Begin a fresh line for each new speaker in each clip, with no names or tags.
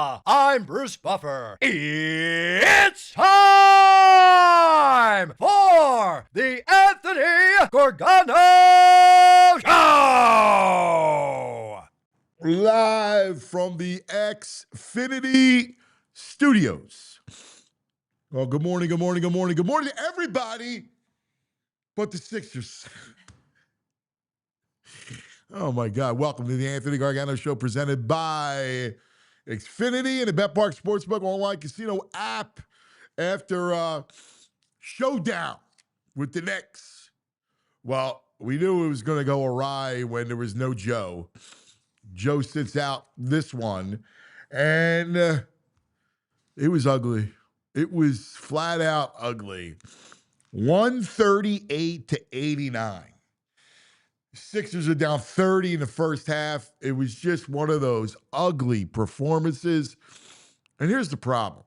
I'm Bruce Buffer. It's time for the Anthony Gargano Show!
Live from the Xfinity Studios. Well, good morning to everybody but the Sixers. Oh, my God. Welcome to the Anthony Gargano Show presented by Xfinity and the BetPark Sportsbook online casino app after showdown with the Knicks. Well, we knew it was going to go awry when there was no Joe. Joe sits out this one, and it was ugly. It was flat out ugly. 138-89. Sixers are down 30 in the first half. It was just one of those ugly performances. And here's the problem.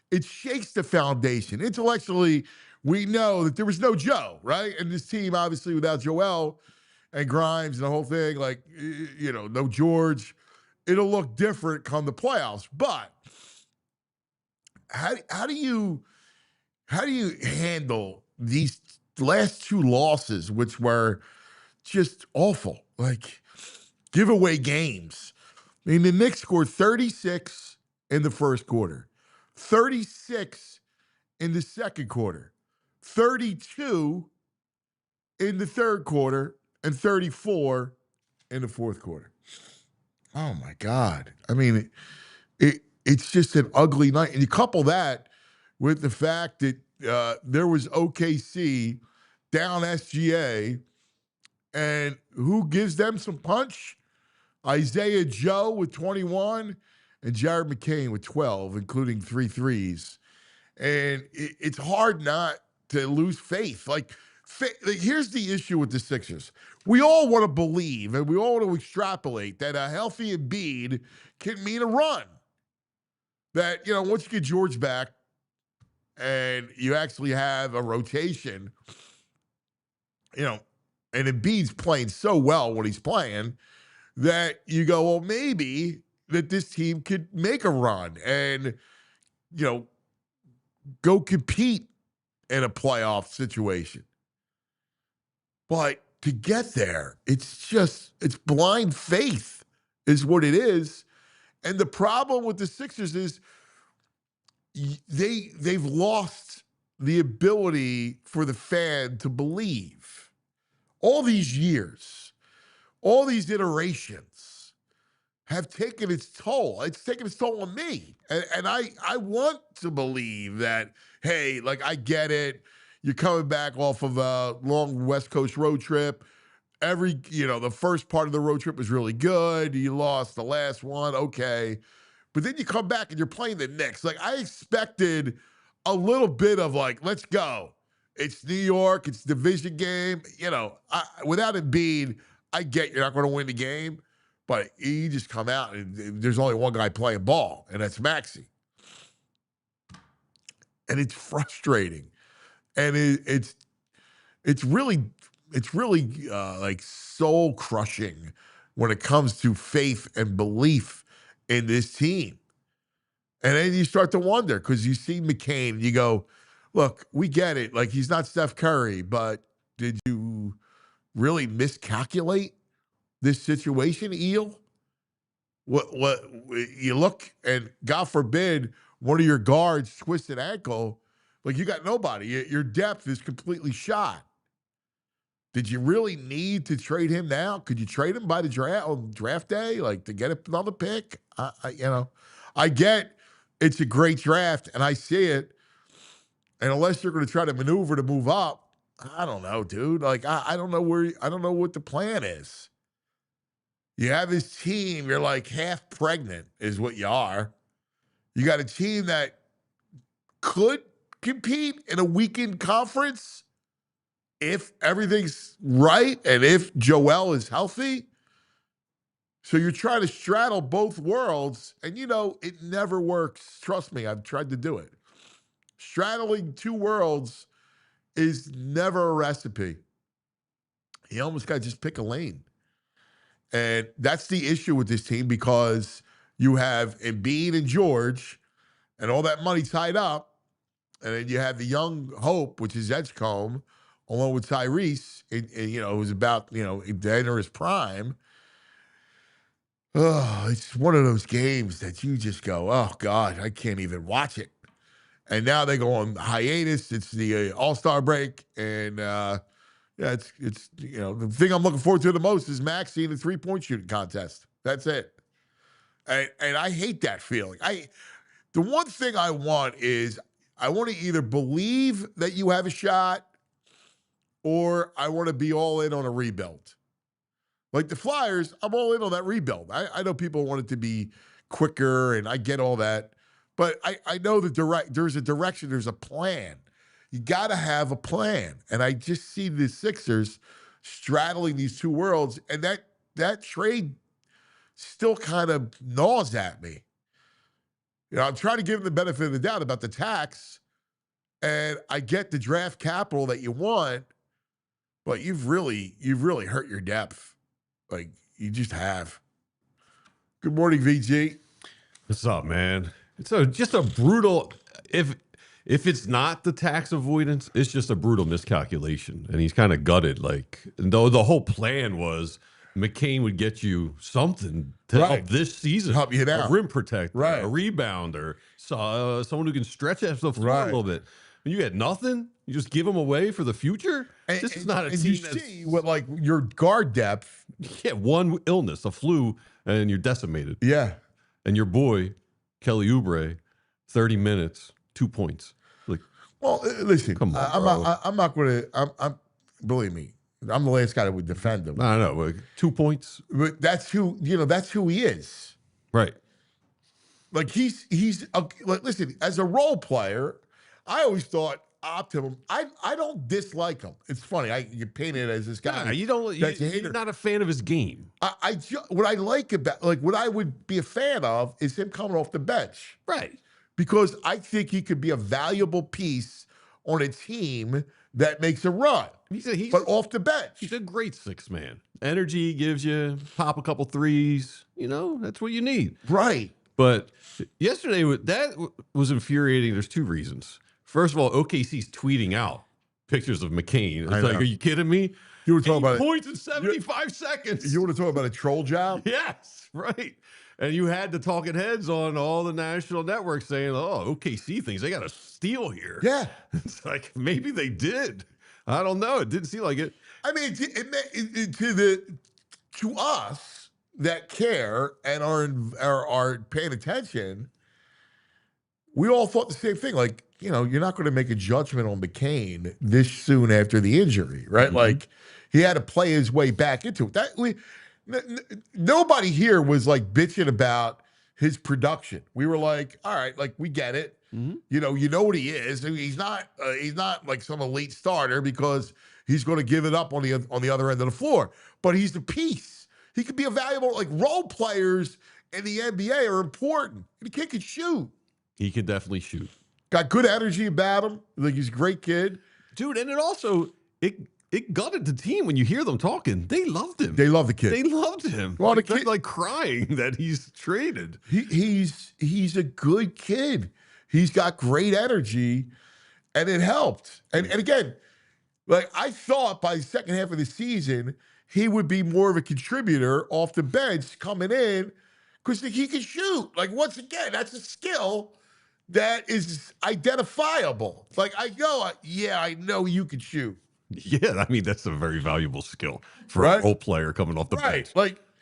It shakes the foundation. Intellectually, we know that there was no Joe, right? And this team, obviously, without Joel and Grimes and the whole thing, like, you know, no George, it'll look different come the playoffs. But how do you handle these last two losses, which were just awful, like giveaway games? I mean, the Knicks scored 36 in the first quarter, 36 in the second quarter, 32 in the third quarter, and 34 in the fourth quarter. Oh, my God. I mean, it's just an ugly night. And you couple that with the fact that there was OKC down SGA, and who gives them some punch? Isaiah Joe with 21 and Jared McCain with 12, including 3 threes. And it's hard not to lose faith. Like, here's the issue with the Sixers. We all want to believe and we all want to extrapolate that a healthy Embiid can mean a run. That, you know, once you get George back and you actually have a rotation, you know, and Embiid's playing so well when he's playing that you go, well, maybe that this team could make a run and, you know, go compete in a playoff situation. But to get there, it's blind faith is what it is. And the problem with the Sixers is they've lost the ability for the fan to believe. All these years, all these iterations have taken its toll. It's taken its toll on me. And I want to believe that, hey, like, I get it. You're coming back off of a long West Coast road trip. The first part of the road trip was really good. You lost the last one. Okay. But then you come back and you're playing the Knicks. Like, I expected a little bit of, like, let's go. It's New York. It's a division game. You know, without Embiid, I get you're not going to win the game. But you just come out and there's only one guy playing ball, and that's Maxey. And it's frustrating. And it's really like soul crushing when it comes to faith and belief in this team. And then you start to wonder because you see McCain and you go, look, we get it. Like, he's not Steph Curry, but did you really miscalculate this situation, Eel? What you look and God forbid one of your guards twists an ankle, like, you got nobody. Your depth is completely shot. Did you really need to trade him now? Could you trade him by the draft on draft day, like, to get another pick? I get it's a great draft, and I see it. And unless you're going to try to maneuver to move up, I don't know, dude. Like, I don't know I don't know what the plan is. You have this team, you're like half pregnant is what you are. You got a team that could compete in a weekend conference if everything's right and if Joel is healthy. So you're trying to straddle both worlds, and, you know, it never works. Trust me, I've tried to do it. Straddling two worlds is never a recipe. You almost got to just pick a lane. And that's the issue with this team because you have Embiid and George and all that money tied up. And then you have the young hope, which is Edgecombe, along with Tyrese, who's about, to enter his prime. Oh, it's one of those games that you just go, oh, God, I can't even watch it. And now they go on hiatus. It's the All-Star break. And, it's the thing I'm looking forward to the most is Max seeing the three-point shooting contest. That's it. And I hate that feeling. The one thing I want is I want to either believe that you have a shot or I want to be all in on a rebuild. Like the Flyers, I'm all in on that rebuild. I know people want it to be quicker, and I get all that. But I know there's a direction, there's a plan. You got to have a plan. And I just see the Sixers straddling these two worlds, and that trade still kind of gnaws at me. I'm trying to give them the benefit of the doubt about the tax, and I get the draft capital that you want, but you've really hurt your depth. Like, you just have. Good morning, VG.
What's up, man? It's just a brutal, if it's not the tax avoidance, it's just a brutal miscalculation. And he's kind of gutted. Like, though the whole plan was McCain would get you something to help this season.
Help you out.
A rim protector,
right.
A rebounder, someone who can stretch that the floor a little bit. And you had nothing? You just give them away for the future? This is not a team.
You see what, like, your guard depth.
Yeah, one illness, a flu, and you're decimated.
Yeah.
And your boy, Kelly Oubre, 30 minutes, 2 points. Like,
well, listen,
come on,
I'm not going to, believe me, I'm the last guy that would defend him.
I don't know, like 2 points.
But that's who he is.
Right.
Like, he's like, listen, as a role player, I always thought optimum. I don't dislike him. It's funny. You paint it as this guy.
Nah, you're not a fan of his game.
What I like about, like, what I would be a fan of is him coming off the bench.
Right.
Because I think he could be a valuable piece on a team that makes a run. But off the bench.
He's a great six man. Energy he gives you, pop a couple threes. That's what you need.
Right.
But yesterday, that was infuriating. There's two reasons. First of all, OKC's tweeting out pictures of McCain. It's like, are you kidding me?
You were talking about
points in 75 seconds.
You want to talk about a troll job?
Yes, right. And you had the talking heads on all the national networks saying, oh, OKC thinks they got a steal here.
Yeah.
It's like, maybe they did. I don't know. It didn't seem like it.
I mean, to us that care and are paying attention, we all thought the same thing. Like, you're not going to make a judgment on McCain this soon after the injury, right? Mm-hmm. Like, he had to play his way back into it. Nobody here was like bitching about his production. We were like, all right, like, we get it. Mm-hmm. You know what he is. He's not like some elite starter because he's going to give it up on the other end of the floor. But he's the piece. He could be a valuable, like, role players in the NBA are important. The kid can shoot.
He can definitely shoot.
Got good energy about him. Like, he's a great kid.
Dude, and it also, it gutted the team when you hear them talking. They loved him.
They love the kid.
They loved him.
Well,
the kid, like, crying that he's traded.
He's a good kid. He's got great energy, and it helped. And again, like, I thought by the second half of the season, he would be more of a contributor off the bench coming in because he can shoot. Like, once again, that's a skill that is identifiable. Like, I know you can shoot.
Yeah, I mean, that's a very valuable skill for a role player coming off the bench.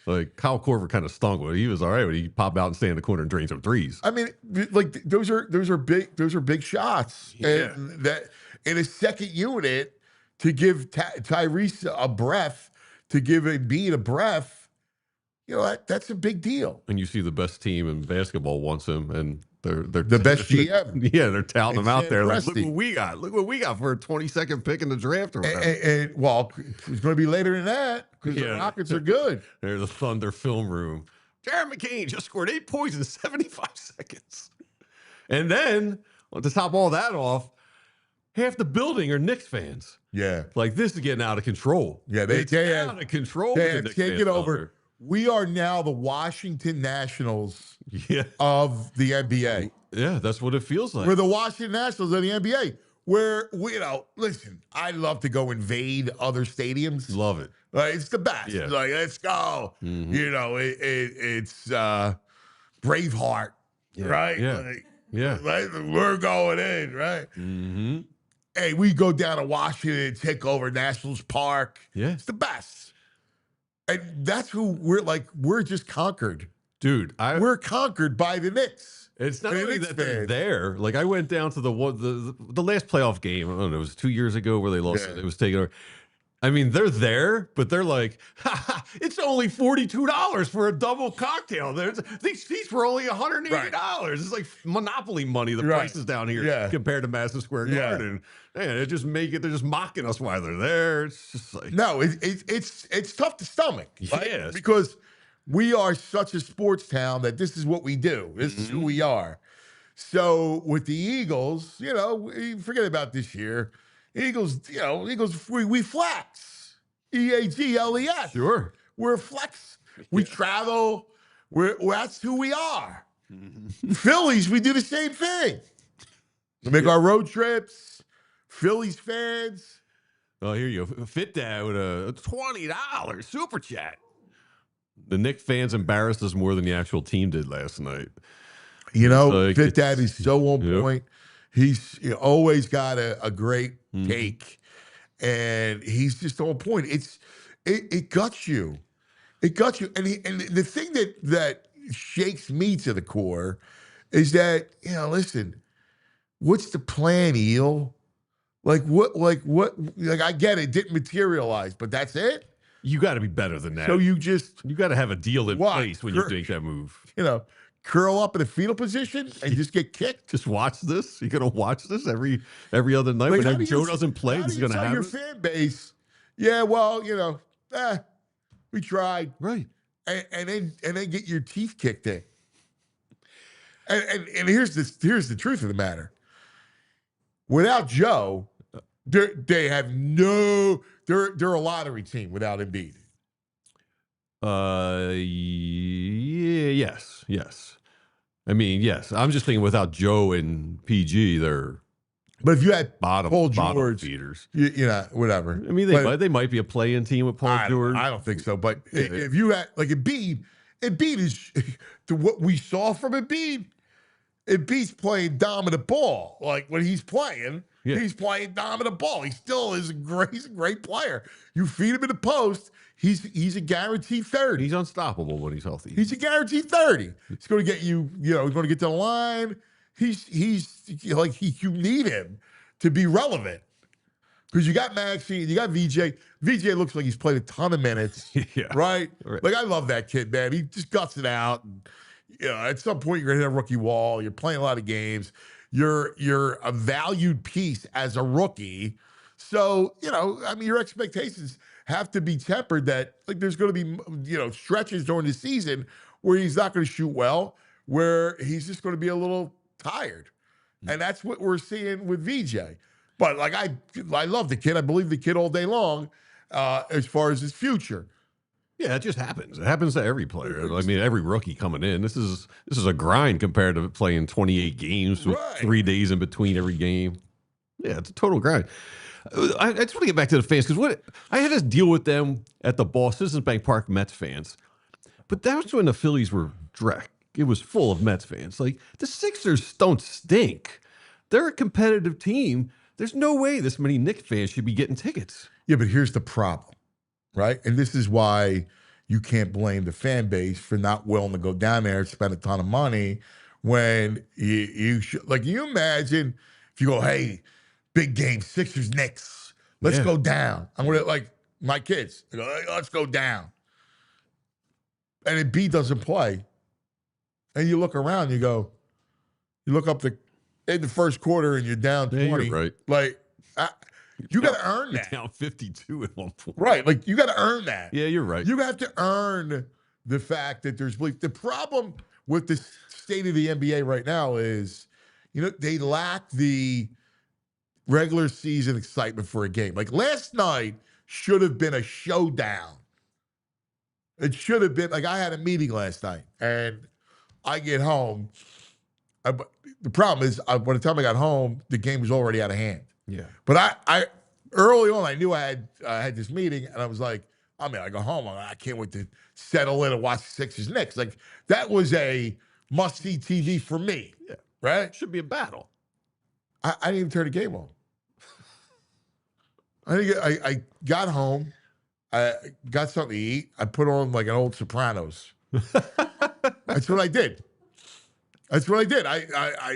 Like Kyle Korver kind of stunk with it. He was all right when he pop out and stay in the corner and drain some threes.
I mean, like, those are big shots.
Yeah.
And that in a second unit to give Tyrese a breath, to give Embiid a breath, that's a big deal.
And you see the best team in basketball wants him, and they're
the best GM.
Yeah, they're touting him out there. Like,
look
what we got. Look what we got for a 22nd pick in the draft. Or
and well, it's going to be later than that because the Rockets are good.
They're the Thunder film room. Jared McCain just scored 8 points in 75 seconds. And then, to top all that off, half the building are Knicks fans.
Yeah.
Like, this is getting out of control.
Yeah,
it's out of control.
They have taken over We are now the Washington Nationals
Yeah.
of the NBA.
Yeah, that's what it feels like.
We're the Washington Nationals of the NBA. Where listen, I love to go invade other stadiums.
Love it.
Like, it's the best.
Yeah.
Like, let's go. It's Braveheart, right?
Yeah.
Like, we're going in, right?
Mm-hmm.
Hey, we go down to Washington and take over Nationals Park.
Yeah.
It's the best. And that's who we're just conquered.
Dude,
we're conquered by the Knicks.
It's not only that they're there. Like, I went down to the last playoff game. I don't know, it was 2 years ago where they lost. It was taken over. I mean, they're there, but they're like, it's only $42 for a double cocktail. These seats were only $180. Right. It's like Monopoly money, the prices down here compared to Madison Square Garden. Man, they're just mocking us while they're there. It's just like,
no, it's tough to stomach. Right?
Yes.
Because we are such a sports town that this is what we do. This is who we are. So with the Eagles, forget about this year. Eagles, we flex. EAGLES.
Sure.
We're flex. We travel. That's who we are. Phillies, we do the same thing. We make our road trips. Phillies fans.
Oh, here you go. Fit Dad with a $20 super chat. The Knicks fans embarrassed us more than the actual team did last night.
Fit Dad is so on point. He's always got a great take, and he's just on point. It guts you. It guts you. And the thing that shakes me to the core is that, listen, what's the plan, Eel? Like what, I get it, didn't materialize, but that's it?
You got to be better than that.
So you got
to have a deal in place when you make that move.
Curl up in a fetal position and just get kicked.
Just watch this. You're gonna watch this every other night. Like, when Joe doesn't play, he's gonna have
your fan base. Yeah, well, we tried,
right?
And then get your teeth kicked in. And here's the truth of the matter. Without Joe, they have they're a lottery team without Embiid.
Yes. I mean, yes. I'm just thinking without Joe and PG, they're.
But if you had
Paul
George,
beaters,
whatever.
I mean, they might be a play-in team with Paul George.
I don't think so. But if you had like Embiid is to what we saw from Embiid. Embiid's playing dominant ball. Like when he's playing, he's playing dominant ball. He still is he's a great player. You feed him in the post. He's a guaranteed 30.
He's unstoppable when he's healthy.
He's a guaranteed 30. He's going to get you, he's going to get to the line. He's like, you need him to be relevant. Because you got Maxey, you got VJ. VJ looks like he's played a ton of minutes. Right? Like, I love that kid, man. He just guts it out. And, at some point, you're going to hit a rookie wall. You're playing a lot of games. You're a valued piece as a rookie. So, your expectations have to be tempered that, like, there's going to be, stretches during the season where he's not going to shoot well, where he's just going to be a little tired. And that's what we're seeing with VJ. But, like, I love the kid. I believe the kid all day long as far as his future.
Yeah, it just happens. It happens to every player. I mean, every rookie coming in. This is a grind compared to playing 28 games with 3 days in between every game. Yeah, it's a total grind. I just want to get back to the fans because I had to deal with them at the Citizens Bank Park Mets fans, but that was when the Phillies were dreck. It was full of Mets fans. Like, the Sixers don't stink. They're a competitive team. There's no way this many Knicks fans should be getting tickets.
Yeah, but here's the problem, right? And this is why you can't blame the fan base for not willing to go down there and spend a ton of money when you should. Like, you imagine if you go, hey, big game, Sixers, Knicks, let's go down. I'm going to, like, my kids, they go, hey, let's go down. And if B doesn't play, and you look around, you look up in the first quarter and you're down 20.
Yeah, you're right.
Like, you got to earn that.
Down 52 at one point.
Right. Like, you got to earn that.
Yeah, you're right.
You have to earn the fact that there's belief. The problem with the state of the NBA right now is, they lack the regular season excitement for a game. Like, last night should have been a showdown. It should have been like I had a meeting last night, and I get home. The problem is, by the time I got home, the game was already out of hand.
Yeah.
But I early on, I knew I had this meeting, and I was like, I go home. I can't wait to settle in and watch the Sixers Knicks. Like that was a must-see TV for me.
Yeah.
Right?
It should be a battle.
I didn't even turn the game on. I got home. I got something to eat. I put on like an old Sopranos. That's what I did. I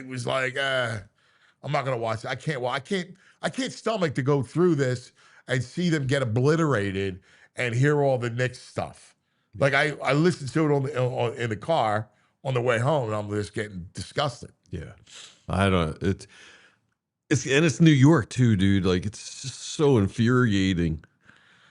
was like, I'm not gonna watch it. I can't stomach to go through this and see them get obliterated and hear all the Knicks stuff. Like I listened to it in the car on the way home, and I'm just getting disgusted.
Yeah, I don't. It's New York too, dude. Like it's just so infuriating.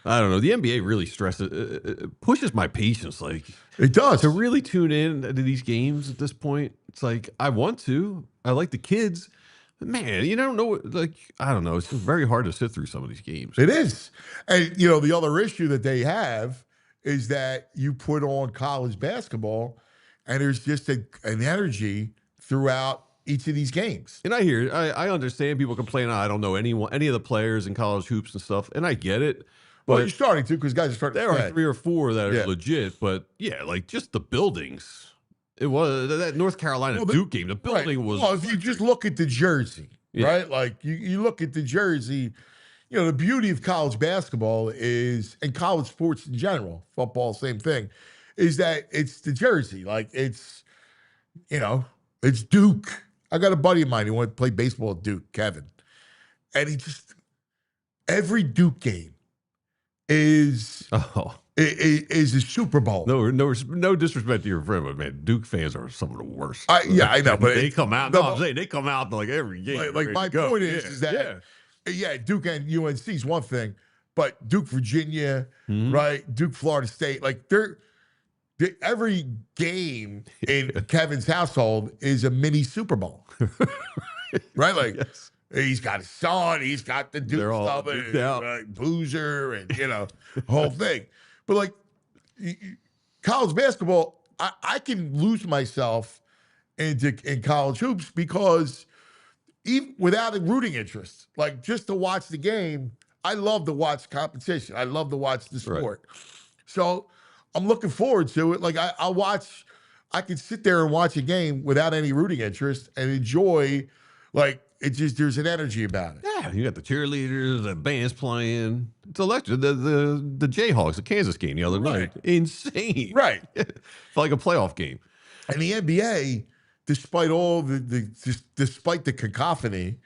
I don't know. The NBA really stresses, it pushes my patience. Like
it does
to really tune in to these games at this point. It's like I want to. I like the kids, but man, you don't know. Like I don't know. It's just very hard to sit through some of these games.
It is, and the other issue that they have is that you put on college basketball, and there's just an energy throughout each of these games.
And I understand people complain. I don't know any of the players in college hoops and stuff, and I get it.
Well, you're starting to because guys are starting.
There are 3 or 4 that are legit, but yeah, like just the buildings. It was that North Carolina Duke game. The building was.
Well, if you just look at the jersey, right? Like you look at the jersey, the beauty of college basketball is, and college sports in general, football, same thing, is that it's the jersey. Like it's Duke. I got a buddy of mine who wanted to play baseball at Duke, Kevin, and every Duke game is a Super Bowl.
No disrespect to your friend, but man, Duke fans are some of the worst.
I know, but
they come out. I'm saying they come out like every game.
Like my point is that Duke and UNC is one thing, but Duke, Virginia, right? Duke, Florida State, like every game in Kevin's household is a mini Super Bowl, right? Like. Yes. He's got his son. He's got the Duke stuff, and Boozer, and the whole thing. But like college basketball, I can lose myself in college hoops because even without a rooting interest, like just to watch the game, I love to watch competition. I love to watch the sport. Right. So I'm looking forward to it. Like I'll watch. I can sit there and watch a game without any rooting interest and enjoy, like. It's just there's an energy about it.
Yeah, you got the cheerleaders, the band's playing. It's electric. The Jayhawks, the Kansas game the other night, insane.
Right,
felt like a playoff game.
And the NBA, despite all despite the cacophony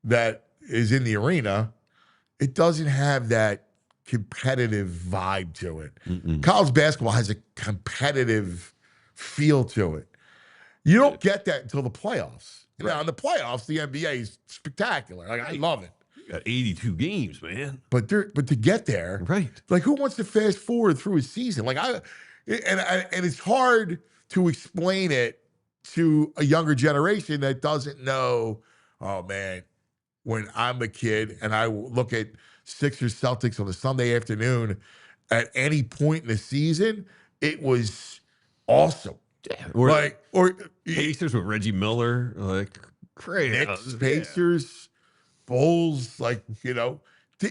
that is in the arena, it doesn't have that competitive vibe to it. College basketball has a competitive feel to it. You don't get that until the playoffs. Now, in the playoffs, the NBA is spectacular. Like I love it.
You got 82 games, man.
But to get there,
right? Like
who wants to fast forward through a season? Like and it's hard to explain it to a younger generation that doesn't know. Oh man, when I'm a kid and I look at Sixers Celtics on a Sunday afternoon, at any point in the season, it was awesome.
Yeah, or Pacers with Reggie Miller, like crazy.
Knicks, Pacers, Bulls, like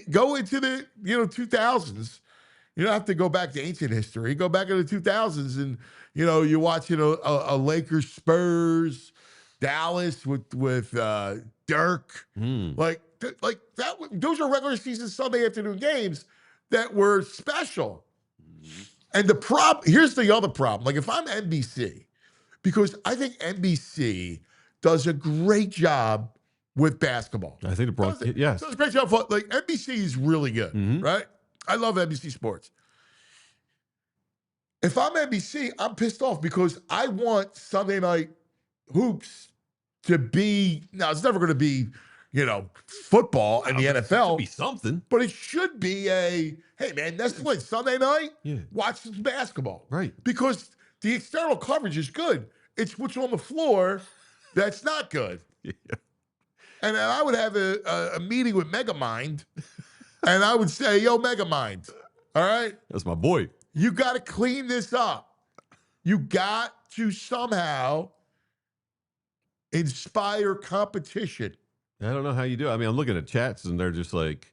go into the 2000s. You don't have to go back to ancient history. Go back into the 2000s, and you watch a Lakers, Spurs, Dallas with Dirk, like that. Those are regular season Sunday afternoon games that were special. And here's the other problem. Like if I'm NBC, because I think NBC does a great job with basketball.
I think does
a great job. Like NBC is really good, right? I love NBC Sports. If I'm NBC, I'm pissed off because I want Sunday night hoops to be. Now it's never going to be, football and the NFL.
It should be something,
but it should be hey man, that's what Sunday night.
Yeah.
Watch some basketball,
right?
Because the external coverage is good. It's what's on the floor that's not good.
Yeah.
And I would have a meeting with Megamind, and I would say, "Yo, Megamind, all right,
that's my boy.
You got to clean this up. You got to somehow inspire competition.
I don't know how you do it. I mean, I'm looking at chats and they're just like,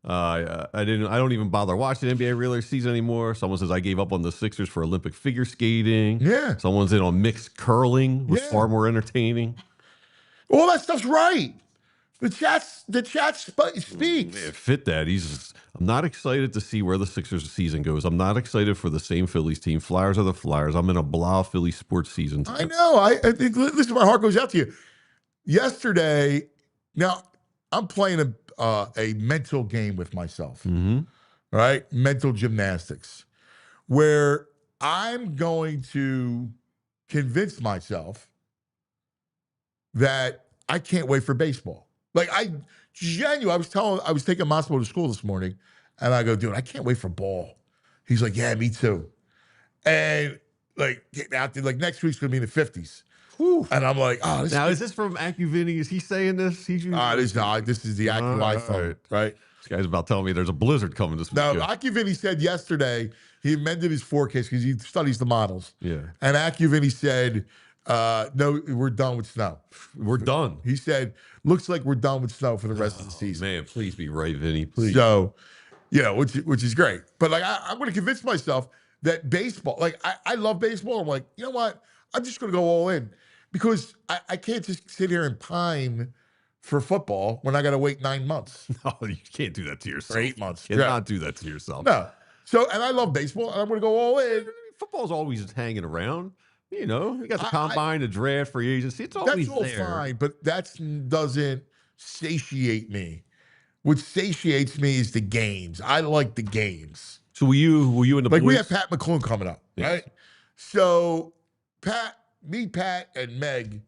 I don't even bother watching NBA regular season anymore. Someone says I gave up on the Sixers for Olympic figure skating.
Yeah.
Someone's in on mixed curling, was
Yeah.
far more entertaining.
All that stuff's right. The chat speaks.
Yeah, fit that. I'm not excited to see where the Sixers season goes. I'm not excited for the same Phillies team. Flyers are the Flyers. I'm in a blah Philly sports season.
I know. I think, listen, my heart goes out to you. Yesterday, now I'm playing a mental game with myself, right? Mental gymnastics, where I'm going to convince myself that I can't wait for baseball. Like I was taking Massimo to school this morning, and I go, dude, I can't wait for ball. He's like, yeah, me too. And like getting out there, like next week's gonna be in the 50s. Whew. And I'm like, oh,
is this from AccuVinny? Is he saying this?
This is the AccuVinny phone, right?
This guy's about telling me there's a blizzard coming this
No,
weekend.
AccuVinny said yesterday he amended his forecast because he studies the models.
Yeah.
And AccuVinny said, no, we're done with snow.
We're done.
He said, looks like we're done with snow for the rest of the season.
Man, please be right, Vinny. Please.
So, which is great. But like, I'm going to convince myself that baseball, like I love baseball. I'm like, you know what? I'm just going to go all in because I can't just sit here and pine for football when I got to wait 9 months.
No, you can't do that to yourself.
Or 8 months.
You cannot do that to yourself.
No. So, and I love baseball, and I'm going to go all in.
Football's always hanging around. You know, you got the combine, the draft, free agency. It's always
that's all
there.
fine, but that doesn't satiate me. What satiates me is the games. I like the games.
So were you in the
like
boys?
We have Pat McCloone coming up,
Yes.
right? So Pat, and Meg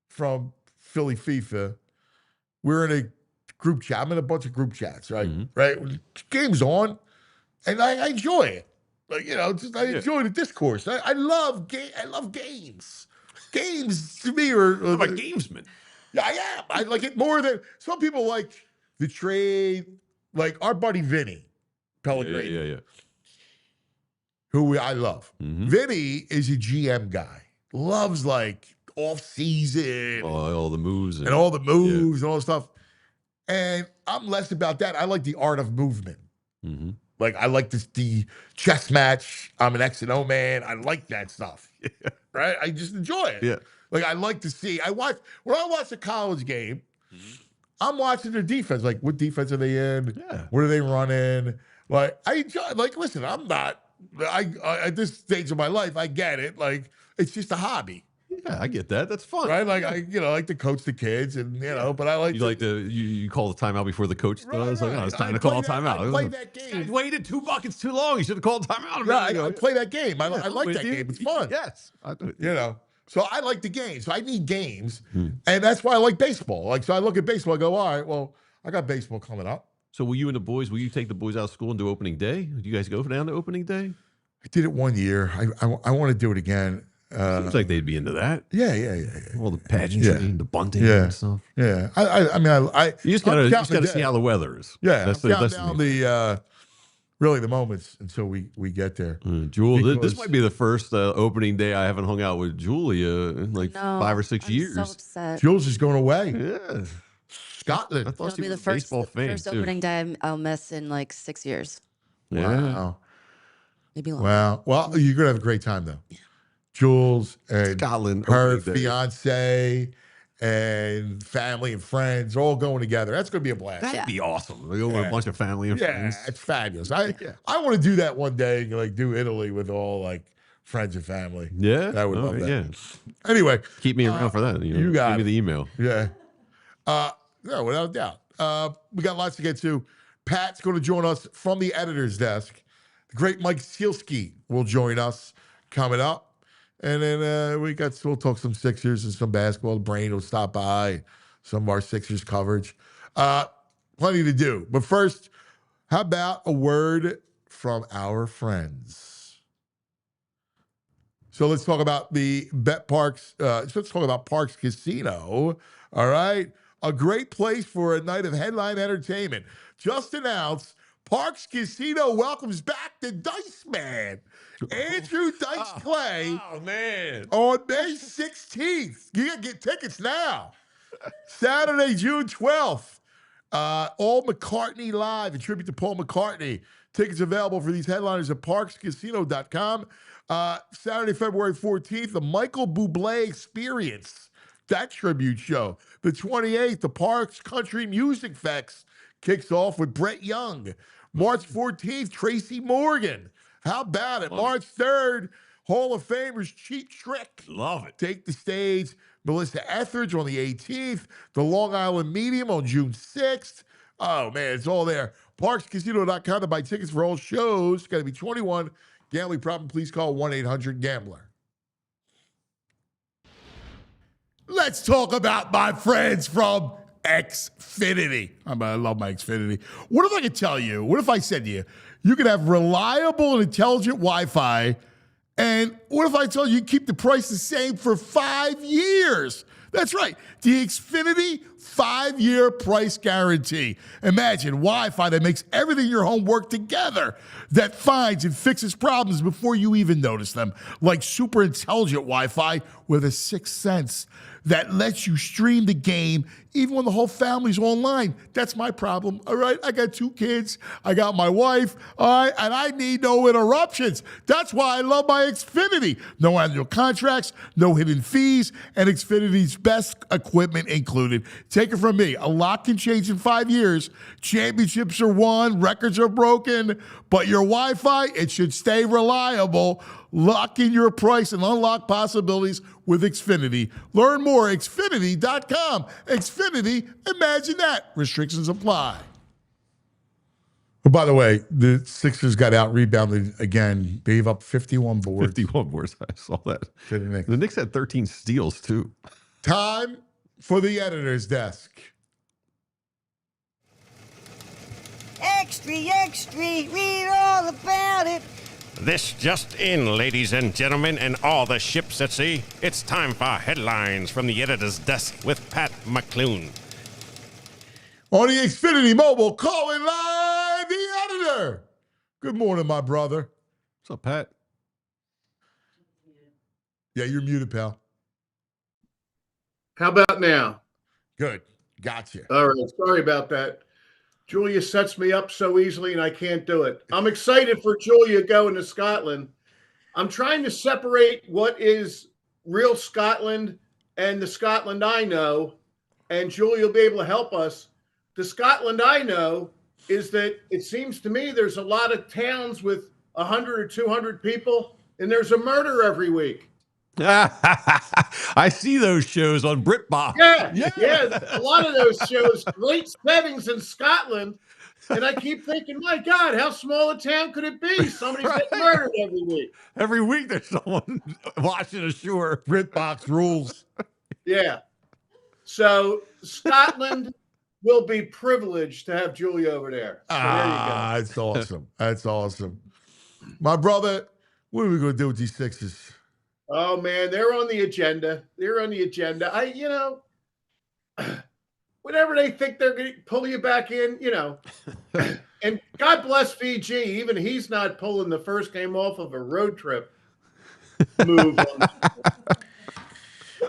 from Philly FIFA, we're in a group chat. I'm in a bunch of group chats, right?
Mm-hmm.
Right? Game's on, and I enjoy it. Like, I enjoy the discourse. I love games. Games to me are
I'm a gamesman.
Yeah, I am. I like it more than some people like the trade. Like our buddy Vinny Pellegrini,
Yeah.
who I love.
Mm-hmm.
Vinny is a GM guy. Loves like off season
All the moves
and all the moves and all the stuff. And I'm less about that. I like the art of movement.
Mm-hmm.
Like I like the chess match. I'm an X and O man. I like that stuff.
Yeah.
Right? I just enjoy it.
Yeah.
Like I like to see. When I watch a college game, I'm watching their defense. Like what defense are they in?
Yeah.
What are they running? Like I enjoy. Like listen, I'm not. I at this stage of my life, I get it. Like it's just a hobby.
Yeah, I get that. That's fun.
Right? Like I like to coach the kids, and but I like
you call the timeout before the coach.
Right,
I was like,
right.
it's time
I
to call a
play
timeout.
I play that game.
You waited 2 buckets too long. You should have called timeout.
Yeah, I play that game. I like that game. It's fun.
Yes.
So I like the game. So I need games, and that's why I like baseball. Like so, I look at baseball. I go, all right, well, I got baseball coming up.
So will you take the boys out of school and do opening day? Do you guys go down to opening day?
I did it 1 year. I want to do it again.
Seems like they'd be into that.
Yeah.
All the pageantry, the bunting and stuff.
Yeah. I mean,
You just gotta see how the weather is.
Yeah,
that's
down the moments until we get there.
Jewel, this might be the first opening day I haven't hung out with Julia in like 5 or 6 years.
I'm so upset.
Jules is going away.
Yeah,
Scotland.
I thought
It'll
she
be
was
the
a baseball fan
first
too.
opening day I'll miss in like 6 years.
Yeah.
Wow.
Maybe longer.
Wow. Well, you're gonna have a great time though. Jules and
Scotland,
her
opening day.
fiance and family and friends all going together. That's gonna be a blast.
That'd be awesome. We go with a bunch of family and
Yeah,
friends.
it's fabulous. I want to do that one day, like do Italy with all like friends and family.
Yeah,
I would love that.
Yeah,
Anyway,
keep me around for that.
you got
give me the email.
yeah. No, without a doubt. We got lots to get to. Pat's going to join us from the editor's desk. The great Mike Sielski will join us coming up. And then we'll talk some Sixers and some basketball. Brain will stop by, some of our Sixers coverage. Plenty to do. But first, how about a word from our friends? So let's talk about the Bet Parks. Let's talk about Parks Casino. All right. A great place for a night of headline entertainment. Just announced Parks Casino welcomes back the Dice Man, Andrew Dice Clay.
Oh, man.
On May 16th. You can get tickets now. Saturday, June 12th. All McCartney Live, a tribute to Paul McCartney. Tickets available for these headliners at parkscasino.com. Saturday, February 14th, the Michael Bublé Experience, that tribute show. The 28th, the Parks Country Music Fest kicks off with Brett Young. March 14th, Tracy Morgan. How about it? March 3rd, Hall of Famers Cheap Trick.
Love it.
Take the stage. Melissa Etheridge on the 18th. The Long Island Medium on June 6th. Oh, man, it's all there. ParksCasino.com to buy tickets for all shows. Got to be 21. Gambling problem, please call 1-800-GAMBLER. Let's talk about my friends from Xfinity. I love my Xfinity. What if I could tell you, what if I said to you, you could have reliable and intelligent Wi-Fi, and what if I told you keep the price the same for 5 years? That's right, the Xfinity 5-year price guarantee. Imagine Wi-Fi that makes everything in your home work together, that finds and fixes problems before you even notice them, like super intelligent Wi-Fi with a sixth sense that lets you stream the game even when the whole family's online. That's my problem, all right? I got 2 kids. I got my wife, all right? And I need no interruptions. That's why I love my Xfinity. No annual contracts, no hidden fees, and Xfinity's best equipment included. Take it from me. A lot can change in 5 years. Championships are won, records are broken, but your Wi-Fi, it should stay reliable. Lock in your price and unlock possibilities with Xfinity. Learn more at Xfinity.com. Xfinity, imagine that. Restrictions apply. Oh, by the way, the Sixers got out-rebounded again. They gave up 51 boards.
51 boards. I saw that.
To the Knicks.
The Knicks had 13 steals, too.
Time for the editor's desk.
Extra, extra, read all about it.
This just in, ladies and gentlemen, and all the ships at sea. It's time for headlines from the editor's desk with Pat McCloone.
On the Xfinity Mobile, calling live the editor. Good morning, my brother.
What's up, Pat?
Yeah, you're muted, pal.
How about now?
Good. Gotcha.
All right. Sorry about that. Julia sets me up so easily, and I can't do it. I'm excited for Julia going to Scotland. I'm trying to separate what is real Scotland and the Scotland I know, and Julia will be able to help us. The Scotland I know is that it seems to me there's a lot of towns with 100 or 200 people, and there's a murder every week.
I see those shows on BritBox.
Yeah. A lot of those shows, great settings in Scotland. And I keep thinking, my God, how small a town could it be? Somebody's getting murdered every week.
Every week there's someone washing ashore.
BritBox rules.
Yeah. So Scotland will be privileged to have Julia over there. So there you go.
That's awesome. That's awesome. My brother, what are we going to do with these Sixers?
Oh, man, they're on the agenda. Whenever they think they're going to pull you back in, and God bless Fiji. Even he's not pulling the first game off of a road trip move.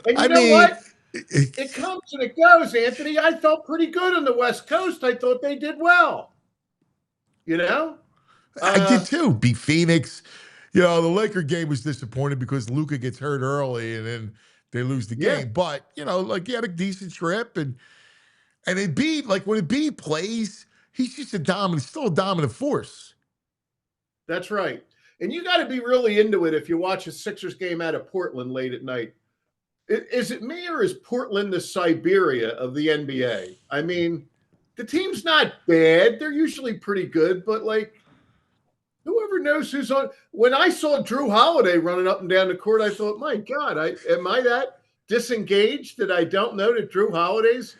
And you know what? It comes and it goes, Anthony. I felt pretty good on the West Coast. I thought they did well.
I did too. Beat Phoenix. The Laker game was disappointing because Luka gets hurt early and then they lose the game. But, he had a decent trip. And Embiid, when Embiid plays, he's just still a dominant force.
That's right. And you got to be really into it if you watch a Sixers game out of Portland late at night. Is it me or is Portland the Siberia of the NBA? I mean, the team's not bad. They're usually pretty good, but whoever knows who's on. When I saw Drew Holiday running up and down the court, I thought, my God, am I that disengaged that I don't know that Drew Holiday's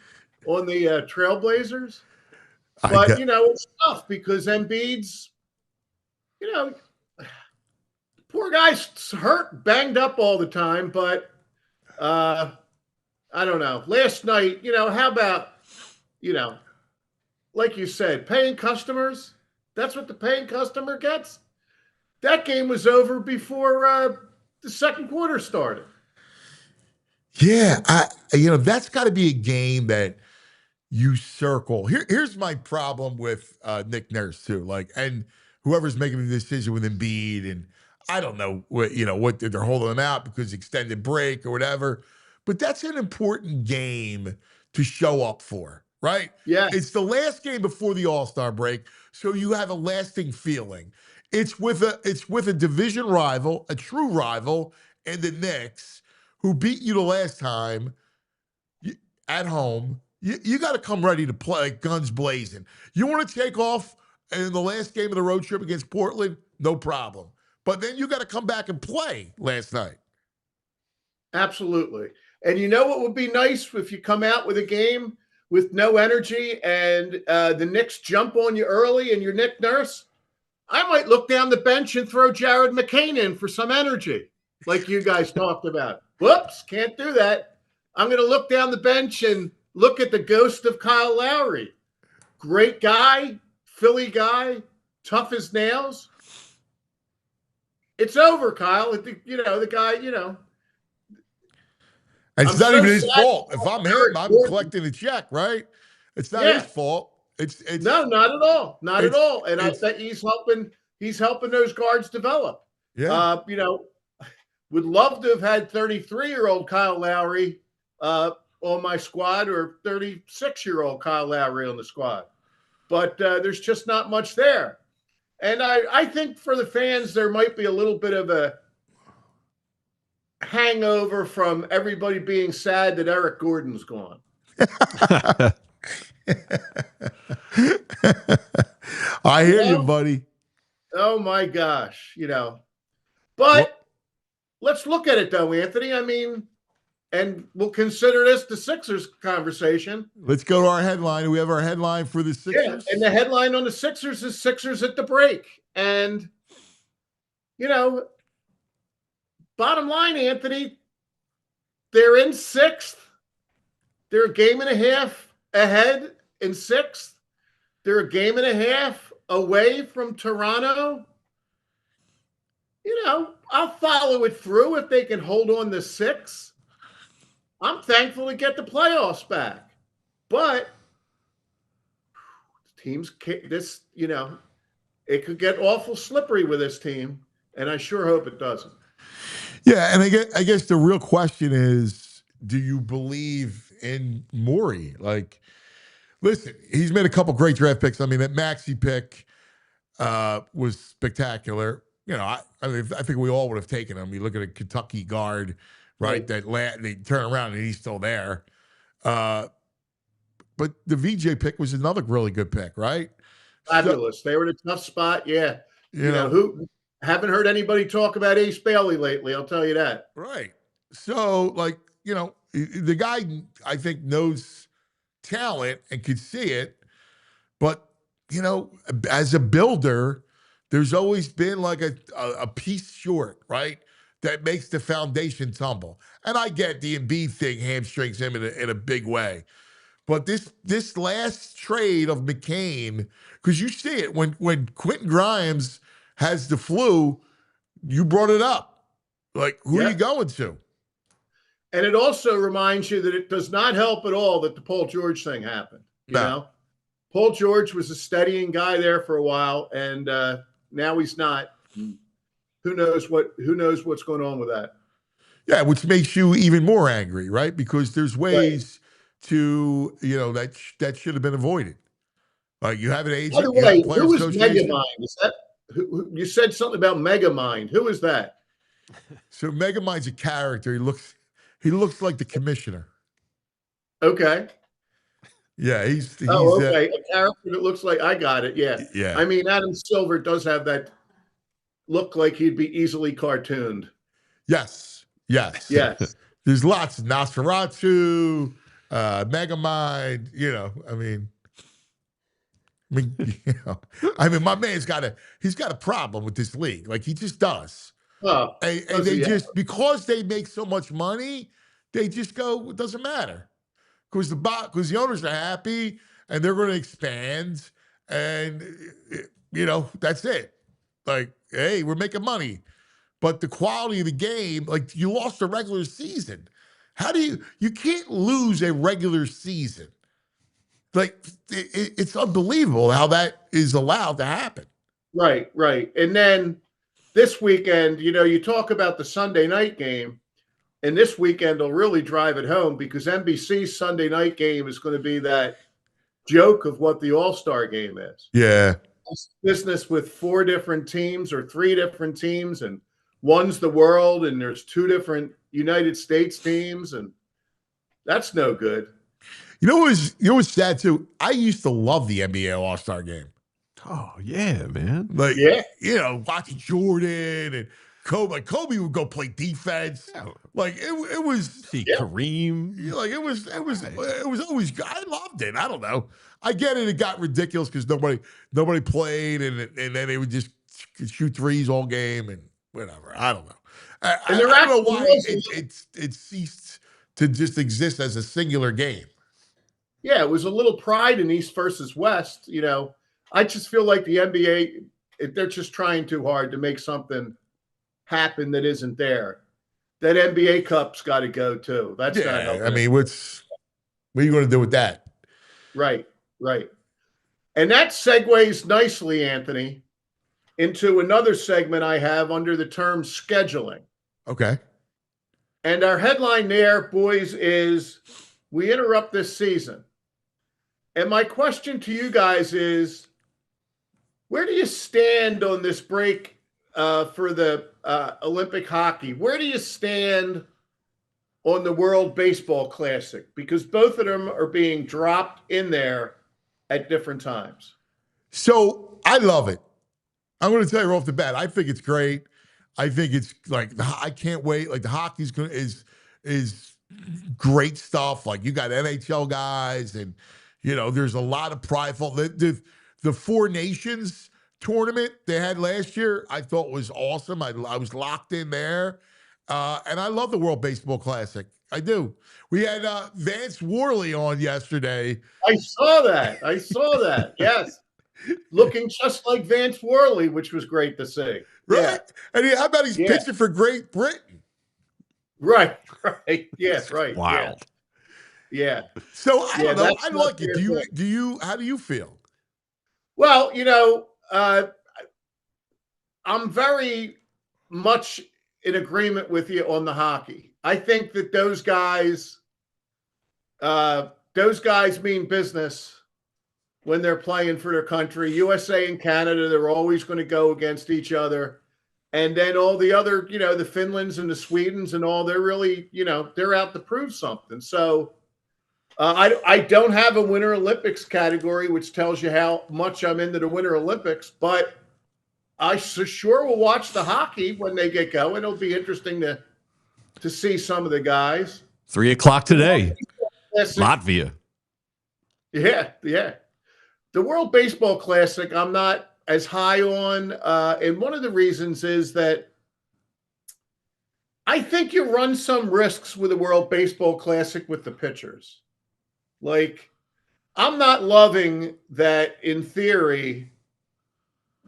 on the Trailblazers? But, it's tough because Embiid's, poor guy's hurt, banged up all the time. But I don't know. Last night, how about, like you said, paying customers? That's what the paying customer gets. That game was over before the second quarter started.
Yeah, that's got to be a game that you circle. Here's my problem with Nick Nurse too. And whoever's making the decision with Embiid, and I don't know what they're holding him out because extended break or whatever. But that's an important game to show up for, right?
Yeah.
It's the last game before the All-Star break, so you have a lasting feeling. It's with a division rival, a true rival, and the Knicks, who beat you the last time at home. You got to come ready to play, guns blazing. You want to take off in the last game of the road trip against Portland? No problem. But then you got to come back and play last night.
Absolutely. And you know what would be nice if you come out with a game with no energy and the Knicks jump on you early and you're Nick Nurse? I might look down the bench and throw Jared McCain in for some energy, like you guys talked about. Whoops, can't do that. I'm going to look down the bench and look at the ghost of Kyle Lowry. Great guy, Philly guy, tough as nails. It's over, Kyle. The guy,
It's not even his fault. If I'm him, I'm
Gordon.
collecting a check, right? It's not his fault. It's
no, not at all. Not at all. And I bet he's helping those guards develop.
Yeah.
Would love to have had 33-year-old Kyle Lowry on my squad or 36-year-old Kyle Lowry on the squad. But there's just not much there. And I think for the fans, there might be a little bit of a hangover from everybody being sad that Eric Gordon's gone.
I hear you, buddy.
Oh, my gosh, But let's look at it, though, Anthony. I mean, and we'll consider this the Sixers conversation.
Let's go to our headline. We have our headline for the Sixers.
Yeah, and the headline on the Sixers is Sixers at the break. And, bottom line, Anthony, they're in sixth. They're a game and a half ahead in sixth. They're a game and a half away from Toronto. I'll follow it through if they can hold on to six. I'm thankful to get the playoffs back. But teams, it could get awful slippery with this team, and I sure hope it doesn't.
Yeah, and I guess the real question is, do you believe in Morey? Listen, he's made a couple great draft picks. I mean, that Maxey pick was spectacular. I think we all would have taken him. You look at a Kentucky guard, right? That they turn around and he's still there. But the VJ pick was another really good pick, right?
Fabulous. They were in a tough spot. Yeah. Who haven't heard anybody talk about Ace Bailey lately. I'll tell you that.
Right. So, the guy, I think, knows talent and could see it. But, as a builder, there's always been a piece short, right? That makes the foundation tumble. And I get the Embiid thing hamstrings him in a big way. But this last trade of McCain, because you see it when Quentin Grimes has the flu, you brought it up. Who are you going to?
And it also reminds you that it does not help at all that the Paul George thing happened. You know, Paul George was a steadying guy there for a while, and now he's not. Who knows what's going on with that?
Yeah, which makes you even more angry, right? Because there's ways to, that should have been avoided. You have an agent.
By the way, who is Megamind? Is that who, you said something about Megamind? Who is that?
So Megamind's a character. He looks like the commissioner.
Okay.
Yeah, he's
okay. A character that looks like, I got it. Yeah.
Yeah.
I mean, Adam Silver does have that look like he'd be easily cartooned.
Yes. There's lots of Nosferatu, Megamind, my man's got a problem with this league. He just does. And they just, because they make so much money, they just go, it doesn't matter. Because the owners are happy and they're going to expand and that's it. Like, hey, we're making money, but the quality of the game, like you lost the regular season. How do you can't lose a regular season? Like it's unbelievable how that is allowed to happen.
Right. And then this weekend, you talk about the Sunday night game, and this weekend will really drive it home because NBC's Sunday night game is going to be that joke of what the All-Star game is.
Yeah.
It's business with 4 different teams or 3 different teams, and one's the world, and there's 2 different United States teams, and that's no good.
You know what's sad too? I used to love the NBA All-Star game.
Oh yeah, man.
Like watching Jordan and Kobe. Like Kobe would go play defense.
Yeah.
Like it was
Kareem.
like it was always. I loved it. I don't know. I get it. It got ridiculous because nobody played, and then they would just shoot threes all game and whatever. I don't know. I don't know why it ceased to just exist as a singular game.
Yeah, it was a little pride in East versus West. I just feel like the NBA, they're just trying too hard to make something happen that isn't there. That NBA Cup's got to go too. That's not helping.
I mean, what are you going to do with that?
Right. And that segues nicely, Anthony, into another segment I have under the term scheduling.
Okay.
And our headline there, boys, is we interrupt this season. And my question to you guys is, where do you stand on this break for the Olympic hockey? Where do you stand on the World Baseball Classic? Because both of them are being dropped in there at different times.
So I love it. I'm going to tell you off the bat. I think it's great. I think it's like I can't wait. Like the hockey's is great stuff. Like you got NHL guys, and there's a lot of prideful. The 4 Nations tournament they had last year, I thought was awesome. I was locked in there, and I love the World Baseball Classic. I do. We had Vance Worley on yesterday.
I saw that. Yes. Looking just like Vance Worley, which was great to see.
Right?
Yeah.
And how about he's pitching for Great Britain?
Right. Yes, right.
Wow.
Yeah.
So I don't know. I like it. How do you feel?
Well, I'm very much in agreement with you on the hockey. I think that those guys mean business when they're playing for their country. USA and Canada, they're always going to go against each other. And then all the other, the Finlands and the Swedens and all, they're really, they're out to prove something. So I don't have a Winter Olympics category, which tells you how much I'm into the Winter Olympics, but I sure will watch the hockey when they get going. It'll be interesting to see some of the guys.
3:00 today, Latvia.
Yeah. The World Baseball Classic, I'm not as high on. And one of the reasons is that I think you run some risks with the World Baseball Classic with the pitchers. Like, I'm not loving that, in theory,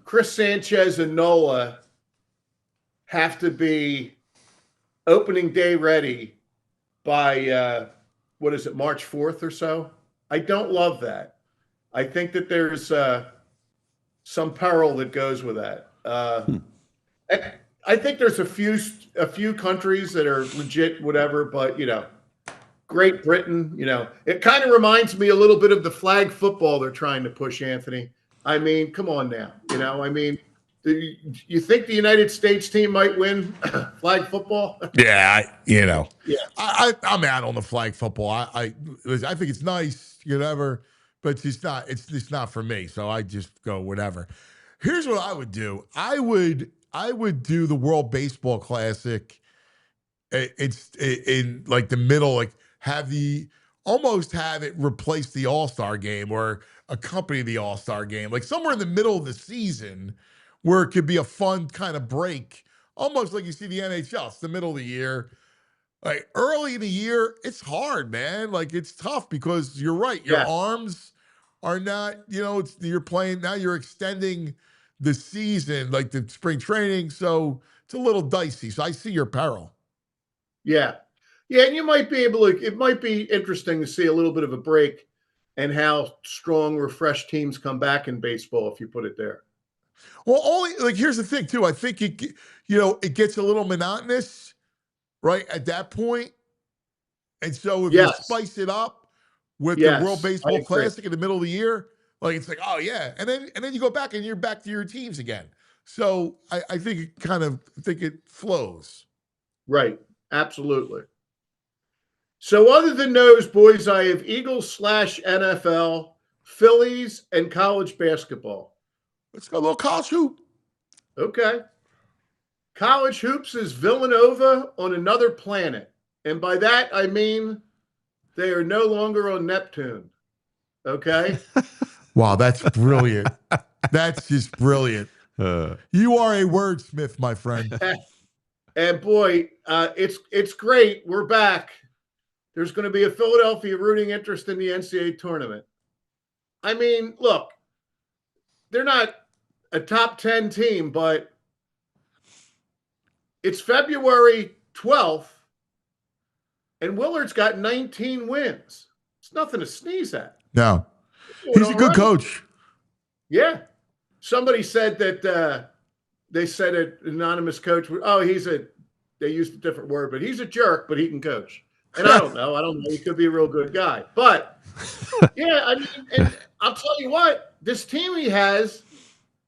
Chris Sanchez and Nola have to be opening day ready by, March 4th or so? I don't love that. I think that there's some peril that goes with that. I think there's a few countries that are legit, whatever, but Great Britain, it kind of reminds me a little bit of the flag football they're trying to push, Anthony. I mean, come on now, you think the United States team might win flag football?
Yeah, I'm out on the flag football. I think it's nice, whatever. But it's just not for me. So I just go whatever. Here's what I would do. I would do the World Baseball Classic. It's in like the middle, like almost have it replace the All-Star game or accompany the All-Star game, like somewhere in the middle of the season where it could be a fun kind of break, almost like you see the NHL. It's the middle of the year. Like early in the year, it's hard, man. Like it's tough because you're right. Your arms are not, you're playing, now you're extending the season, like the spring training. So it's a little dicey. So I see your peril.
Yeah. Yeah. And you might be able to, it might be interesting to see a little bit of a break and how strong, refreshed teams come back in baseball if you put it there.
Well, here's the thing too. I think it gets a little monotonous, right, at that point. And so if you spice it up with the World Baseball Classic in the middle of the year, like it's like, oh yeah, and then you go back and you're back to your teams again. So I think it flows.
Right, absolutely. So other than those, boys, I have Eagles/NFL, Phillies, and college basketball.
Let's go a little college hoop.
Okay. College hoops is Villanova on another planet. And by that, I mean they are no longer on Neptune. Okay?
Wow, that's brilliant. That's just brilliant. You are a wordsmith, my friend.
And boy, it's great. We're back. There's going to be a Philadelphia rooting interest in the NCAA tournament. I mean, look, they're not a top 10 team, but it's February 12th, and Willard's got 19 wins. It's nothing to sneeze at.
No. He's a good coach.
Yeah. Somebody said that they said an anonymous coach, they used a different word, but he's a jerk, but he can coach. And I don't know. He could be a real good guy. But, yeah, I mean, and I'll tell you what, this team he has,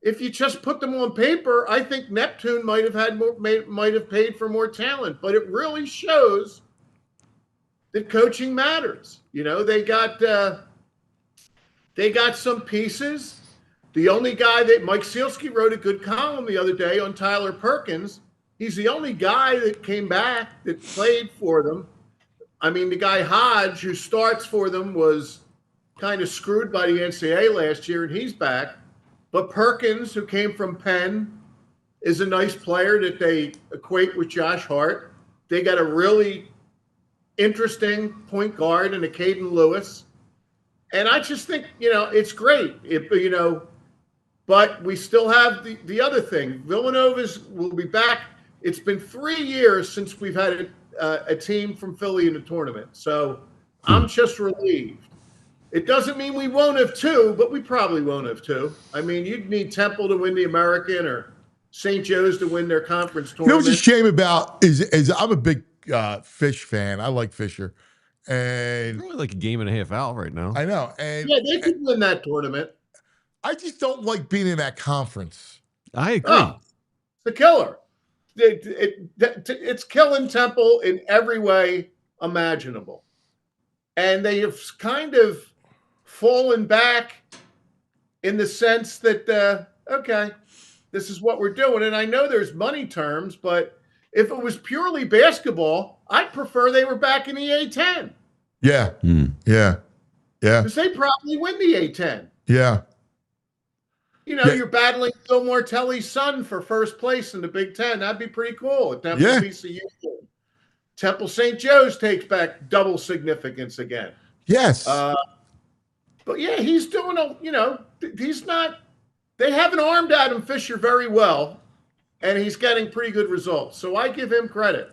if you just put them on paper, I think Neptune might have paid for more talent. But it really shows that coaching matters. They got some pieces. The only guy that Mike Sielski wrote a good column the other day on Tyler Perkins. He's the only guy that came back that played for them. I mean, the guy Hodge, who starts for them, was kind of screwed by the NCAA last year, and he's back. But Perkins, who came from Penn, is a nice player that they equate with Josh Hart. They got a really interesting point guard in a Caden Lewis. And I just think, it's great. But we still have the other thing. Villanova's will be back. It's been 3 years since we've had a team from Philly in the tournament. So I'm just relieved. It doesn't mean we won't have two, but we probably won't have two. I mean, you'd need Temple to win the American or St. Joe's to win their conference tournament.
What's a shame about is I'm a big Fish fan. I like Fisher. And
probably like a game and a half out right now.
I know. And
yeah, they could win that tournament.
I just don't like being in that conference.
I agree.
Oh, it's a killer. It's killing Temple in every way imaginable. And they have kind of fallen back in the sense that, okay, this is what we're doing. And I know there's money terms, but if it was purely basketball, I'd prefer they were back in the A10.
Yeah. Yeah. Yeah.
Because they probably win the A10.
Yeah.
You're battling Phil Martelli's son for first place in the Big Ten. That'd be pretty cool. At Temple VCU. Temple St. Joe's takes back double significance again.
Yes.
But yeah, he's doing he's not, they haven't armed Adam Fisher very well, and he's getting pretty good results. So I give him credit.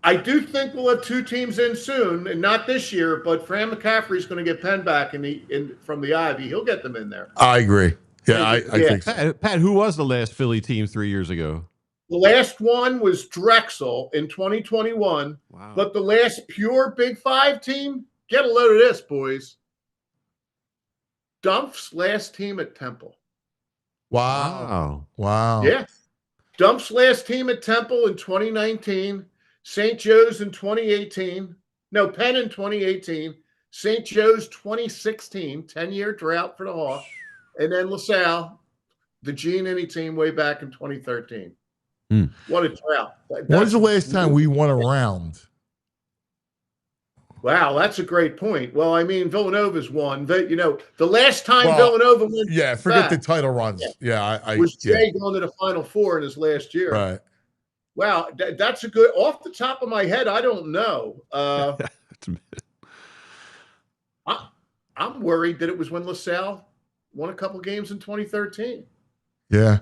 I do think we'll have two teams in soon, and not this year, but Fran McCaffrey's going to get Penn back from the Ivy. He'll get them in there.
I agree. Yeah, I think so.
Pat, who was the last Philly team 3 years ago?
The last one was Drexel in 2021.
Wow.
But the last pure Big Five team, get a load of this, boys. Dump's last team at Temple.
Wow.
Yeah. Dump's last team at Temple in 2019. St. Joe's in 2018. No, Penn in 2018. St. Joe's 2016. 10-year drought for the Hawks. And then LaSalle, the Giannini team way back in 2013. What a drought.
When's the last time we won a round?
Wow, that's a great point. Well, I mean, Villanova's won. The last time Villanova won.
Yeah, forget the title runs. Yeah,
was Jay going to the Final Four in his last year.
Right.
Wow, that's a good. Off the top of my head, I don't know. I'm worried that it was when LaSalle won a couple games in 2013.
Yeah.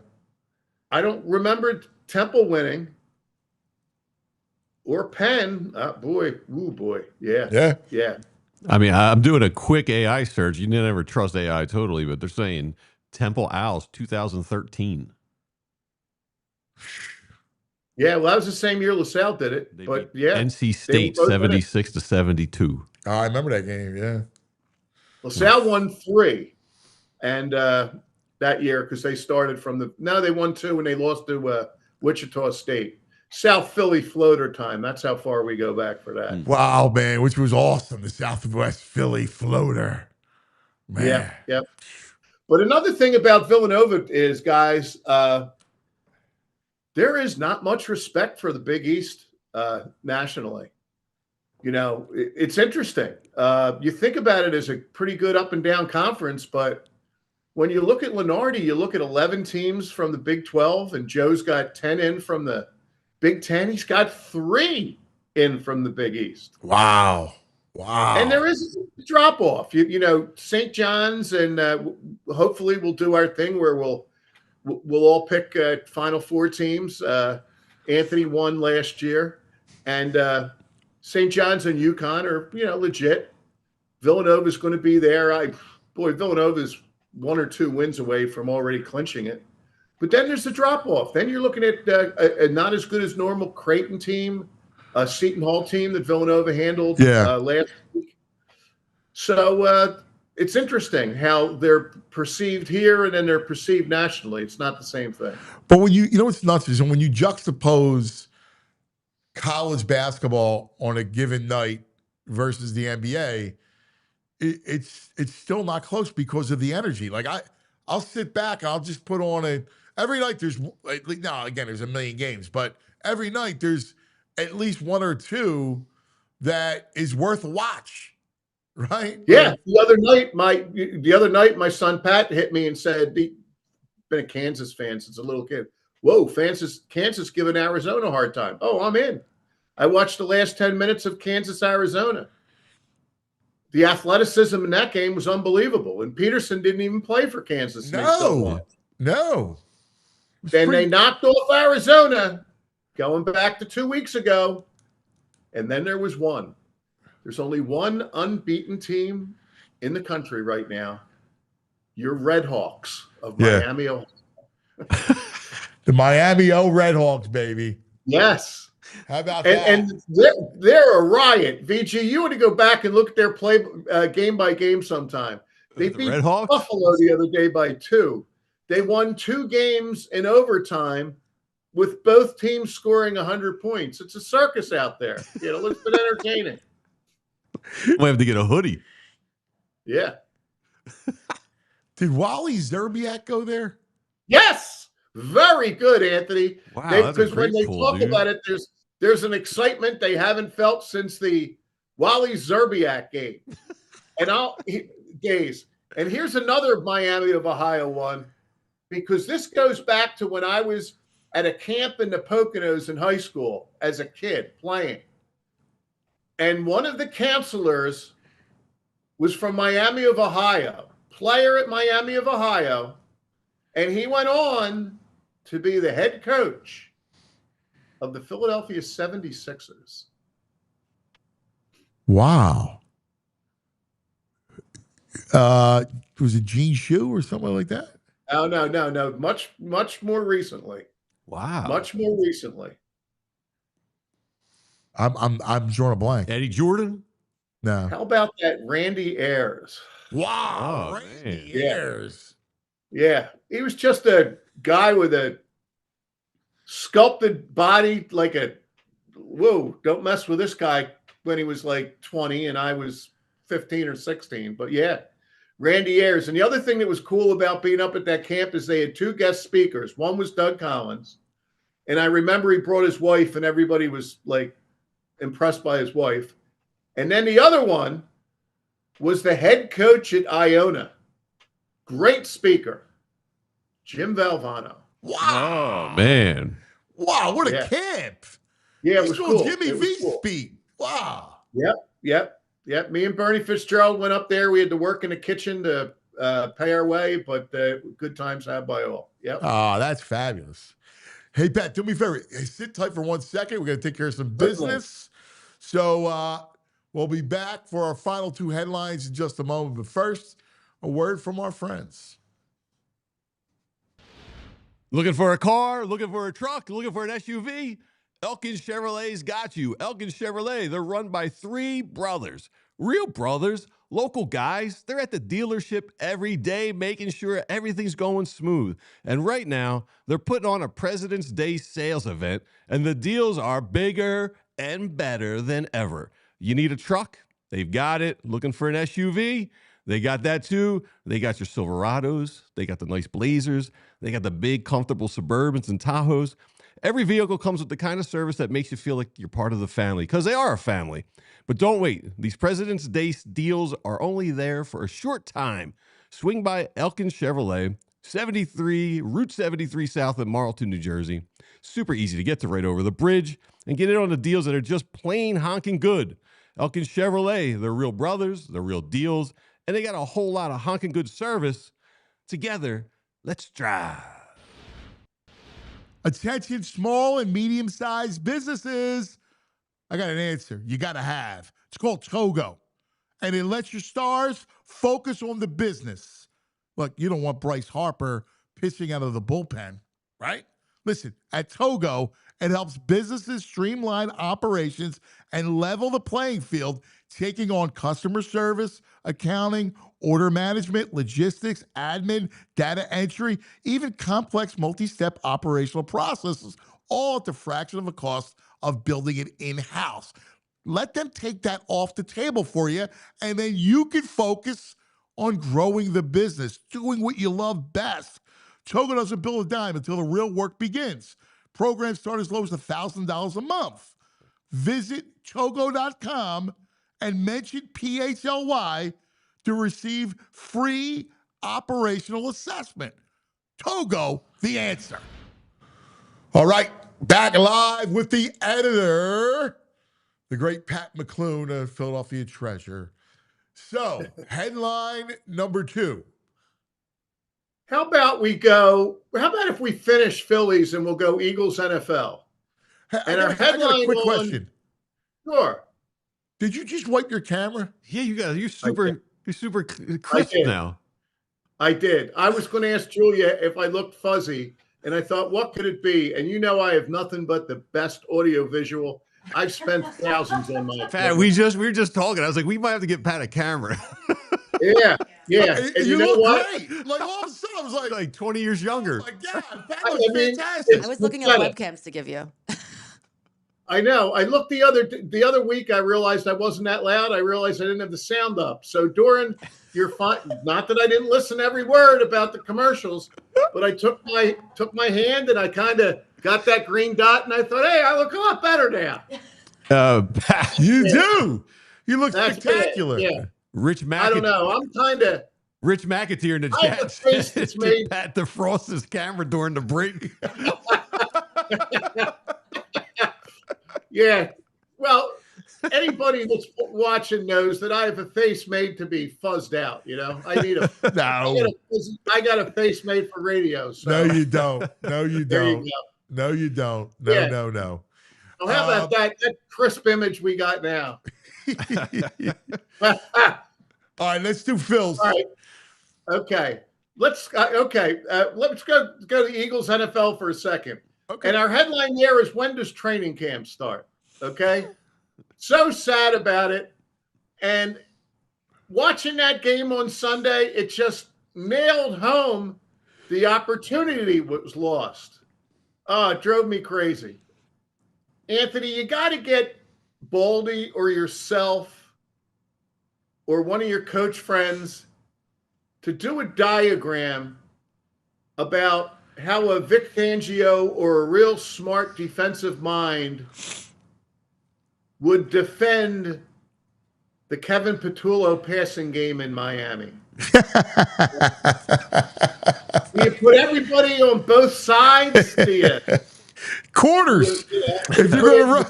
I don't remember Temple winning or Penn. Boy. Yeah.
Yeah.
I mean, I'm doing a quick AI search. You never trust AI totally, but they're saying Temple Owls 2013.
Yeah, well, that was the same year LaSalle did it.
They
But
beat
yeah,
NC State 76-72.
Oh, I remember that game. Yeah.
LaSalle won 3, and that year because they started from they won 2 and they lost to Wichita State. South Philly floater time. That's how far we go back for that.
Wow, man, which was awesome. The Southwest Philly floater. Man.
Yeah. But another thing about Villanova is, guys, there is not much respect for the Big East nationally. You know, it's interesting. You think about it as a pretty good up and down conference, but when you look at Lenardi, you look at 11 teams from the Big 12, and Joe's got 10 in from the Big 10. He's got 3 in from the Big East.
Wow.
And there is a drop off. You know, St. John's, and hopefully we'll do our thing where we'll all pick Final Four teams. Anthony won last year, and St. John's and UConn are, legit. Villanova's going to be there. Villanova's 1 or 2 wins away from already clinching it. But then there's the drop off. Then you're looking at a not as good as normal Creighton team, a Seton Hall team that Villanova handled last week. So it's interesting how they're perceived here and then they're perceived nationally. It's not the same thing.
But when you know what's nuts is when you juxtapose college basketball on a given night versus the NBA, it's still not close because of the energy. Like I'll sit back, I'll just put on every night there's now again there's a million games, but every night there's at least 1 or 2 that is worth a watch. Right?
Yeah. The other night, my son Pat hit me and said, "Been a Kansas fan since a little kid. Whoa, Kansas giving Arizona a hard time. Oh, I'm in. I watched the last 10 minutes of Kansas, Arizona. The athleticism in that game was unbelievable. And Peterson didn't even play for Kansas.
No.
Then they knocked off Arizona, going back to 2 weeks ago. And then there was one. There's only one unbeaten team in the country right now. Your Red Hawks of Miami, Ohio.
The Miami Redhawks, baby.
Yes.
How about that?
And they're a riot. VG, you want to go back and look at their play game by game sometime. They beat Buffalo the other day by 2. They won 2 games in overtime with both teams scoring 100 points. It's a circus out there. It's been entertaining.
Might have to get a hoodie.
Yeah.
Did Wally Zerbiak go there?
Yes. Very good, Anthony.
Wow,
because when they talk about it, there's an excitement they haven't felt since the Wally Zerbiak game. And here's another Miami of Ohio one, because this goes back to when I was at a camp in the Poconos in high school as a kid playing. And one of the counselors was from Miami of Ohio, player at Miami of Ohio, and he went on to be the head coach of the Philadelphia 76ers.
Wow. Was it Gene Shue or something like that?
Oh, no. Much more recently.
Wow.
Much more recently.
I'm drawing a blank.
Eddie Jordan?
No.
How about that Randy Ayers?
Wow. Randy Ayers.
Yeah. He was just a guy with a sculpted body like don't mess with this guy when he was like 20 and I was 15 or 16. But yeah, Randy Ayers. And the other thing that was cool about being up at that camp is they had 2 guest speakers. One was Doug Collins. And I remember he brought his wife and everybody was like impressed by his wife. And then the other one was the head coach at Iona. Great speaker, Jim Valvano.
Wow.
Oh, man.
Wow, what a camp.
Yeah, it was cool.
Jimmy V speak. Wow.
Yep. Yep. Me and Bernie Fitzgerald went up there. We had to work in the kitchen to pay our way, but good times had by all. Yep.
Oh, that's fabulous. Hey, Pat, do me a favor. Hey, sit tight for 1 second. We're going to take care of some business. So we'll be back for our final two headlines in just a moment. But first, a word from our friends.
Looking for a car? Looking for a truck? Looking for an SUV? Elkin Chevrolet's got you. Elkin Chevrolet, they're run by three brothers. Real brothers, local guys. They're at the dealership every day making sure everything's going smooth. And right now, they're putting on a President's Day sales event, and the deals are bigger and better than ever. You need a truck? They've got it. Looking for an SUV? They got that too. They got your Silverados. They got the nice Blazers. They got the big, comfortable Suburbans and Tahoes. Every vehicle comes with the kind of service that makes you feel like you're part of the family, because they are a family. But don't wait. These President's Day deals are only there for a short time. Swing by Elkin Chevrolet, Route 73 South in Marlton, New Jersey. Super easy to get to right over the bridge, and get in on the deals that are just plain honking good. Elkin Chevrolet, they're real brothers, they're real deals, and they got a whole lot of honking good service. Together, let's drive.
Attention, small and medium-sized businesses. I got an answer you got to have. It's called Togo, and it lets your stars focus on the business. Look, you don't want Bryce Harper pitching out of the bullpen, right? Listen, at Togo, it helps businesses streamline operations and level the playing field, taking on customer service, accounting, order management, logistics, admin, data entry, even complex multi-step operational processes, all at the fraction of the cost of building it in-house. Let them take that off the table for you, and then you can focus on growing the business, doing what you love best. Togo doesn't bill a dime until the real work begins. Programs start as low as $1,000 a month. Visit Togo.com and mention PHLY to receive free operational assessment. Togo, the answer. All right, back live with the editor, the great Pat McCloone of Philadelphia Treasure. So, headline number 2.
How about if we finish Phillies and we'll go Eagles NFL?
I got a quick question.
Sure.
Did you just wipe your camera?
Yeah, you're super crisp now.
I did. I was going to ask Julia if I looked fuzzy, and I thought, what could it be? And I have nothing but the best audio visual. I've spent thousands on my.
Pat, we were just talking. I was like, we might have to get Pat a camera.
Yeah. And
you know
look
what?
Great.
Like all of a sudden, I was
like 20 years younger.
Oh my God, that was fantastic.
I was looking at webcams to give you.
I know. I looked the other week. I realized I wasn't that loud. I realized I didn't have the sound up. So Doran, you're fine. Not that I didn't listen to every word about the commercials, but I took my hand and I kind of got that green dot, and I thought, hey, I look a lot better now.
You do. You look spectacular.
Yeah.
Rich McAteer.
I don't know. I'm kind of.
Rich McAteer in the chat says Pat defrost his camera during the break.
Yeah. Well, anybody that's watching knows that I have a face made to be fuzzed out. I need a.
No.
I got a face made for radio. So.
No, you don't. No, you
There
don't.
you go.
No, you don't. No,
Yeah.
no.
Oh, how about that crisp image we got now?
All right, let's do Phil's.
All right. Okay. Let's go to the Eagles NFL for a second.
Okay.
And our headline there is, when does training camp start? Okay. So sad about it. And watching that game on Sunday, it just nailed home the opportunity was lost. Oh, it drove me crazy. Anthony, you got to get Baldy or yourself or one of your coach friends to do a diagram about how a Vic Fangio or a real smart defensive mind would defend the Kevin Patullo passing game in Miami. Do you put everybody on both sides? Do you
Quarters.
if
you're going to run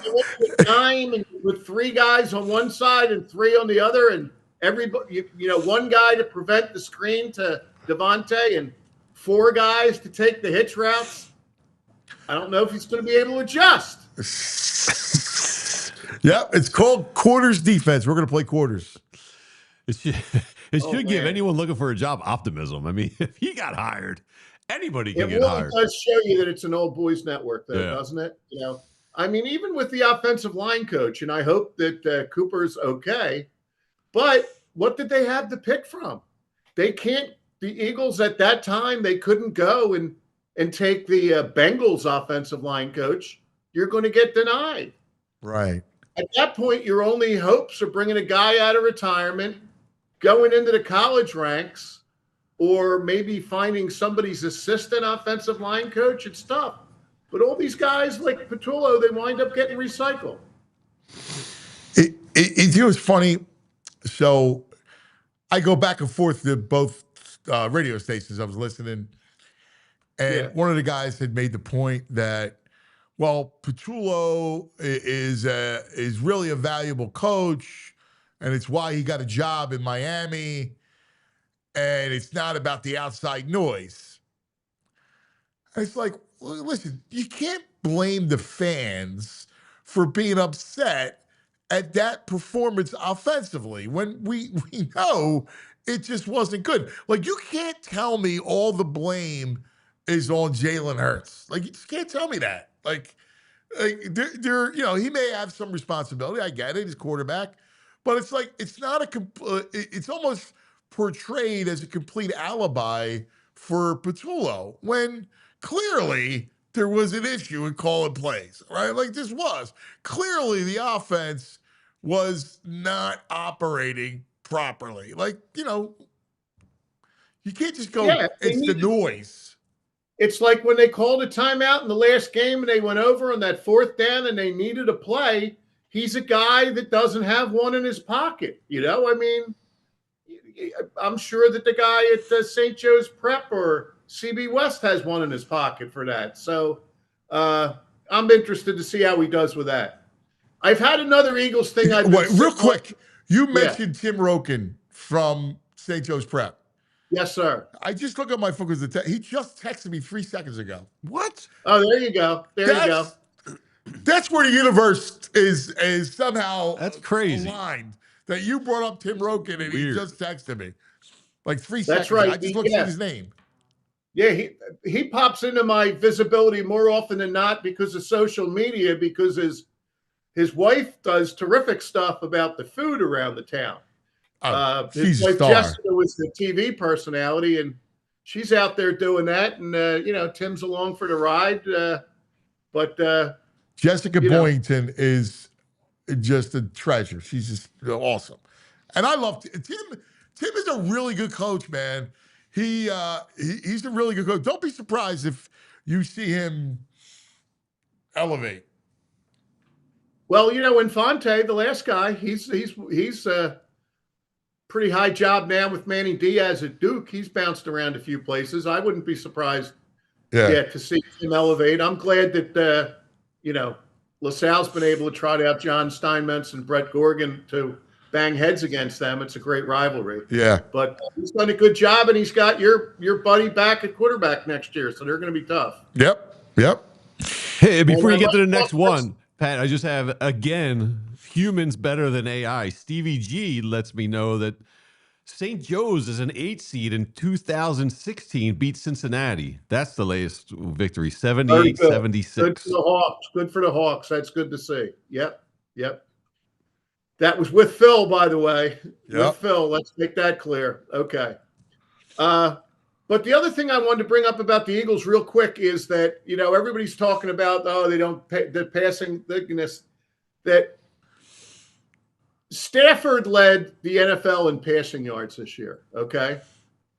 time and with 3 guys on one side and 3 on the other, and everybody, one guy to prevent the screen to Devontae and 4 guys to take the hitch routes. I don't know if he's going to be able to adjust.
Yep, it's called quarters defense. We're going to play quarters.
It should give anyone looking for a job optimism. I mean, if he got hired, anybody can get hired.
It really does show you that it's an old boys network, though, doesn't it? I mean, even with the offensive line coach, and I hope that Cooper's okay, but what did they have to pick from? They can't. The Eagles at that time, they couldn't go and take the Bengals offensive line coach. You're going to get denied.
Right.
At that point, your only hopes are bringing a guy out of retirement, going into the college ranks, or maybe finding somebody's assistant offensive line coach. It's tough. But all these guys like Patullo, they wind up getting recycled.
It was funny. So I go back and forth to both radio stations I was listening, and one of the guys had made the point that, well, Patullo is really a valuable coach, and it's why he got a job in Miami, and it's not about the outside noise. And it's like, well, listen, you can't blame the fans for being upset at that performance offensively when we know it just wasn't good. Like, you can't tell me all the blame is on Jalen Hurts. Like, you just can't tell me that. Like there, he may have some responsibility. I get it, he's quarterback, but it's like it's not it's almost portrayed as a complete alibi for Patullo when clearly there was an issue in calling plays, right? Like this was clearly the offense was not operating properly. Like, you can't just go, it's the noise.
It's like when they called a timeout in the last game and they went over on that 4th down and they needed a play. He's a guy that doesn't have one in his pocket. I mean, I'm sure that the guy at St. Joe's Prep or CB West has one in his pocket for that. So I'm interested to see how he does with that. I've had another Eagles thing.
Real quick, you mentioned Tim Roken from St. Joe's Prep.
Yes, sir.
I just looked at my phone because he just texted me 3 seconds ago. What?
Oh, there you go. You go.
That's where the universe is somehow
that's crazy
aligned. That you brought up Tim Roken and he just texted me like 3 seconds.
That's right.
I just looked at his name.
Yeah, he pops into my visibility more often than not because of social media, because his wife does terrific stuff about the food around the town. His wife Jessica was the TV personality, and she's out there doing that. And Tim's along for the ride. But
Jessica Boynton is just a treasure. She's just awesome, and I love Tim. Tim is a really good coach, man. He's a really good coach. Don't be surprised if you see him elevate.
Well, Infante, the last guy, he's pretty high job now with Manny Diaz at Duke. He's bounced around a few places. I wouldn't be surprised yet to see him elevate. I'm glad that, LaSalle's been able to trot out John Steinmetz and Brett Gorgon to bang heads against them. It's a great rivalry.
Yeah.
But he's done a good job, and he's got your buddy back at quarterback next year, so they're going to be tough.
Yep.
Hey, before you get to the next one, Pat, I just have, again, humans better than AI. Stevie G lets me know that St. Joe's is an 8 seed in 2016, beat Cincinnati. That's the latest victory, 78-76.
Good for the Hawks. Good for the Hawks. That's good to see. Yep. That was with Phil, by the way.
Yep.
With Phil. Let's make that clear. Okay. But the other thing I wanted to bring up about the Eagles real quick is that, everybody's talking about, they don't pay the passing thickness, that Stafford led the NFL in passing yards this year, okay?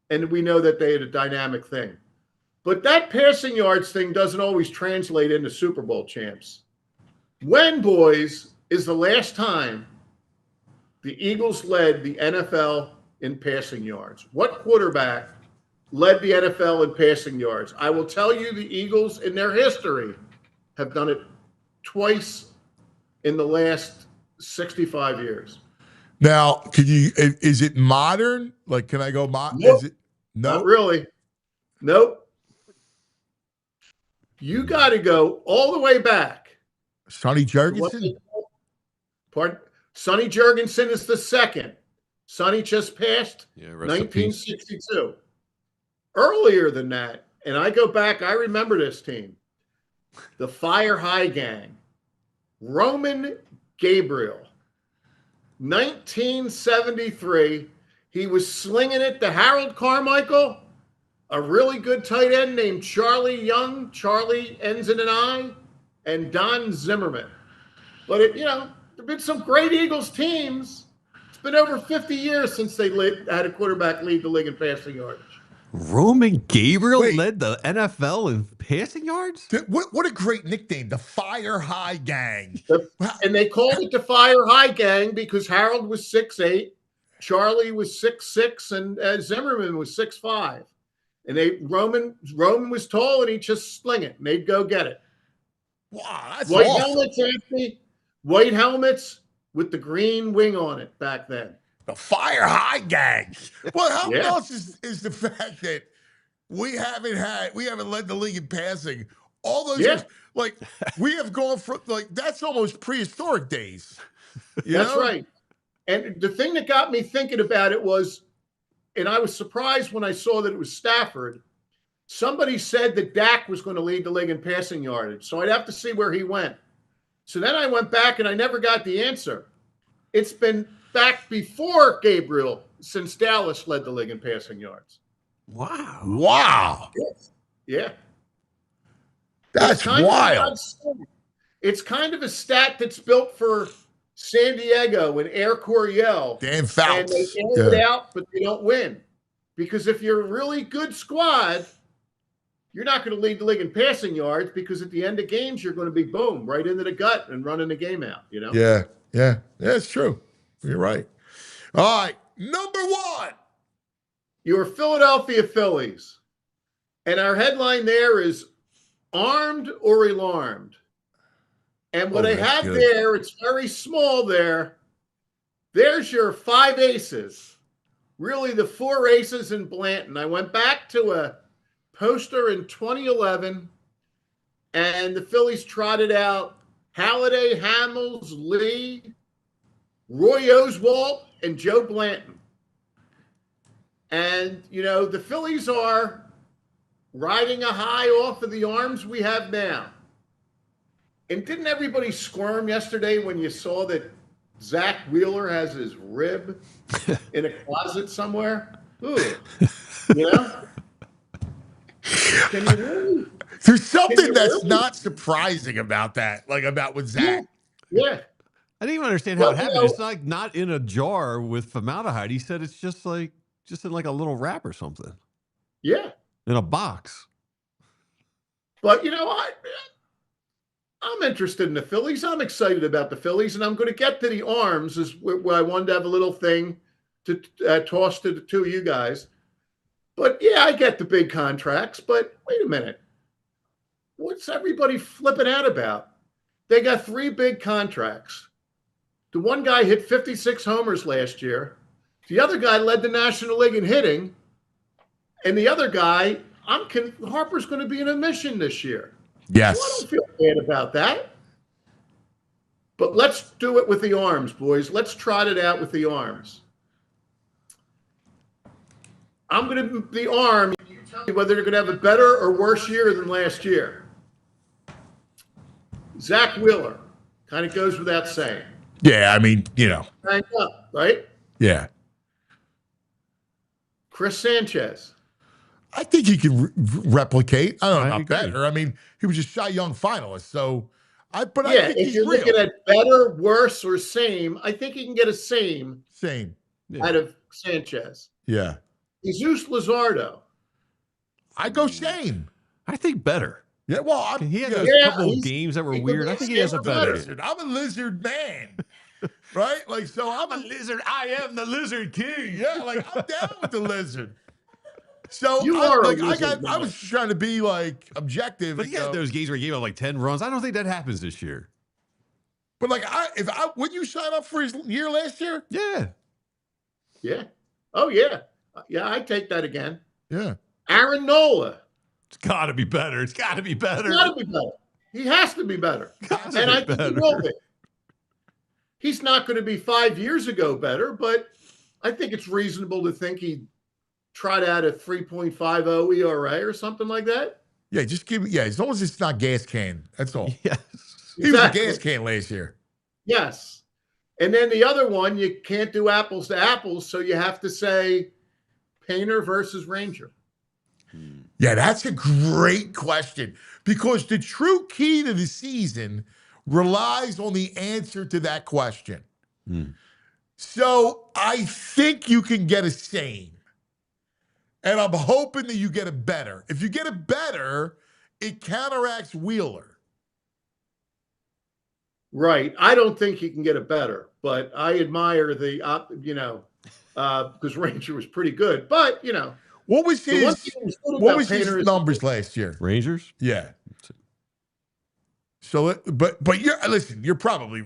And we know that they had a dynamic thing. But that passing yards thing doesn't always translate into Super Bowl champs. When, boys, is the last time the Eagles led the NFL in passing yards? What quarterback led the NFL in passing yards? I will tell you, the Eagles in their history have done it twice in the last 65 years.
Now, is it modern? Like, can I go
Nope.
Is it? No.
Not really. Nope. You got to go all the way back.
Sonny Jurgensen?
Pardon? Sonny Jurgensen is the second. Sonny just passed
1962.
Earlier than that, and I go back, I remember this team. The Fire High Gang. Roman Gabriel. 1973. He was slinging it to Harold Carmichael, a really good tight end named Charlie Young. Charlie ends in an I, and Don Zimmerman. But there have been some great Eagles teams. It's been over 50 years since they had a quarterback lead the league in passing yardage.
Roman Gabriel led the NFL in passing yards?
What a great nickname, the Fire High Gang.
And they called it the Fire High Gang because Harold was 6'8", Charlie was 6'6", and Zimmerman was 6'5". And Roman was tall, and he'd just sling it, and they'd go get it.
Wow, that's
White
awesome.
helmets, Anthony. White helmets with the green wing on it back then.
The Fire High Gang. Well, how else is the fact that we haven't led the league in passing all those years? Like, we have gone from, like, that's almost prehistoric days.
That's right. And the thing that got me thinking about it was, and I was surprised when I saw that it was Stafford, somebody said that Dak was going to lead the league in passing yardage. So I'd have to see where he went. So then I went back and I never got the answer. It's been back before Gabriel since Dallas led the league in passing yards.
Wow.
Yeah.
That's wild.
It's kind of a stat that's built for San Diego and Air Coryell.
Dan Fouts.
And they air it out, but they don't win. Because if you're a really good squad, you're not going to lead the league in passing yards because at the end of games, you're going to be boom, right into the gut and running the game out,
Yeah, it's true. You're right. All right, number one.
Your Philadelphia Phillies. And our headline there is armed or alarmed. And what I have there, it's very small there. There's your 5 aces. Really the 4 aces in Blanton. I went back to a poster in 2011, and the Phillies trotted out Halladay, Hamels, Lee, Roy Oswalt, and Joe Blanton. And, the Phillies are riding a high off of the arms we have now. And didn't everybody squirm yesterday when you saw that Zach Wheeler has his rib in a closet somewhere? Ooh, Can you really?
There's something that's not surprising about that, like about with Zach.
Yeah.
I didn't even understand how it happened. It's like not in a jar with formaldehyde. He said it's just in like a little wrap or something.
Yeah.
In a box.
But I'm interested in the Phillies. I'm excited about the Phillies, and I'm going to get to the arms is where I wanted to have a little thing to toss to the two of you guys. But, yeah, I get the big contracts, but wait a minute. What's everybody flipping out about? They got 3 big contracts. The one guy hit 56 homers last year. The other guy led the National League in hitting. And the other guy, Harper's going to be in a mission this year.
Yes.
So I don't feel bad about that. But let's do it with the arms, boys. Let's trot it out with the arms. I'm going to the arm. You tell me whether they're going to have a better or worse year than last year. Zach Wheeler kind of goes without saying.
Yeah, I mean,
Crank up, right?
Yeah.
Chris Sanchez.
I think he can replicate. I don't know
I
about
agree.
better. I mean, he was just Cy Young finalist, so I think
If
he's
you're
real.
looking at better, worse, or same, I think he can get a same out of Sanchez.
Yeah.
Jesus Luzardo.
I go same.
I think better.
Yeah, well,
He had a
Yeah,
couple of
he's-
games that were
he
weird. I
could
think
be
he has a better.
lizard. I'm a lizard man. Right? Like, so I'm a lizard. I am the lizard king. Yeah, like I'm down with the lizard. So
You
I,
are a
like I
lizard
got I
man.
was just trying to be like objective.
But he had those games where he gave up like 10 runs. I don't think that happens this year.
But like, would you sign up for his year last year?
Yeah.
Yeah. Oh, yeah. Yeah, I'd take that again.
Yeah.
Aaron Nola.
It's got to be better. It's got to be better.
It's got to be better. He has to be better.
Gotta
And
be
I think
better.
he will be. He's not going to be 5 years ago better, but I think it's reasonable to think he'd trot out a 3.50 ERA or something like that.
Yeah, just give me, as long as it's not gas can. That's all.
Yes.
He was a gas can last year.
Yes. And then the other one, you can't do apples to apples, so you have to say Painter versus Ranger.
Yeah, that's a great question because the true key to the season relies on the answer to that question. So I think you can get a same. And I'm hoping that you get a better. If you get a better, it counteracts Wheeler.
Right. I don't think he can get a better, but I admire the, because Ranger was pretty good. But,
What was his numbers last year?
Rangers?
Yeah. So, but listen, I think you're probably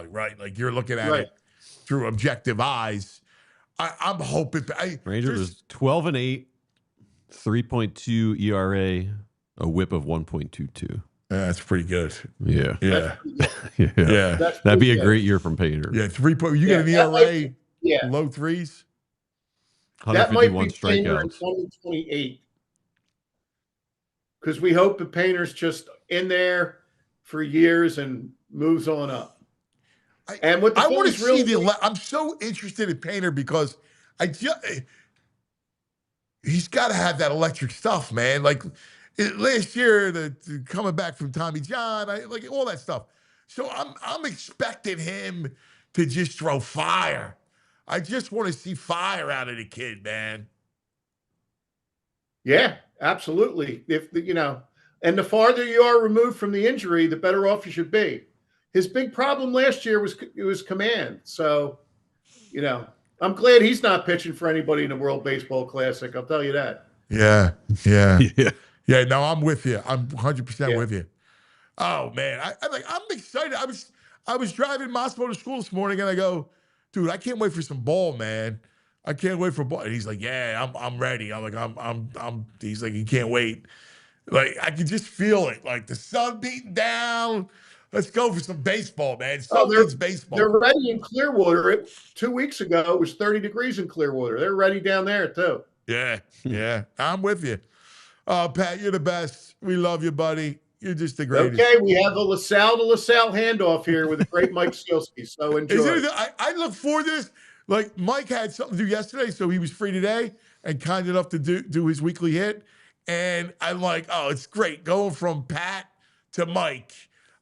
right. Like you're looking at it through objective eyes. I'm hoping.
Rangers was 12-8, 3.2 ERA, a WHIP of 1.22.
That's pretty good.
Yeah.
Yeah.
Yeah. That'd be a great year from Painter.
Yeah. 3 point. You get an ERA, low threes.
That might be
151
Painter in
strikeouts.
2028. Because we hope the Painter's just in there for years and moves on up. And what the
I want to
Phillies
see
really
I'm so interested in Painter because he's got to have that electric stuff, man. Like last year, the coming back from Tommy John, like all that stuff. So I'm expecting him to just throw fire. I just want to see fire out of the kid, man.
Yeah, absolutely. And the farther you are removed from the injury, the better off you should be. His big problem last year was command. So, I'm glad he's not pitching for anybody in the World Baseball Classic. I'll tell you that.
Yeah. No, I'm with you. I'm 100% with you. Oh man, I'm excited. I was driving Moscow to school this morning, and I go, dude, I can't wait for some ball, man. I can't wait for ball. And he's like, yeah, I'm ready. I'm like, he's like, you can't wait. Like I can just feel it. Like the sun beating down. Let's go for some baseball, man. It's baseball.
They're ready in Clearwater. 2 weeks ago, it was 30 degrees in Clearwater. They're ready down there, too.
Yeah. I'm with you. Pat, you're the best. We love you, buddy. You're just the greatest.
Okay, we have a LaSalle to LaSalle handoff here with the great Mike Sielski. So enjoy.
I look forward to this. Like Mike had something to do yesterday, so he was free today and kind enough to do his weekly hit. And I'm like, oh, it's great. Going from Pat to Mike.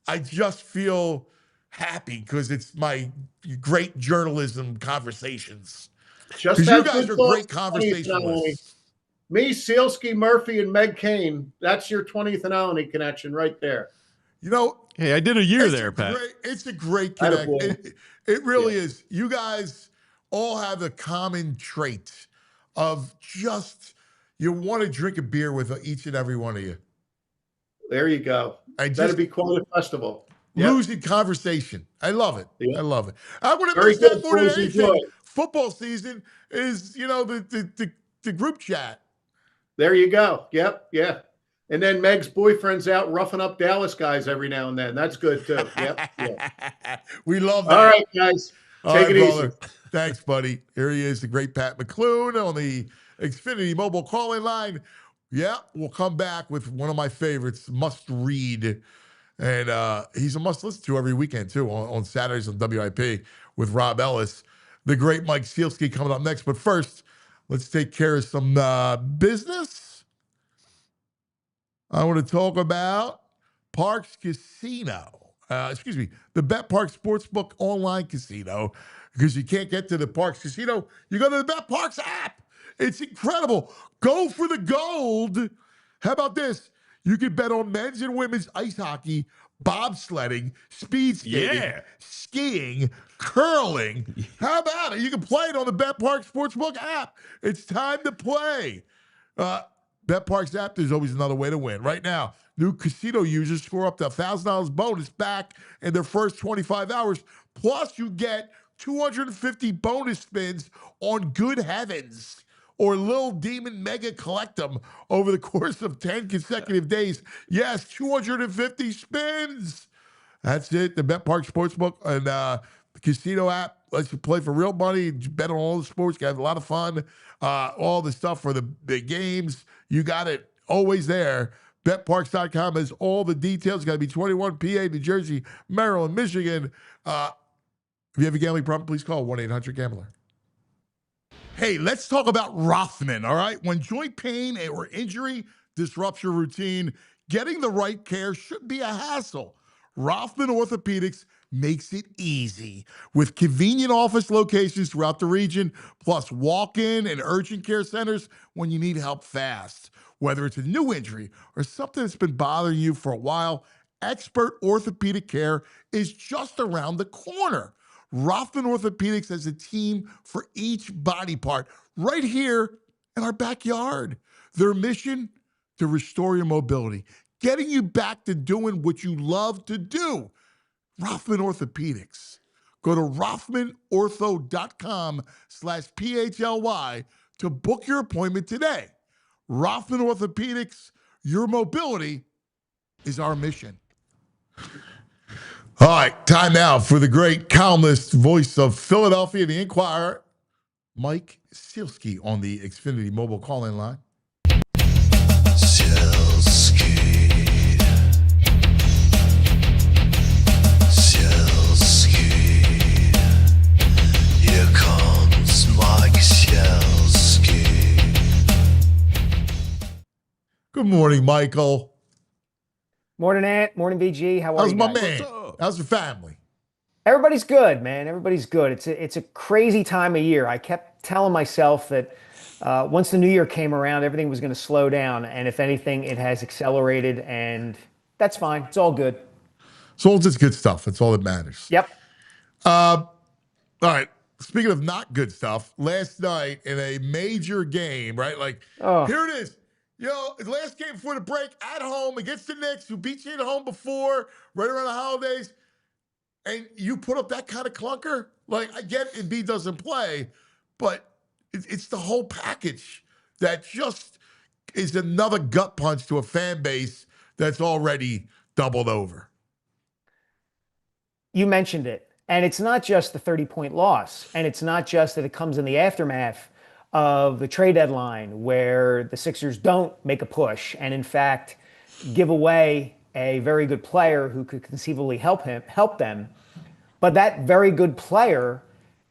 I just feel happy because it's my great journalism conversations. Because you guys are great conversationalists.
Me, Sielski, Murphy, and Meg Kane. That's your 20th and Alany connection right there.
Hey, I did a year there, Pat.
It's a great connection. It really is. You guys all have a common trait of just you want to drink a beer with each and every one of you.
There you go. That'd be quite a festival.
Losing conversation. I love it.
Yep.
I love it. I would have missed that more than anything. Football season is, the group chat.
There you go. Yep. Yeah. And then Meg's boyfriend's out roughing up Dallas guys every now and then. That's good too. Yep. Yeah.
We love that.
All right, guys. Take it easy.
Thanks, buddy. Here he is, the great Pat McCloone on the Xfinity mobile calling line. Yeah, we'll come back with one of my favorites, Must Read. And he's a must listen to every weekend, too, on Saturdays on WIP with Rob Ellis. The great Mike Sielski coming up next. But first, let's take care of some business. I want to talk about Parks Casino. The Bet Parks Sportsbook online casino. Because you can't get to the Parks Casino, you go to the Bet Parks app. It's incredible. Go for the gold. How about this? You can bet on men's and women's ice hockey, bobsledding, speed skating, skiing, curling. How about it? You can play it on the Bet Park Sportsbook app. It's time to play. BetParks app, there's always another way to win. Right now, new casino users score up to $1,000 bonus back in their first 25 hours. Plus, you get 250 bonus spins on Good Heavens or Lil Demon Mega Collectum over the course of 10 consecutive days. Yes, 250 spins. That's it. The BetParks Sportsbook and the casino app lets you play for real money. Bet on all the sports. You have a lot of fun. All the stuff for the games. You got it always there. BetParks.com has all the details. Got to be 21, PA, New Jersey, Maryland, Michigan. If you have a gambling problem, please call 1-800-GAMBLER. Hey, let's talk about Rothman, all right? When joint pain or injury disrupts your routine, getting the right care shouldn't be a hassle. Rothman Orthopedics makes it easy with convenient office locations throughout the region, plus walk-in and urgent care centers when you need help fast. Whether it's a new injury or something that's been bothering you for a while, expert orthopedic care is just around the corner. Rothman Orthopedics has a team for each body part right here in our backyard. Their mission, to restore your mobility, getting you back to doing what you love to do. Rothman Orthopedics. Go to rothmanortho.com/PHLY to book your appointment today. Rothman Orthopedics, your mobility is our mission. All right, time now for the great columnist, voice of Philadelphia, the Inquirer, Mike Sielski on the Xfinity mobile call-in line.
Sielski. Here comes Mike Sielski.
Good morning, Michael.
Morning, Ant. Morning, VG. How are
How's
you
my
guys?
man? How's your family?
Everybody's good, man. Everybody's good. It's a crazy time of year. I kept telling myself that once the new year came around, everything was going to slow down. And if anything, it has accelerated, and that's fine. It's all good.
It's all just good stuff. That's all that matters.
Yep.
All right. Speaking of not good stuff, last night in a major game, right? Like, here it is. Last game before the break at home against the Knicks, who beat you at home before, right around the holidays, and you put up that kind of clunker. Like, I get Embiid doesn't play, but it's the whole package that just is another gut punch to a fan base that's already doubled over.
You mentioned it. And it's not just the 30-point loss. And it's not just that it comes in the aftermath of the trade deadline where the Sixers don't make a push and, in fact, give away a very good player who could conceivably help them. But that very good player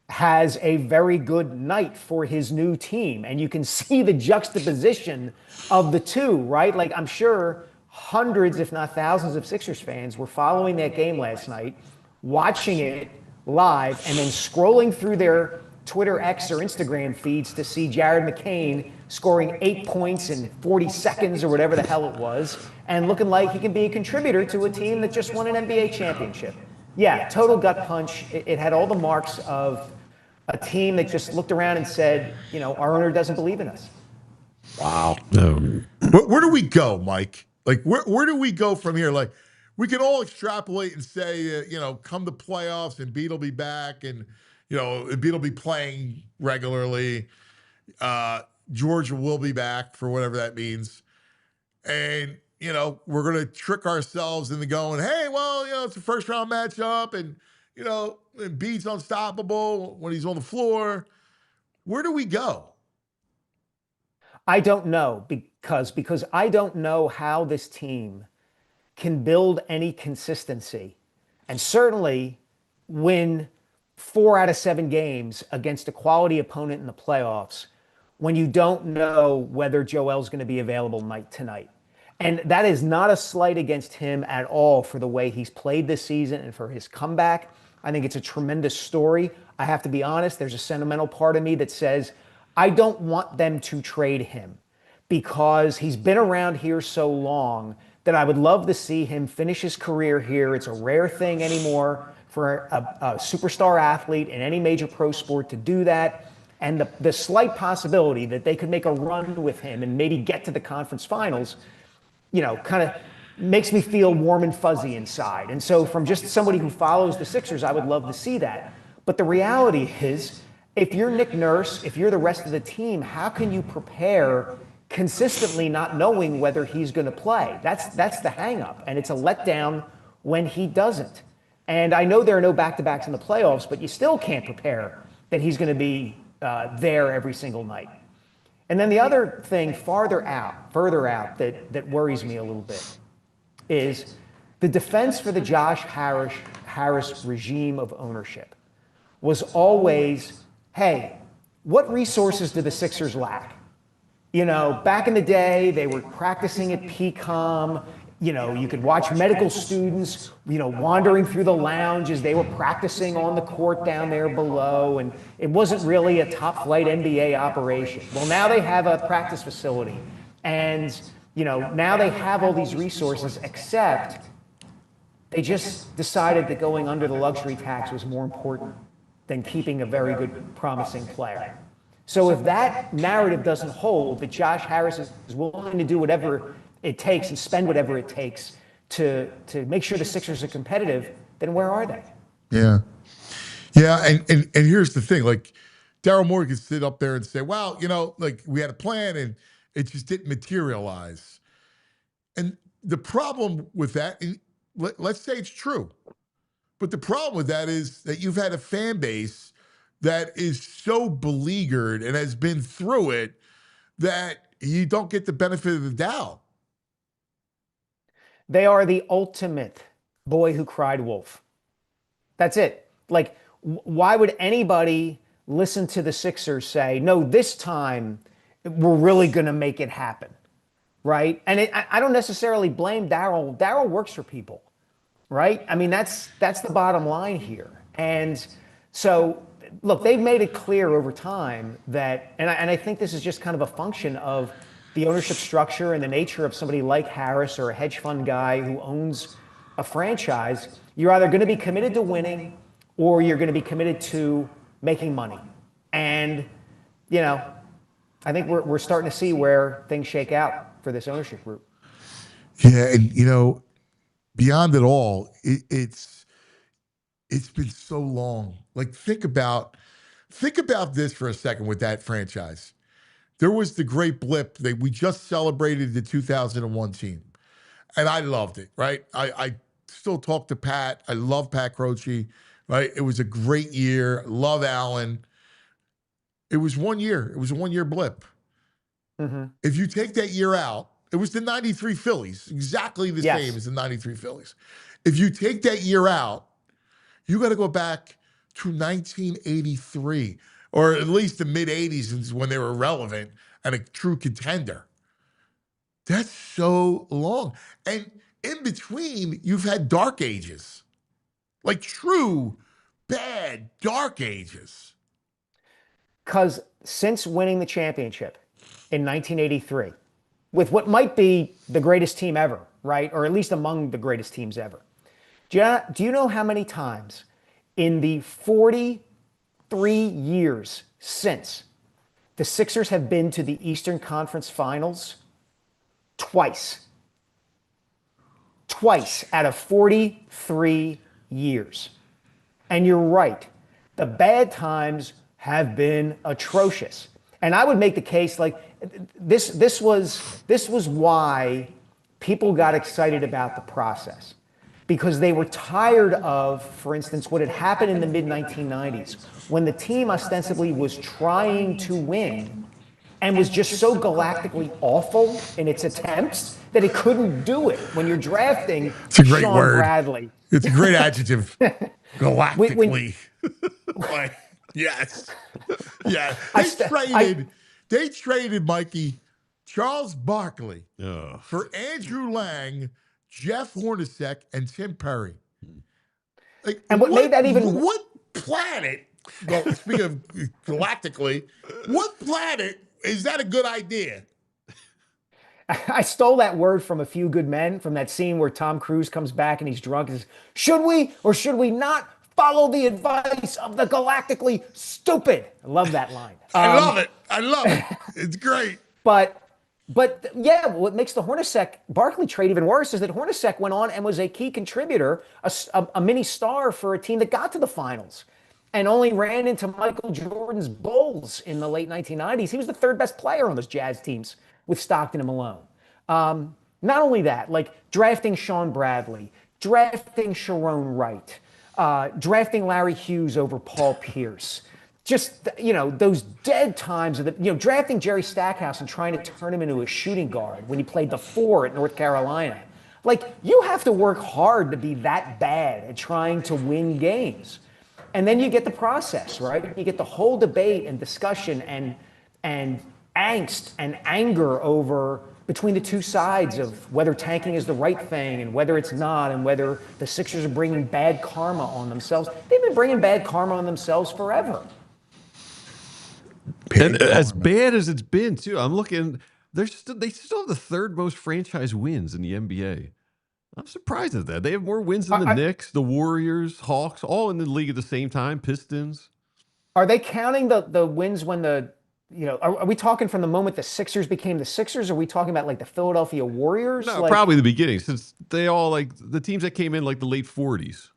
has a very good night for his new team. And you can see the juxtaposition of the two, right? Like, I'm sure hundreds, if not thousands, of Sixers fans were following that game last night, watching it live, and then scrolling through their Twitter X or Instagram feeds to see Jared McCain scoring 8 points in 40 seconds or whatever the hell it was, and looking like he can be a contributor to a team that just won an NBA championship. Yeah, total gut punch. It had all the marks of a team that just looked around and said, our owner doesn't believe in us.
Wow. Where do we go, Mike? Like, where do we go from here? Like, we can all extrapolate and say, come the playoffs, and Embiid will be back, and, Embiid will be playing regularly. George will be back for whatever that means. And, we're going to trick ourselves into going, hey, well, it's a first-round matchup, and, Embiid's unstoppable when he's on the floor. Where do we go?
I don't know because I don't know how this team can build any consistency and certainly win 4 out of 7 games against a quality opponent in the playoffs when you don't know whether Joel's going to be available tonight. And that is not a slight against him at all for the way he's played this season and for his comeback. I think it's a tremendous story. I have to be honest, there's a sentimental part of me that says I don't want them to trade him because he's been around here so long that I would love to see him finish his career here. It's a rare thing anymore for a superstar athlete in any major pro sport to do that. and the slight possibility that they could make a run with him and maybe get to the conference finals, kind of makes me feel warm and fuzzy inside. And so from just somebody who follows the Sixers, I would love to see that. But the reality is, if you're Nick Nurse, if you're the rest of the team, how can you prepare consistently not knowing whether he's going to play? That's the hang up. And it's a letdown when he doesn't. And I know there are no back-to-backs in the playoffs, but you still can't prepare that he's going to be there every single night. And then the other thing further out that worries me a little bit is the defense for the Josh Harris regime of ownership was always, hey, what resources do the Sixers lack? Back in the day, they were practicing at PCOM. You could watch medical students, wandering through the lounge as they were practicing on the court down there below. And it wasn't really a top flight NBA operation. Well, now they have a practice facility. And, now they have all these resources, except they just decided that going under the luxury tax was more important than keeping a very good, promising player. So if that narrative doesn't hold, that Josh Harris is willing to do whatever it takes and spend whatever it takes to make sure the Sixers are competitive, then where are they?
Yeah. Yeah, and here's the thing. Like, Daryl Morey could sit up there and say, well, we had a plan and it just didn't materialize. And the problem with that, let's say it's true, but the problem with that is that you've had a fan base that is so beleaguered and has been through it that you don't get the benefit of the doubt.
They are the ultimate boy who cried wolf. That's it. Like, why would anybody listen to the Sixers say, no, this time we're really going to make it happen, right? And I don't necessarily blame Daryl. Daryl works for people, right? I mean, that's the bottom line here. And so, look, they've made it clear over time that, and I think this is just kind of a function of the ownership structure and the nature of somebody like Harris or a hedge fund guy who owns a franchise. You're either going to be committed to winning or you're going to be committed to making money. And, I think we're starting to see where things shake out for this ownership group.
Yeah, and, beyond it all, it's been so long. Like, think about this for a second with that franchise. There was the great blip that we just celebrated the 2001 team. And I loved it, right? I still talk to Pat. I love Pat Croce, right? It was a great year. Love Allen. It was 1 year. It was a 1 year blip. Mm-hmm. If you take that year out, it was the 93 Phillies, exactly the same as the 93 Phillies. If you take that year out, you got to go back to 1983, or at least the mid-'80s is when they were relevant and a true contender. That's so long. And in between, you've had dark ages, like true bad dark ages.
Because since winning the championship in 1983, with what might be the greatest team ever, right? Or at least among the greatest teams ever. Do you know how many times in the 43 years since the Sixers have been to the Eastern Conference Finals? Twice out of 43 years. And you're right. The bad times have been atrocious. And I would make the case like this was why people got excited about the process. Because they were tired of, for instance, what had happened in the mid-1990s when the team ostensibly was trying to win and was just so galactically awful in its attempts that it couldn't do it. When you're drafting
it's a great
Sean
word.
Bradley.
It's a great adjective. Galactically. Yes. Yeah. They traded, Mikey, Charles Barkley for Andrew Lang, Jeff Hornacek, and Tim Perry. Like,
and what made that even...
What planet, well, speaking of galactically, what planet is that a good idea?
I stole that word from A Few Good Men, from that scene where Tom Cruise comes back and he's drunk and says, should we or should we not Follow the advice of the galactically stupid. I love that line.
I love it. I love it. It's great.
But yeah, what makes the Hornacek-Barkley trade even worse is that Hornacek went on and was a key contributor, a mini star for a team that got to the finals and only ran into Michael Jordan's Bulls in the late 1990s. He was the third best player on those Jazz teams with Stockton and Malone. Not only that, like drafting Sean Bradley, drafting Sharon Wright, drafting Larry Hughes over Paul Pierce. Just, those dead times of drafting Jerry Stackhouse and trying to turn him into a shooting guard when he played the 4 at North Carolina. Like, you have to work hard to be that bad at trying to win games. And then you get the process, right? You get the whole debate and discussion and angst and anger over between the two sides of whether tanking is the right thing and whether it's not, and whether the Sixers are bringing bad karma on themselves. They've been bringing bad karma on themselves forever.
And as bad as it's been, too, I'm looking, they still have the third most franchise wins in the NBA. I'm surprised at that. They have more wins than the Knicks, the Warriors, Hawks, all in the league at the same time, Pistons.
Are they counting the wins when are we talking from the moment the Sixers became the Sixers? Or are we talking about like the Philadelphia Warriors?
No, probably the beginning, since they all like the teams that came in like the late 40s.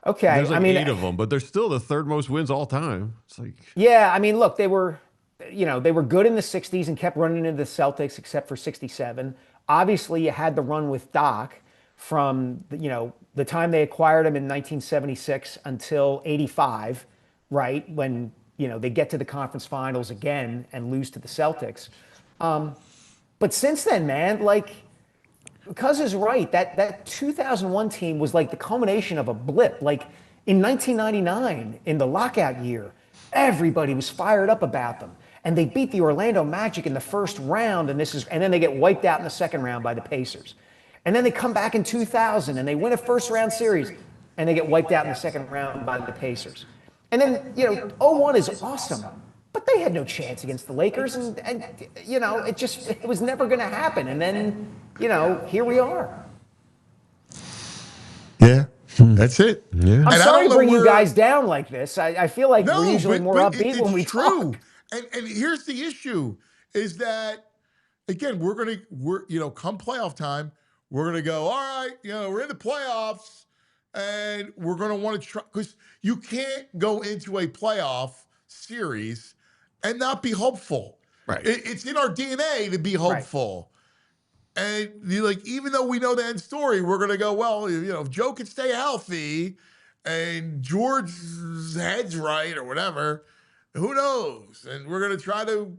Okay,
there's like 8 of them, but they're still the third most wins all time. It's like,
yeah, I mean, look, they were good in the 60s and kept running into the Celtics except for 67. Obviously, you had the run with Doc from the time they acquired him in 1976 until 85, right? When they get to the conference finals again and lose to the Celtics. But since then, man, like, Cuz is right. That 2001 team was like the culmination of a blip. Like in 1999, in the lockout year, everybody was fired up about them. And they beat the Orlando Magic in the first round, and then they get wiped out in the second round by the Pacers. And then they come back in 2000 and they win a first round series, and they get wiped out in the second round by the Pacers. And then, 01 is awesome, but they had no chance against the Lakers, and it was never going to happen. And then, here we are.
Yeah, that's it.
Yeah.
I'm sorry to bring you guys down like this. I feel like we're usually more upbeat when we talk.
And here's the issue is that, again, we're come playoff time, we're going to go, all right, we're in the playoffs, and we're going to want to try, because you can't go into a playoff series and not be hopeful.
Right.
It's in our DNA to be hopeful. Right. And even though we know the end story, we're going to go, well, if Joe can stay healthy and George's head's right or whatever, who knows? And we're going to try to,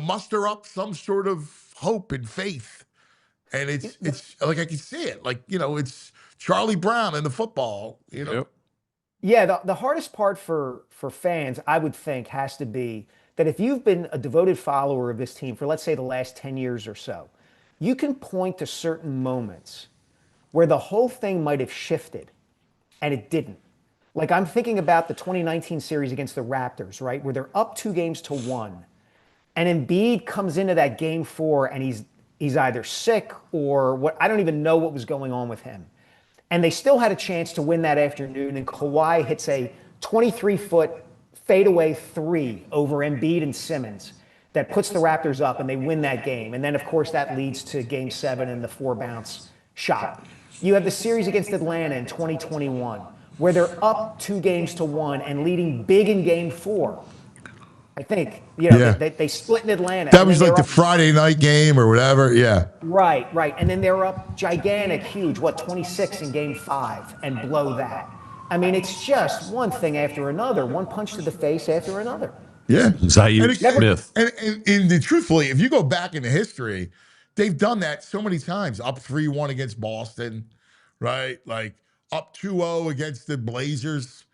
muster up some sort of hope and faith. And it's like, I can see it. Like, it's Charlie Brown in the football,
Yep.
Yeah, the hardest part for fans, I would think, has to be that if you've been a devoted follower of this team for, let's say, the last 10 years or so, you can point to certain moments where the whole thing might have shifted, and it didn't. Like, I'm thinking about the 2019 series against the Raptors, right, where they're up 2-1, and Embiid comes into that game 4, and he's either sick or what, I don't even know what was going on with him. And they still had a chance to win that afternoon, and Kawhi hits a 23-foot fadeaway 3 over Embiid and Simmons that puts the Raptors up, and they win that game. And then, of course, that leads to Game 7 and the 4-bounce shot. You have the series against Atlanta in 2021, where they're up 2-1 and leading big in Game 4. I think, they split in Atlanta.
That was like the Friday night game or whatever. Yeah.
Right. And then they're up gigantic, huge, 26 in Game 5 and blow that. I mean, it's just one thing after another, one punch to the face after another.
Yeah.
Zaire Smith.
And truthfully, if you go back into history, they've done that so many times. Up 3-1 against Boston, right? Like up 2-0 against the Blazers.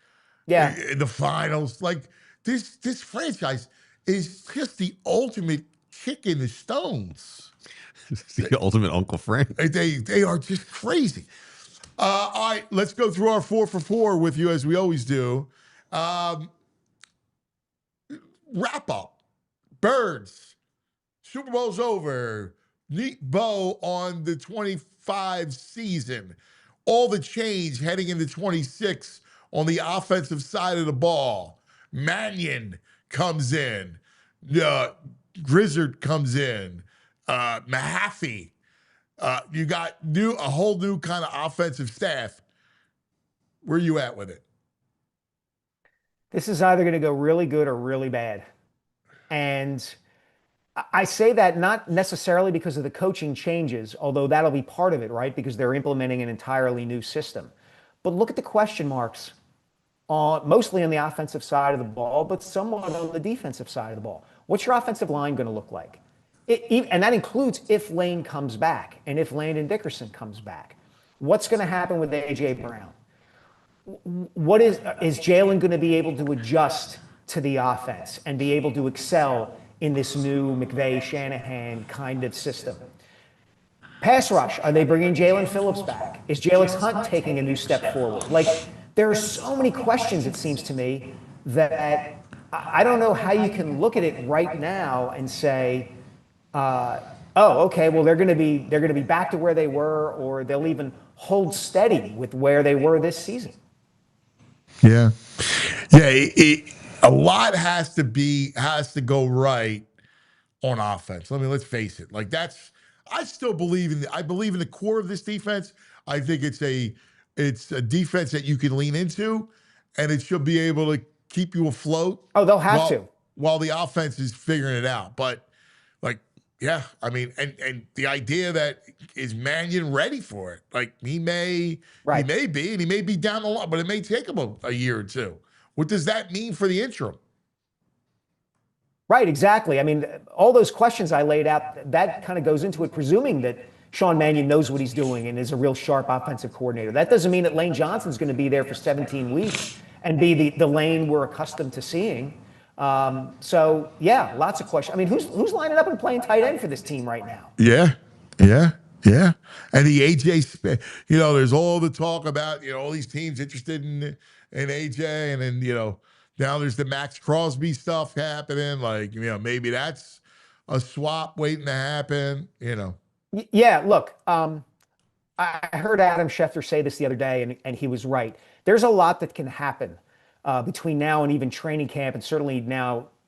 Yeah.
In the finals. Like, this franchise is just the ultimate kick in the stones.
The ultimate Uncle Frank.
They are just crazy. All right, let's go through our 4 for 4 with you as we always do. Wrap up. Birds. Super Bowl's over. Neat bow on the 25 season. all the change heading into 26 on the offensive side of the ball. Mannion comes in. Grizzard comes in. Mahaffey. You got a whole new kind of offensive staff. Where are you at with it?
This is either going to go really good or really bad. And I say that not necessarily because of the coaching changes, although that'll be part of it, right? Because they're implementing an entirely new system. But look at the question marks mostly on the offensive side of the ball, but somewhat on the defensive side of the ball. What's your offensive line going to look like? And that includes if Lane comes back and if Landon Dickerson comes back. What's going to happen with A.J. Brown? What is Jalen going to be able to adjust to the offense and be able to excel in this new McVay-Shanahan kind of system? Pass rush, are they bringing Jalen Phillips back? Is Jalen Hunt taking a new step forward? Like, there are so many questions, it seems to me, that I don't know how you can look at it right now and say, oh, okay, well, they're going to be back to where they were, or they'll even hold steady with where they were this season.
Yeah. A lot has to go right on offense. Let's face it. I still believe I believe in the core of this defense. I think it's a defense that you can lean into, and it should be able to keep you afloat.
Oh, they'll have to
while the offense is figuring it out. But yeah, I mean, and the idea that is Mannion ready for it? He may be, and he may be down the line, but it may take him a year or two. What does that mean for the interim?
Right, exactly. I mean, all those questions I laid out, that kind of goes into it, presuming that Sean Mannion knows what he's doing and is a real sharp offensive coordinator. That doesn't mean that Lane Johnson's going to be there for 17 weeks and be the Lane we're accustomed to seeing. So yeah, lots of questions. I mean, who's lining up and playing tight end for this team right now?
Yeah. And the AJ, there's all the talk about, all these teams interested in AJ, and then, now there's the Max Crosby stuff happening. Maybe that's a swap waiting to happen,
Yeah, look, I heard Adam Schefter say this the other day, and he was right. There's a lot that can happen between now and even training camp, and certainly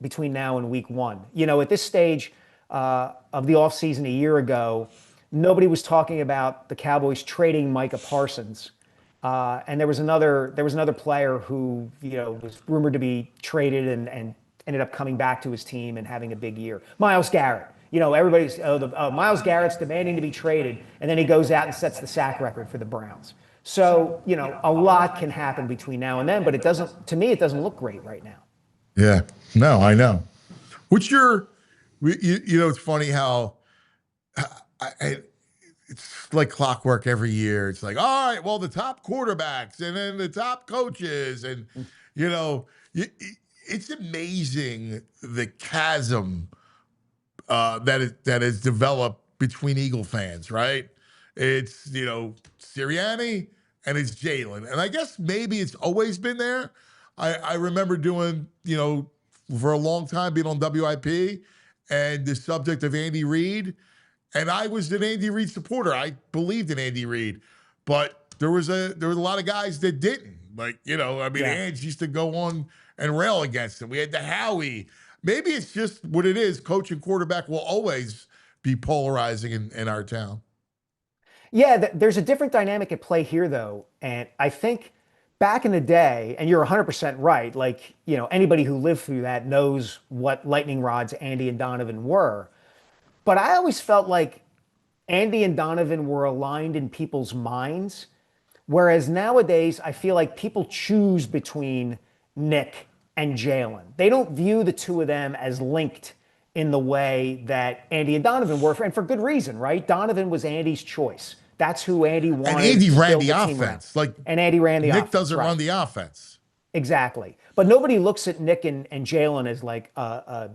between now and week one. At this stage of the offseason a year ago, nobody was talking about the Cowboys trading Micah Parsons. And there was another player who, was rumored to be traded and ended up coming back to his team and having a big year. Myles Garrett. Everybody's, Myles Garrett's demanding to be traded, and then he goes out and sets the sack record for the Browns. So, a lot can happen between now and then, but it doesn't look great right now.
Yeah, no, I know. What's your, it's funny how it's like clockwork every year. It's like, all right, well, the top quarterbacks and then the top coaches, and, it's amazing the chasm that has developed between Eagle fans, right? It's, Sirianni and it's Jalen. And I guess maybe it's always been there. I remember doing, for a long time being on WIP and the subject of Andy Reid. And I was an Andy Reid supporter. I believed in Andy Reid. But there was a lot of guys that didn't. Ange used to go on and rail against him. We had the Howie. Maybe it's just what it is. Coach and quarterback will always be polarizing in our town.
Yeah, there's a different dynamic at play here, though. And I think back in the day, and you're 100% right, anybody who lived through that knows what lightning rods Andy and Donovan were. But I always felt like Andy and Donovan were aligned in people's minds, whereas nowadays I feel like people choose between Nick and Jalen. They don't view the two of them as linked in the way that Andy and Donovan were, and for good reason, right? Donovan was Andy's choice. That's who Andy wanted.
And Andy ran the offense.
And Andy ran the offense.
Nick doesn't run the offense.
Exactly. But nobody looks at Nick and Jalen as like a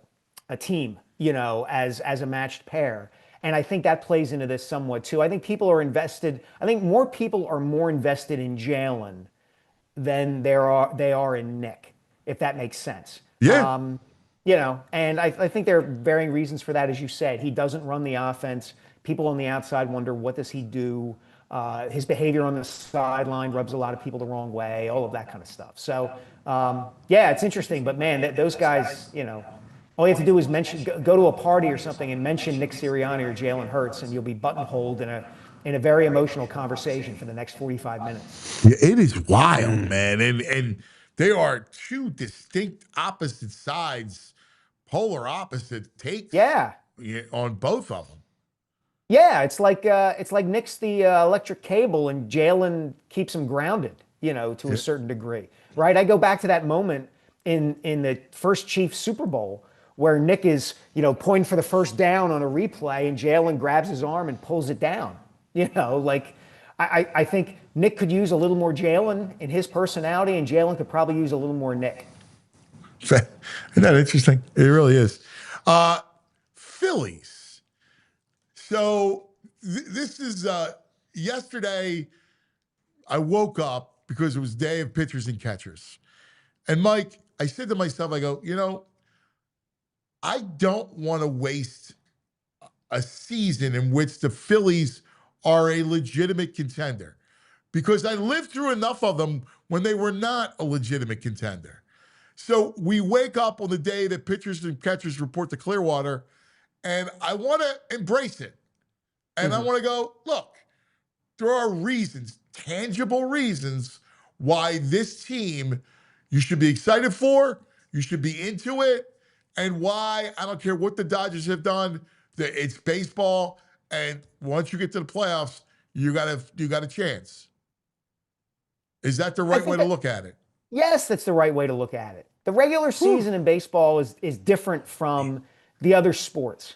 team, as a matched pair. And I think that plays into this somewhat too. I think more people are more invested in Jalen than they are in Nick, if that makes sense.
Yeah.
And I think there are varying reasons for that. As you said, he doesn't run the offense. People on the outside wonder, what does he do? His behavior on the sideline rubs a lot of people the wrong way, all of that kind of stuff. So, yeah, it's interesting. But, man, those guys, all you have to do is go to a party or something and mention Nick Sirianni or Jalen Hurts, and you'll be buttonholed in a very emotional conversation for the next 45 minutes.
Yeah, it is wild, man. And they are two distinct opposite sides, polar opposite takes on both of them.
Yeah, it's like Nick's the electric cable and Jalen keeps him grounded, to a certain degree, right? I go back to that moment in the first Chiefs Super Bowl where Nick is, pointing for the first down on a replay and Jalen grabs his arm and pulls it down. I think Nick could use a little more Jalen in his personality, and Jalen could probably use a little more Nick.
Isn't that interesting? It really is. Phillies. So this is yesterday. I woke up because it was day of pitchers and catchers. And Mike, I said to myself, I go, I don't want to waste a season in which the Phillies are a legitimate contender, because I lived through enough of them when they were not a legitimate contender. So we wake up on the day that pitchers and catchers report to Clearwater, and I want to embrace it. And I want to go, look, there are reasons, tangible reasons, why this team you should be excited for, you should be into it, and why I don't care what the Dodgers have done, it's baseball, and once you get to the playoffs, you got a chance. Is that the right way to look at it?
Yes, that's the right way to look at it. The regular season in baseball is different from the other sports.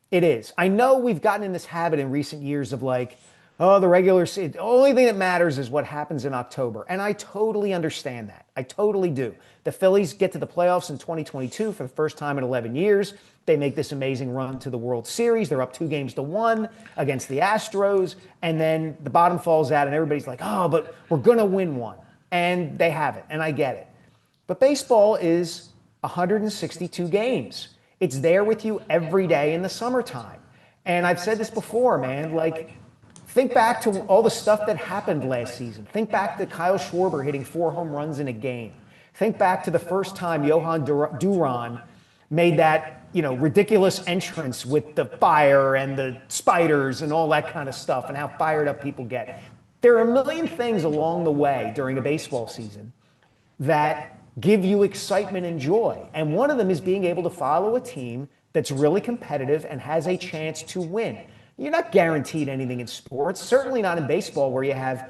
It is. I know we've gotten in this habit in recent years of the regular season, the only thing that matters is what happens in October. And I totally understand that. I totally do. The Phillies get to the playoffs in 2022 for the first time in 11 years. They make this amazing run to the World Series. They're up 2-1 against the Astros. And then the bottom falls out and everybody's like, oh, but we're going to win one. And they haven't. And I get it. But baseball is 162 games. It's there with you every day in the summertime. And I've said this before, man, think back to all the stuff that happened last season. Think back to Kyle Schwarber hitting 4 home runs in a game. Think back to the first time Johan Duran made that, ridiculous entrance with the fire and the spiders and all that kind of stuff and how fired up people get. There are a million things along the way during a baseball season that give you excitement and joy. And one of them is being able to follow a team that's really competitive and has a chance to win. You're not guaranteed anything in sports, certainly not in baseball where you have,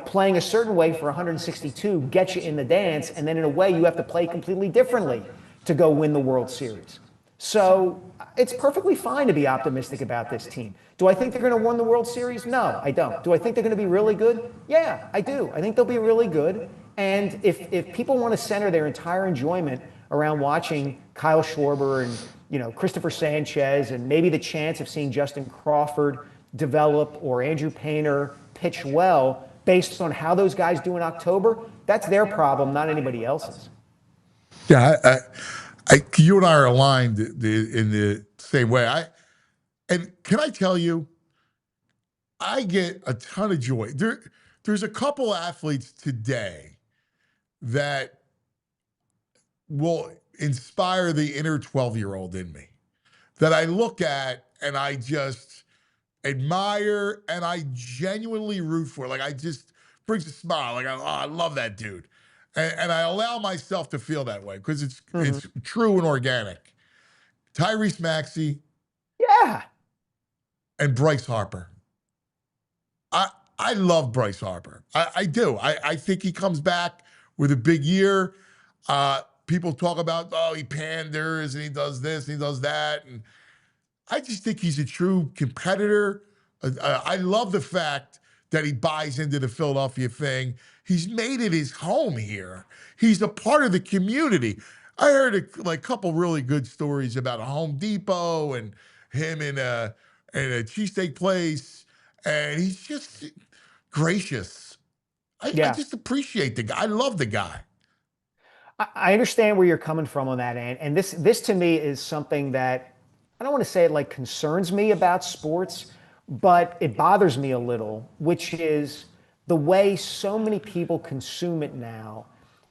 playing a certain way for 162 gets you in the dance, and then in a way you have to play completely differently to go win the World Series. So it's perfectly fine to be optimistic about this team. Do I think they're going to win the World Series? No, I don't. Do I think they're going to be really good? Yeah, I do. I think they'll be really good. And if people want to center their entire enjoyment around watching Kyle Schwarber and Christopher Sanchez and maybe the chance of seeing Justin Crawford develop or Andrew Painter pitch well based on how those guys do in October, that's their problem, not anybody else's.
Yeah, you and I are aligned in the same way. And can I tell you, I get a ton of joy. There's a couple athletes today that will inspire the inner 12-year-old in me that I look at and I just admire and I genuinely root for. I just brings a smile. I love that dude. And I allow myself to feel that way because it's true and organic. Tyrese Maxey.
Yeah.
And Bryce Harper. I love Bryce Harper. I do. I think he comes back with a big year. People talk about, he panders and he does this and he does that. And I just think he's a true competitor. I love the fact that he buys into the Philadelphia thing. He's made it his home here. He's a part of the community. I heard a couple really good stories about a Home Depot and him in a cheesesteak place. And he's just gracious. I just appreciate the guy. I love the guy.
I understand where you're coming from on that, and this to me is something that I don't want to say it concerns me about sports, but it bothers me a little, which is the way so many people consume it now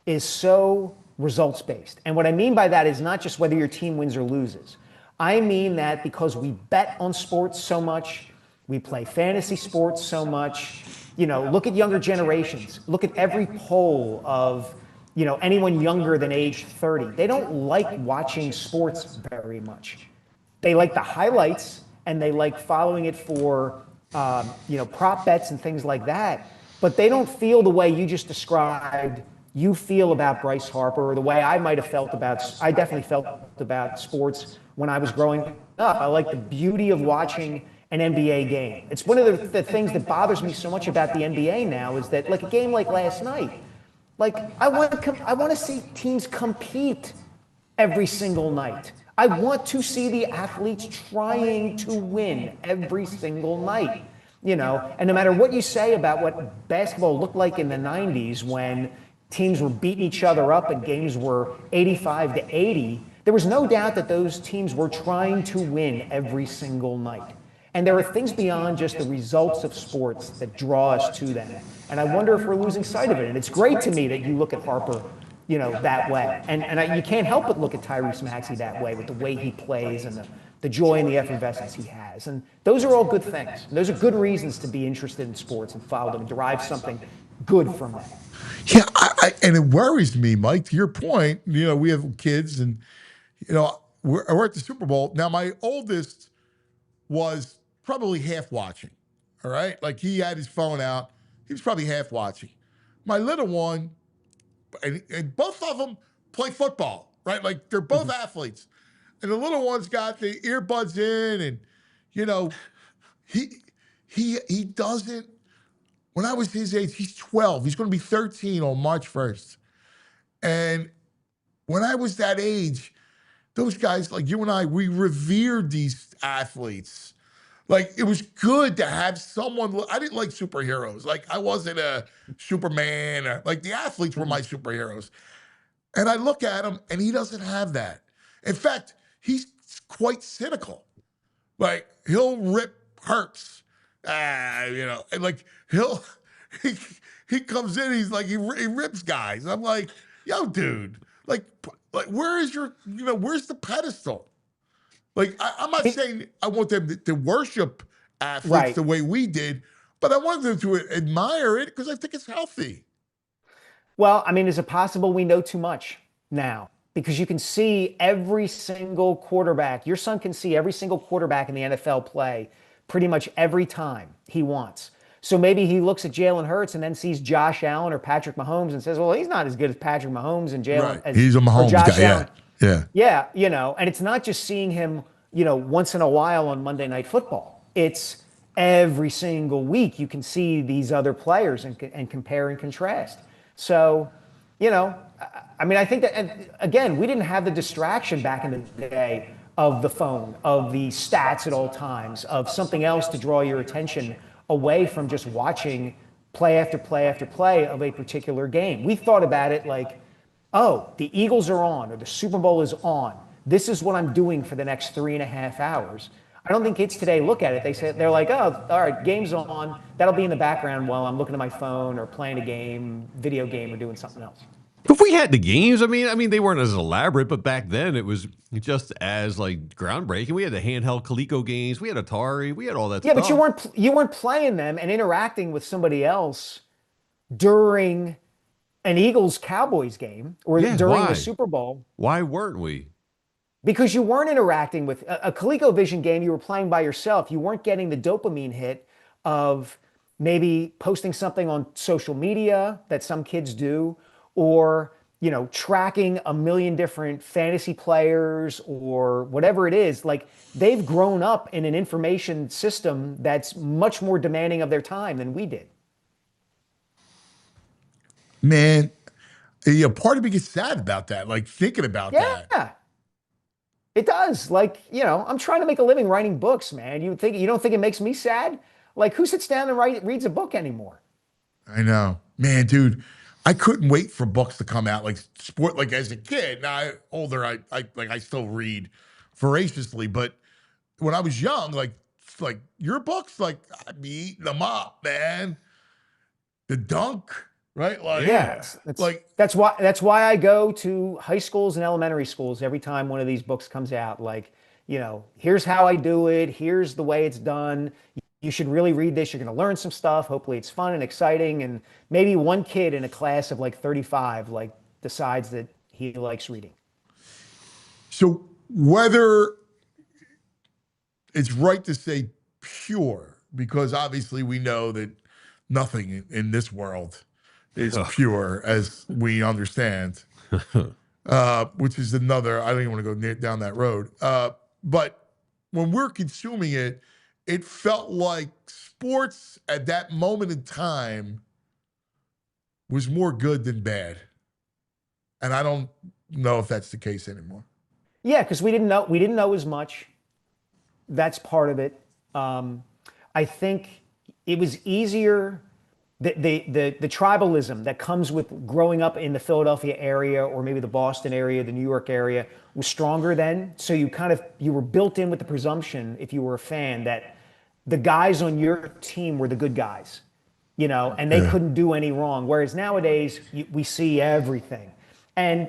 is so results based. And what I mean by that is not just whether your team wins or loses. I mean that because we bet on sports so much, we play fantasy sports so much. Look at younger generations. Look at every poll of, anyone younger than age 30. They don't like watching sports very much. They like the highlights and they like following it for, prop bets and things like that. But they don't feel the way you just described you feel about Bryce Harper, or the way I definitely felt about sports when I was growing up. I like the beauty of watching an NBA game. It's one of the things that bothers me so much about the NBA now is that, like a game like last night, like I want to see teams compete every single night. I want to see the athletes trying to win every single night. And no matter what you say about what basketball looked like in the 90s when teams were beating each other up and games were 85-80, there was no doubt that those teams were trying to win every single night. And there are things beyond just the results of sports that draw us to them. And I wonder if we're losing sight of it. And it's great to me that you look at Harper, that way. And you can't help but look at Tyrese Maxey that way with the way he plays and the joy and the effervescence he has. And those are all good things. And those are good reasons to be interested in sports and follow them and derive something good from them.
Yeah, and it worries me, Mike, to your point. We have kids and, we're at the Super Bowl. Now, my oldest was probably half watching, all right? Like, he had his phone out. He was probably half watching. My little one, and both of them play football, right? Like, they're both athletes. And the little one's got the earbuds in and, he doesn't. When I was his age, he's 12. He's going to be 13 on March 1st. And when I was that age, those guys like you and I, we revered these athletes. Like, it was good to have someone. I didn't like superheroes. Like, I wasn't a Superman. Like, the athletes were my superheroes. And I look at him, and he doesn't have that. In fact, he's quite cynical. Like, he'll rip Hurts. And like he comes in, he's like he rips guys. I'm like, yo, dude, like where is your, where's the pedestal? Like, I'm not saying I want them to worship athletes the way we did, but I want them to admire it because I think it's healthy.
Well, I mean, is it possible we know too much now? Because you can see every single quarterback. Your son can see every single quarterback in the NFL play pretty much every time he wants. So maybe he looks at Jalen Hurts and then sees Josh Allen or Patrick Mahomes and says, well, he's not as good as Patrick Mahomes and Jalen.
Right. He's a Mahomes guy,
Allen.
Yeah.
Yeah, and it's not just seeing him, once in a while on Monday Night Football. It's every single week you can see these other players and compare and contrast. So, I mean, I think that, and again, we didn't have the distraction back in the day of the phone, of the stats at all times, of something else to draw your attention away from just watching play after play after play of a particular game. We thought about it like, oh, the Eagles are on, or the Super Bowl is on. This is what I'm doing for the next 3.5 hours. I don't think kids today look at it. They're like, oh, all right, game's on. That'll be in the background while I'm looking at my phone or playing a game, video game, or doing something else.
If we had the games, I mean, they weren't as elaborate, but back then it was just as like groundbreaking. We had the handheld Coleco games, we had Atari, we had all that stuff.
Yeah, but you weren't playing them and interacting with somebody else during an Eagles-Cowboys game or during the Super Bowl.
Why weren't we?
Because you weren't interacting with a ColecoVision game. You were playing by yourself. You weren't getting the dopamine hit of maybe posting something on social media that some kids do, or tracking a million different fantasy players or whatever it is. Like, they've grown up in an information system that's much more demanding of their time than we did.
Man, part of me gets sad about that, like thinking about that.
Yeah, it does. Like, I'm trying to make a living writing books, man. You don't think it makes me sad? Like, who sits down and reads a book anymore?
I know, man, dude. I couldn't wait for books to come out, like sport. Like, as a kid, now older, I still read voraciously. But when I was young, like Like yearbooks, like I'd be eating them up, man. The dunk, right? Like,
that's why I go to high schools and elementary schools every time one of these books comes out. Like, here's how I do it. Here's the way it's done. You should really read this. You're going to learn some stuff. Hopefully it's fun and exciting. And maybe one kid in a class of like 35, like decides that he likes reading.
So whether it's right to say pure, because obviously we know that nothing in this world is pure as we understand, which is another, I don't even want to go down that road. But when we're consuming it, it felt like sports at that moment in time was more good than bad. And I don't know if that's the case anymore.
Yeah, because we didn't know as much. That's part of it. I think it was easier. The tribalism that comes with growing up in the Philadelphia area or maybe the Boston area, the New York area was stronger then. So you were built in with the presumption, if you were a fan, that the guys on your team were the good guys, and they couldn't do any wrong. Whereas nowadays we see everything, and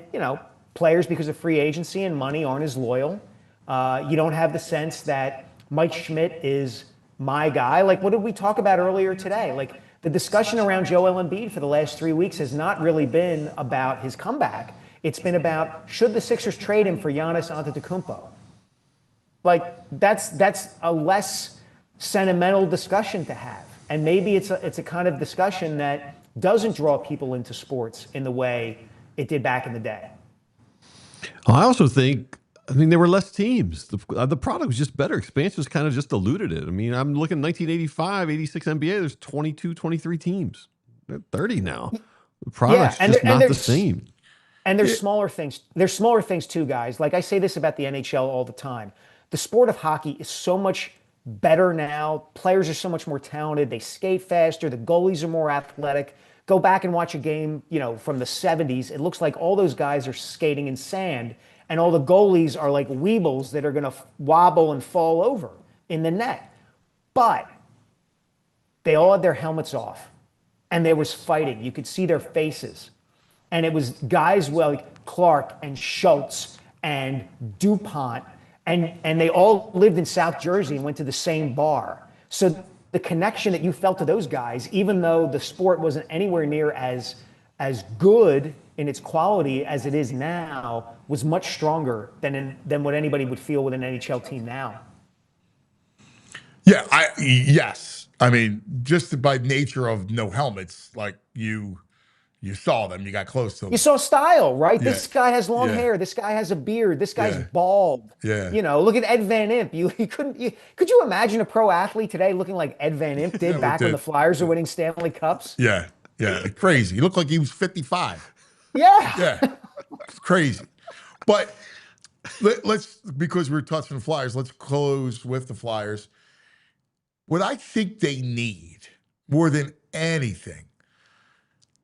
players, because of free agency and money, aren't as loyal. You don't have the sense that Mike Schmidt is my guy. Like, what did we talk about earlier today? Like, the discussion around Joel Embiid for the last 3 weeks has not really been about his comeback. It's been about, should the Sixers trade him for Giannis Antetokounmpo? Like, that's a less sentimental discussion to have. And maybe it's a kind of discussion that doesn't draw people into sports in the way it did back in the day.
I also think, there were less teams. The product was just better. Expansion was kind of just diluted it. I'm looking 1985, 86 NBA, there's 22, 23 teams. They're 30 now. The product's just not the same.
And there's smaller things. There's smaller things too, guys. Like, I say this about the NHL all the time. The sport of hockey is so much better now. Players are so much more talented. They skate faster. The goalies are more athletic. Go back and watch a game, from the 70s. It looks like all those guys are skating in sand, and all the goalies are like weebles that are going to wobble and fall over in the net. But they all had their helmets off, and there was fighting. You could see their faces. And it was guys like Clark and Schultz and DuPont, and they all lived in South Jersey and went to the same bar. So the connection that you felt to those guys, even though the sport wasn't anywhere near as good in its quality as it is now, was much stronger than what anybody would feel with an NHL team now.
Yeah, yes. Just by nature of no helmets, like you saw them, you got close to them.
You saw style, right?
Yeah.
This guy has long hair. This guy has a beard. This guy's bald.
Yeah.
Look at Ed Van Impe. Could you imagine a pro athlete today looking like Ed Van Impe did back when the Flyers were winning Stanley Cups?
Yeah. Crazy. He looked like he was 55.
Yeah.
It's crazy. But let's, because we're touching the Flyers, let's close with the Flyers. What I think they need more than anything,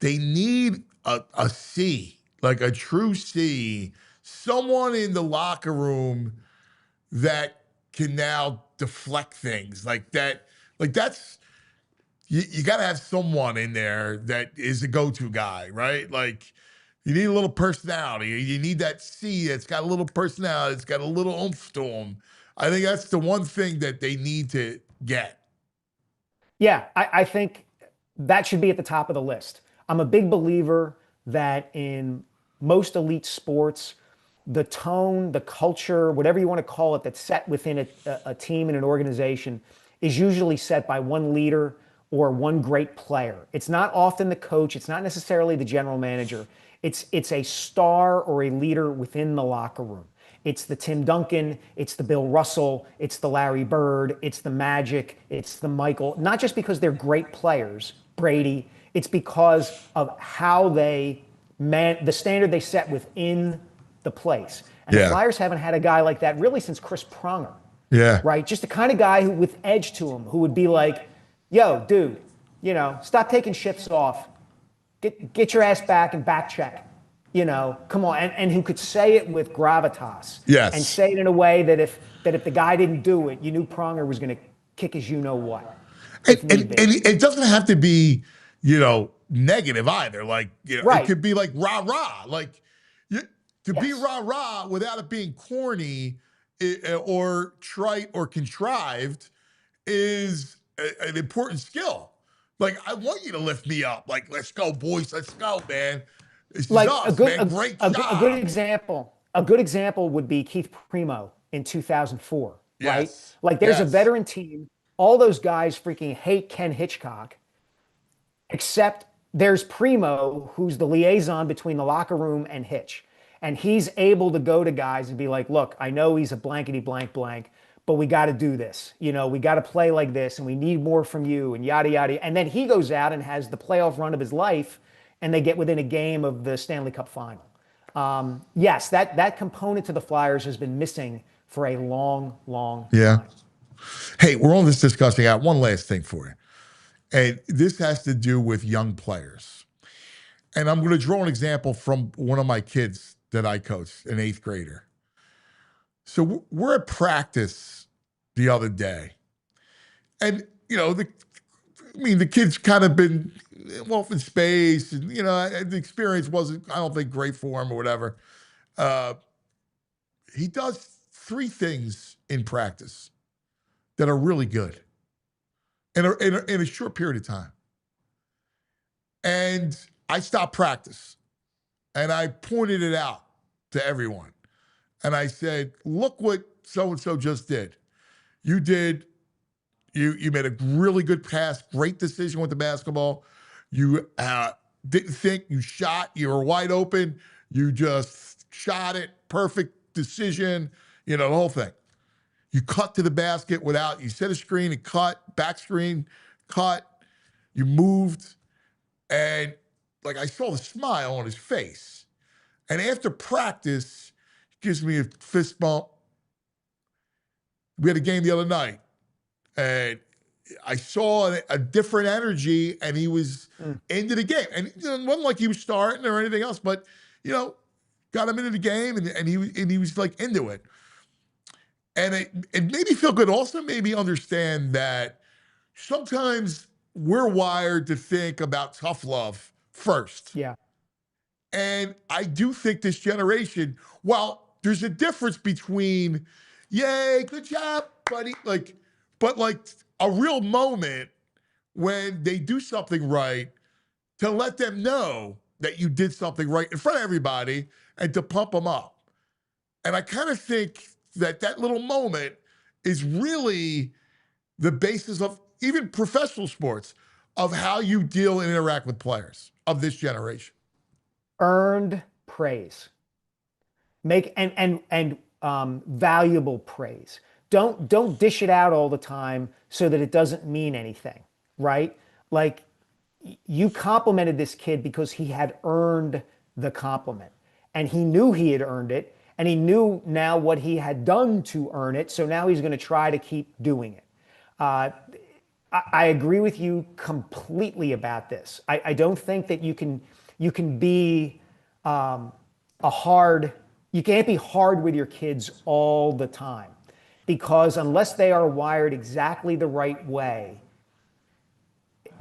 they need a C, like a true C, someone in the locker room that can now deflect things like that. Like you got to have someone in there that is a go-to guy, right? Like, you need a little personality. You need that C that's got a little personality. It's got a little oomph to him. I think that's the one thing that they need to get.
Yeah, I think that should be at the top of the list. I'm a big believer that in most elite sports, the tone, the culture, whatever you want to call it, that's set within a team and an organization is usually set by one leader or one great player. It's not often the coach. It's not necessarily the general manager. It's a star or a leader within the locker room. It's the Tim Duncan, it's the Bill Russell, it's the Larry Bird, it's the Magic, it's the Michael, not just because they're great players, Brady, it's because of how the standard they set within the place. And the Flyers haven't had a guy like that really since Chris Pronger.
Yeah.
Right? Just the kind of guy who with edge to him, who would be like, yo, dude, stop taking shifts off. Get your ass back and back check. Come on. And who could say it with gravitas.
Yes.
And say it in a way that if the guy didn't do it, you knew Pronger was going to kick as you know what.
And it doesn't have to be, negative either. Like, it
Right.
could be like rah-rah. Like, to be
Yes.
rah-rah without it being corny or trite or contrived is an important skill. Like, I want you to lift me up. Like, let's go, boys. Let's go, man. This is
Like
us, man. Great job.
a good example. A good example would be Keith Primo in 2004, right?
Yes.
Like there's a
Yes.
veteran team. All those guys freaking hate Ken Hitchcock, except there's Primo, who's the liaison between the locker room and Hitch. And he's able to go to guys and be like, look, I know he's a blankety blank blank, but we got to do this. We got to play like this and we need more from you and yada, yada. And then he goes out and has the playoff run of his life and they get within a game of the Stanley Cup final. Yes, that component to the Flyers has been missing for a long, long time.
Hey, we're on this discussing. I got one last thing for you. And this has to do with young players. And I'm going to draw an example from one of my kids that I coached, an 8th grader. So we're at practice the other day. And, the kid's kind of been off in space. And, the experience wasn't, I don't think, great for him or whatever. He does 3 things in practice that are really good in a short period of time. And I stopped practice and I pointed it out to everyone. And I said, look what so-and-so just did. You made a really good pass, great decision with the basketball. You didn't think, you shot, you were wide open. You just shot it, perfect decision, the whole thing. You cut to the basket you set a screen and cut, back screen, cut, you moved. And like I saw the smile on his face. And after practice, he gives me a fist bump. We had a game the other night. And I saw a different energy and he was into the game. And it wasn't like he was starting or anything else, but, got him into the game and he was like into it. And it made me feel good. Also made me understand that sometimes we're wired to think about tough love first.
Yeah.
And I do think this generation, while there's a difference between, yay, good job, buddy, but a real moment when they do something right, to let them know that you did something right in front of everybody and to pump them up. And I kind of think that little moment is really the basis of even professional sports, of how you deal and interact with players of this generation.
Earned praise. Make and valuable praise. Don't dish it out all the time so that it doesn't mean anything, right? Like, you complimented this kid because he had earned the compliment and he knew he had earned it and he knew now what he had done to earn it. So now he's going to try to keep doing it. I agree with you completely about this. I don't think that you can be you can't be hard with your kids all the time, because unless they are wired exactly the right way,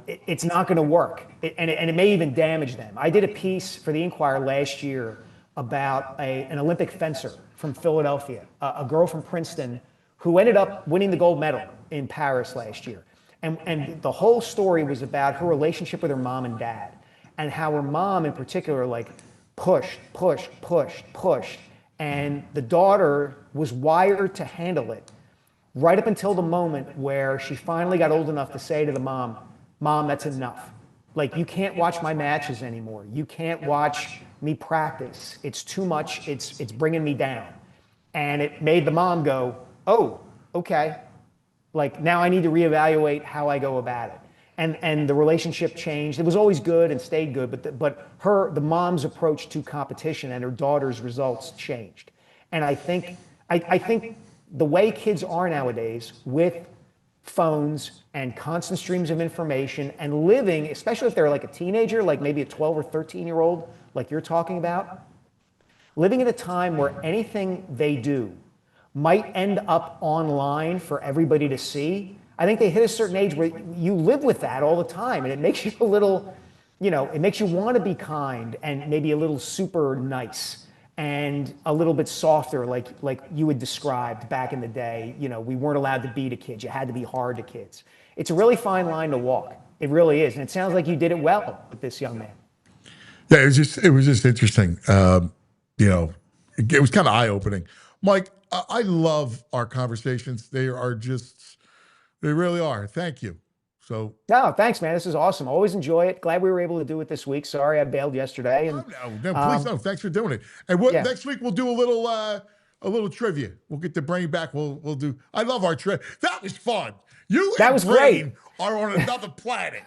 it's not going to work. And it may even damage them. I did a piece for the Inquirer last year about an Olympic fencer from Philadelphia, a girl from Princeton who ended up winning the gold medal in Paris last year. And the whole story was about her relationship with her mom and dad, and how her mom in particular, pushed. And the daughter was wired to handle it right up until the moment where she finally got old enough to say to the mom, that's enough. You can't watch my matches anymore. You can't watch me practice. It's too much. It's bringing me down. And it made the mom go, oh, okay. Now I need to reevaluate how I go about it. And the relationship changed. It was always good and stayed good, but the mom's approach to competition and her daughter's results changed. And I think the way kids are nowadays, with phones and constant streams of information and living, especially if they're a teenager, maybe a 12 or 13-year-old, like you're talking about, living at a time where anything they do might end up online for everybody to see. I think they hit a certain age where you live with that all the time, and it makes you a little, it makes you want to be kind and maybe a little super nice and a little bit softer, like you had described back in the day. We weren't allowed to beat a kid. You had to be hard to kids. It's a really fine line to walk. It really is, and it sounds like you did it well with this young man.
Yeah, it was just interesting. It was kind of eye-opening. Mike, I love our conversations. They really are. Thank you. So
no, thanks, man. This is awesome. Always enjoy it. Glad we were able to do it this week. Sorry I bailed yesterday. And
no, please no. Thanks for doing it. And next week we'll do a little trivia. We'll get the brain back. We'll do. I love our trivia. That was fun. That was Brain great. Are on another planet.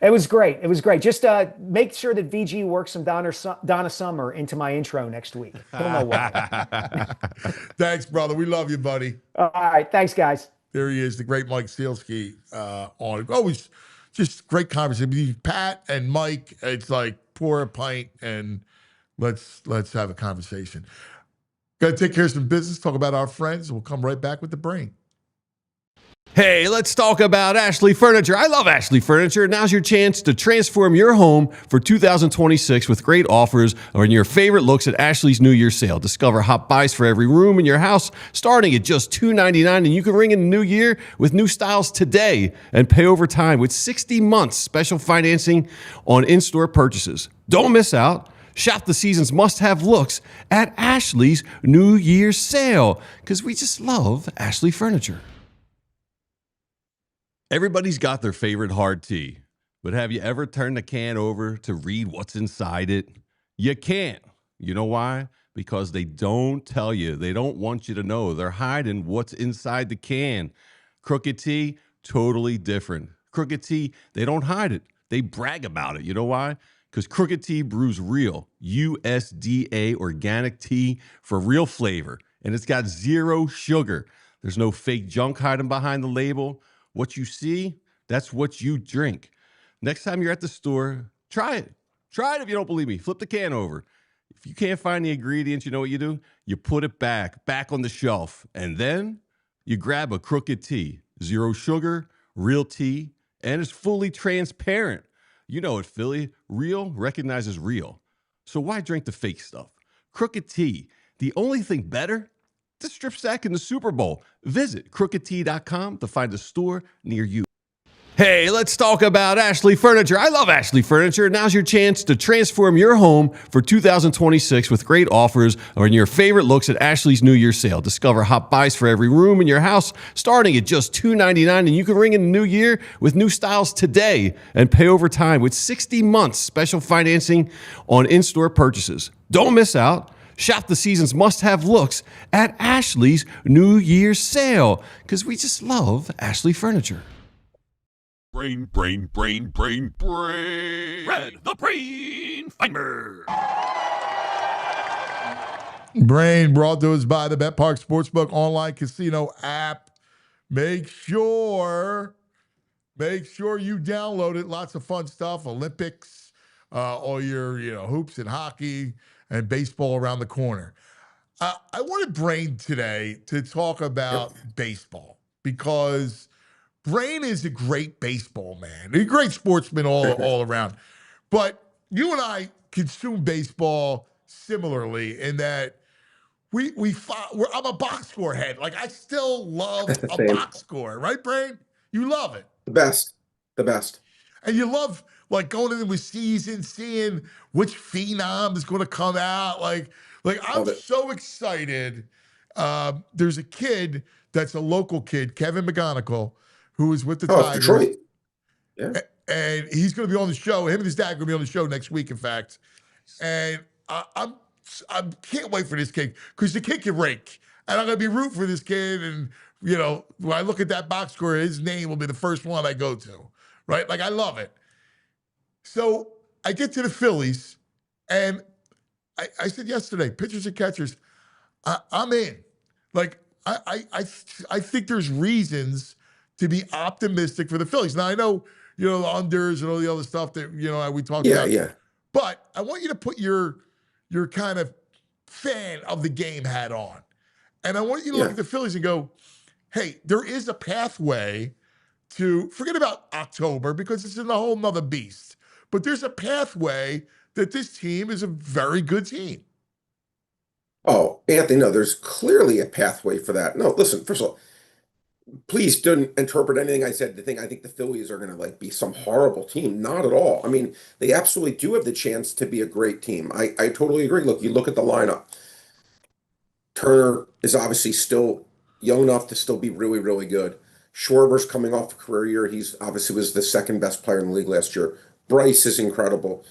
It was great. It was great. Just make sure that VG works some Donna Summer into my intro next week. He'll know why.
Thanks, brother. We love you, buddy.
All right. Thanks, guys.
There he is, the great Mike Sielski on it. Always just great conversation. Between Pat and Mike, it's like pour a pint and let's have a conversation. Got to take care of some business, talk about our friends. We'll come right back with the brain.
Hey, let's talk about Ashley Furniture. I love Ashley Furniture. Now's your chance to transform your home for 2026 with great offers on your favorite looks at Ashley's New Year sale. Discover hot buys for every room in your house starting at just $299, and you can ring in the new year with new styles today and pay over time with 60 months special financing on in-store purchases. Don't miss out. Shop the season's must-have looks at Ashley's New Year sale because we just love Ashley Furniture. Everybody's got their favorite hard tea, but have you ever turned the can over to read what's inside it? You can't. You know why? Because they don't tell you. They don't want you to know. They're hiding what's inside the can. Crooked Tea, totally different. Crooked Tea, they don't hide it. They brag about it. You know why? Because Crooked Tea brews real USDA organic tea for real flavor, and it's got zero sugar. There's no fake junk hiding behind the label. What you see, that's what you drink. Next time you're at the store, try it. Try it if you don't believe me. Flip the can over. If you can't find the ingredients, you know what you do? You put it back on the shelf, and then you grab a Crooked Tea. Zero sugar, real tea, and it's fully transparent. You know it, Philly. Real recognizes real. So why drink the fake stuff? Crooked Tea. The only thing better? The strip sack in the Super Bowl. Visit crookedtea.com to find a store near you. Hey, let's talk about Ashley Furniture. I love Ashley Furniture. Now's your chance to transform your home for 2026 with great offers on your favorite looks at Ashley's New Year sale. Discover hot buys for every room in your house starting at just $299, and you can ring in the new year with new styles today and pay over time with 60 months special financing on in-store purchases. Don't miss out. Shop the season's must-have looks at Ashley's New Year's sale because we just love Ashley Furniture.
Brain. Red the Brain Feinberg.
Brain brought to us by the BetPark Sportsbook online casino app. Make sure you download it. Lots of fun stuff. Olympics, all your hoops and hockey and baseball around the corner. I wanted Brain today to talk about baseball because Brain is a great baseball man. He's a great sportsman all around. But you and I consume baseball similarly in that I'm a box score head. Like, I still love a box score, right, Brain? You love it.
The best. And
you love, like, going into the season, seeing which phenom is going to come out. Like I'm so excited. There's a kid that's a local kid, Kevin McGonigal, who is with the Tigers.
Detroit. Yeah.
And he's going to be on the show. Him and his dad are going to be on the show next week, in fact. And I can't wait for this kid because the kid can rake. And I'm going to be rooting for this kid. And, when I look at that box score, his name will be the first one I go to, right? Like, I love it. So I get to the Phillies, and I said yesterday, pitchers and catchers, I'm in. Like, I think there's reasons to be optimistic for the Phillies. Now, I know, the unders and all the other stuff that, we talked about.
Yeah.
But I want you to put your kind of fan of the game hat on. And I want you to look at the Phillies and go, hey, there is a pathway to forget about October because it's in a whole nother beast. But there's a pathway that this team is a very good team.
Oh, Anthony, no, there's clearly a pathway for that. No, listen, first of all, please don't interpret anything I said to think I think the Phillies are going to like be some horrible team. Not at all. I mean, they absolutely do have the chance to be a great team. I totally agree. Look, you look at the lineup. Turner is obviously still young enough to still be really, really good. Schwarber's coming off a career year. He's obviously was the second best player in the league last year. Bryce is incredible.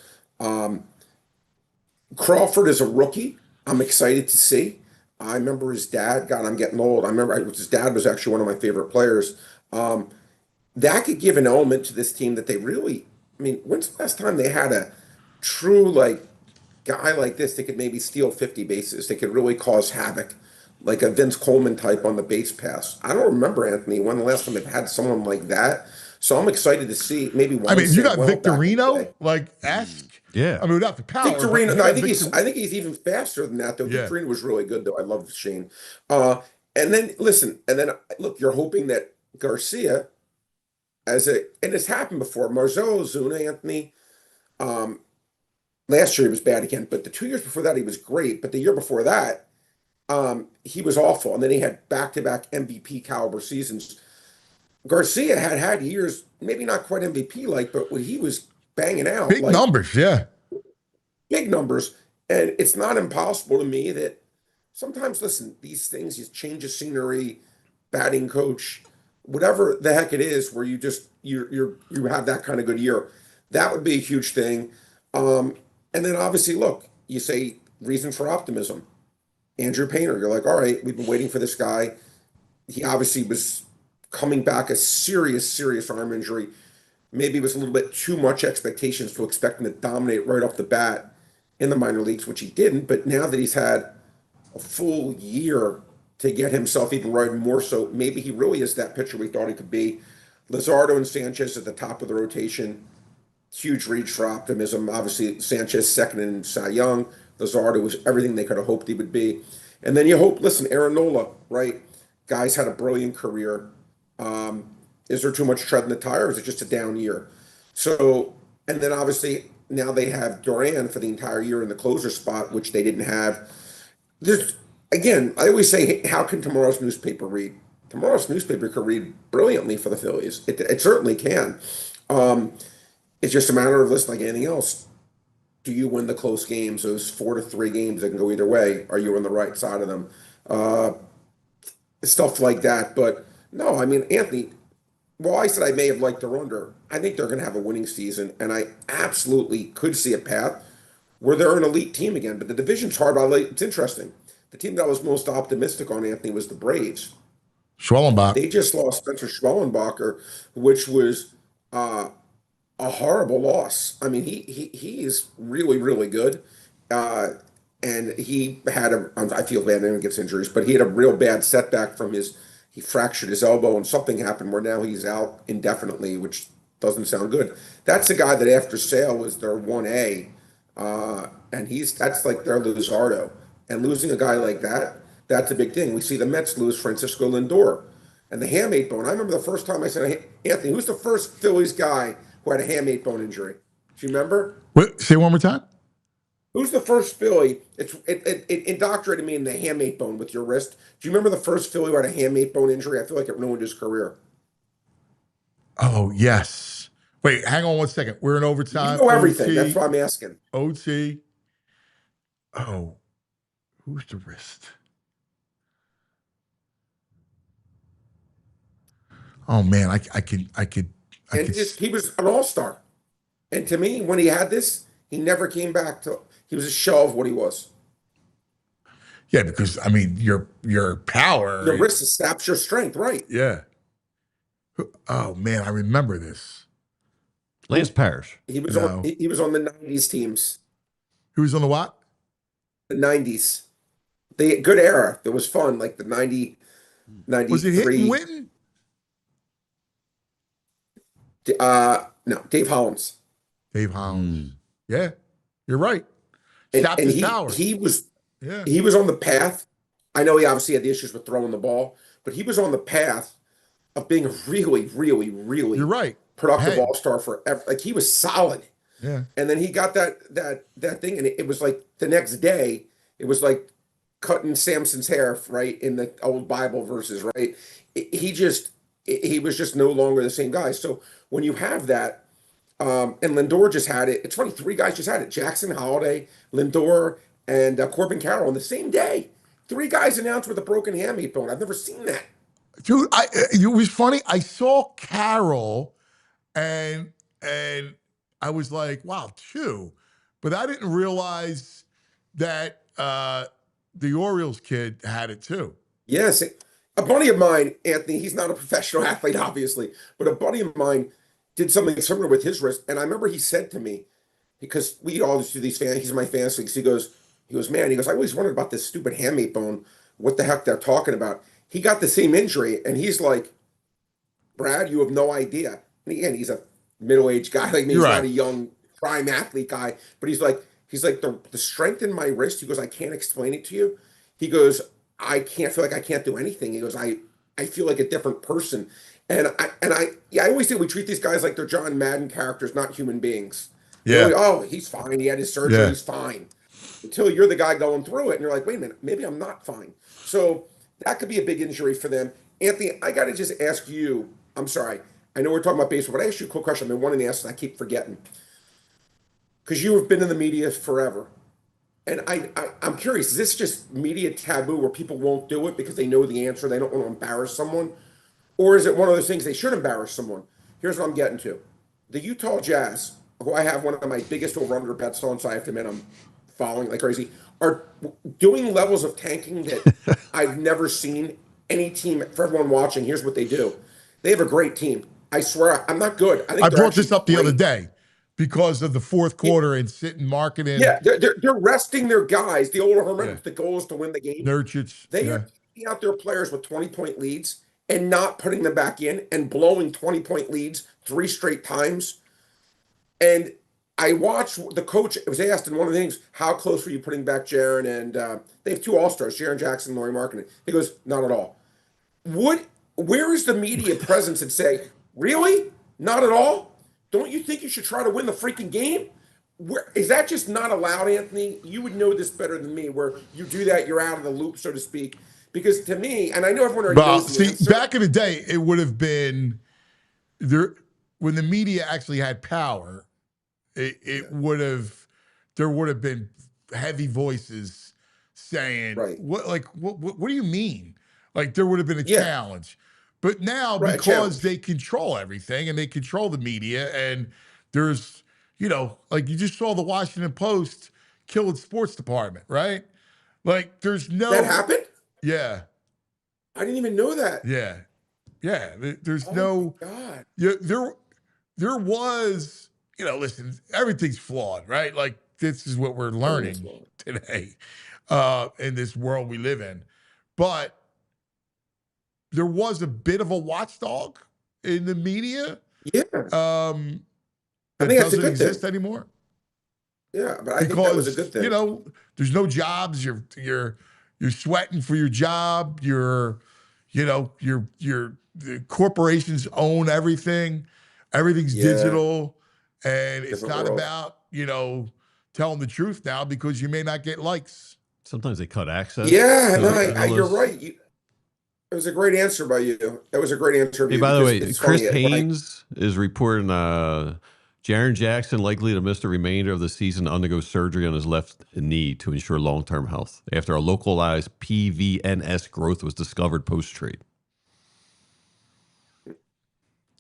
Crawford is a rookie. I'm excited to see. I remember his dad. God, I'm getting old. I remember his dad was actually one of my favorite players. That could give an element to this team that they really. I mean, when's the last time they had a true like guy like this that could maybe steal 50 bases? They could really cause havoc, like a Vince Coleman type on the base pass. I don't remember, Anthony, when the last time they've had someone like that. So I'm excited to see maybe.
I mean, you got Victorino, like esque.
Yeah,
I mean, without the power.
Victorino, no, I think he's even faster than that though. Yeah. Victorino was really good though. I love Shane. And then listen, and then look, you're hoping that Garcia, and it's happened before. Marcell Ozuna, Anthony. Last year he was bad again, but the 2 years before that he was great. But the year before that, he was awful, and then he had back-to-back MVP caliber seasons. Garcia had years, maybe not quite MVP like, but when he was banging out.
Big numbers, yeah.
Big numbers. And it's not impossible to me that sometimes, listen, these things, you change of scenery, batting coach, whatever the heck it is, where you just, you have that kind of good year. That would be a huge thing. And then obviously, look, you say reason for optimism. Andrew Painter, you're like, all right, we've been waiting for this guy. He obviously was coming back a serious arm injury. Maybe it was a little bit too much expectations to expect him to dominate right off the bat in the minor leagues, which he didn't. But now that he's had a full year to get himself even right more so, maybe he really is that pitcher we thought he could be. Luzardo and Sanchez at the top of the rotation. Huge reach for optimism. Obviously, Sanchez second in Cy Young. Luzardo was everything they could have hoped he would be. And then you hope, listen, Aaron Nola, right? Guy's had a brilliant career. Is there too much tread in the tire, or is it just a down year? So, and then obviously now they have Duran for the entire year in the closer spot, which they didn't have. Again, I always say, hey, how can tomorrow's newspaper read? Tomorrow's newspaper could read brilliantly for the Phillies. It certainly can. It's just a matter of, listen, like anything else. Do you win the close games, those 4-3 games that can go either way? Are you on the right side of them? Stuff like that. But no, I mean, Anthony, well, I said I may have liked the under. I think they're going to have a winning season, and I absolutely could see a path where they're an elite team again. But the division's hard. It's interesting. The team that I was most optimistic on, Anthony, was the Braves.
Schwellenbach.
They just lost Spencer Schwellenbacher, which was a horrible loss. I mean, he is really, really good. And he had I feel bad when he gets injuries, but he had a real bad setback from he fractured his elbow and something happened where now he's out indefinitely, which doesn't sound good. That's a guy that after Sale was their 1A, and that's like their Luzardo. And losing a guy like that, that's a big thing. We see the Mets lose Francisco Lindor and the hamate bone. I remember the first time I said, hey, Anthony, who's the first Phillies guy who had a hamate bone injury? Do you remember?
What? Say one more time.
Who's the first Philly? It indoctrinated me in the hamate bone with your wrist. Do you remember the first Philly who had a hamate bone injury? I feel like it ruined his career.
Oh, yes. Wait, hang on one second. We're in overtime.
You know everything. OT, that's why I'm asking.
OT. Oh, who's the wrist? Oh man, I could.
He was an all-star, and to me, when he had this, he never came back to. He was a shell of what he was.
Yeah, because I mean, your power,
your wrist saps your strength, right?
Yeah. Oh man, I remember this.
Lance Parrish.
He was on the '90s teams.
Who was on the what?
The '90s. The good era. That was fun, like the 90, 93.
Was it Hitting Witten?
No, Dave Hollins.
Dave Hollins. Yeah, you're right.
And he was on the path. I know he obviously had the issues with throwing the ball, but he was on the path of being a really, really, really
You're right.
productive
Hey.
all-star forever. Like he was solid.
Yeah.
And then he got that thing, and it was like the next day, it was like cutting Samson's hair, right, in the old Bible verses, right? He was just no longer the same guy. So when you have that, and Lindor just had it. It's funny, 3 guys just had it: Jackson, Holiday, Lindor, and Corbin Carroll on the same day. 3 guys announced with a broken hamate bone. I've never seen that.
Dude, it was funny. I saw Carroll, and I was like, wow, 2. But I didn't realize that the Orioles kid had it too.
Yes. A buddy of mine, Anthony, he's not a professional athlete, obviously, but a buddy of mine did something similar with his wrist. And I remember he said to me, because we always do these he's my fantasy leagues. He goes, man, I always wondered about this stupid hamate bone, what the heck they're talking about. He got the same injury, and he's like, Brad, you have no idea. And again, he's a middle-aged guy. Like me, he's not a young prime athlete guy, but he's like the strength in my wrist. He goes, I can't explain it to you. He goes, I feel like I can't do anything. He goes, I feel like a different person. And I always say we treat these guys like they're John Madden characters, not human beings.
Yeah.
Like, oh, he's fine. He had his surgery. He's fine. Until you're the guy going through it, and you're like, wait a minute, maybe I'm not fine. So that could be a big injury for them. Anthony, I got to just ask you. I'm sorry. I know we're talking about baseball, but I asked you a quick question. I've been wanting to ask, and I keep forgetting. Because you have been in the media forever. And I'm curious, is this just media taboo where people won't do it because they know the answer, they don't want to embarrass someone? Or is it one of those things they should embarrass someone? Here's what I'm getting to. The Utah Jazz, who I have one of my biggest over-under bets on, so I have to admit I'm following like crazy, are doing levels of tanking that I've never seen any team. For everyone watching, here's what they do. They have a great team. I swear, I'm not good. I
brought this up the other day because of the fourth quarter and sitting marketing.
Yeah, they're resting their guys. The older remember the goal is to win the game.
Nurkic.
They are taking out their players with 20-point leads and not putting them back in and blowing 20-point leads 3 straight times. And I watched the coach. It was asked in one of the things, how close were you putting back Jaren? And they have 2 All-Stars, Jaren Jackson and Laurie Markkinen. He goes, not at all. Where is the media presence and say, really? Not at all? Don't you think you should try to win the freaking game? Is that just not allowed, Anthony? You would know this better than me, where you do that, you're out of the loop, so to speak. Because to me, and I know everyone already knows the answer.
Back in the day, it would have been there when the media actually had power. There would have been heavy voices saying, "What do you mean?" Like there would have been a challenge. But now, because they control everything and they control the media, and there's, like you just saw the Washington Post kill its sports department, right? Like there's no.
That happened?
Yeah.
I didn't even know that.
Yeah. Yeah. There's no.
God.
Yeah. There was, listen, everything's flawed, right? Like this is what we're learning today in this world we live in. But there was a bit of a watchdog in the media.
Yeah.
That
I think
doesn't exist anymore.
Yeah, but I think that was a good thing.
There's no jobs. You're sweating for your job. The corporations own everything. Everything's digital, and it's not about telling the truth now because you may not get likes.
Sometimes they cut access.
Yeah, no, you're right. It was a great answer by you. That was a great answer.
Hey, by the way, Chris Haynes is reporting Jaren Jackson likely to miss the remainder of the season to undergo surgery on his left knee to ensure long-term health after a localized PVNS growth was discovered post-trade.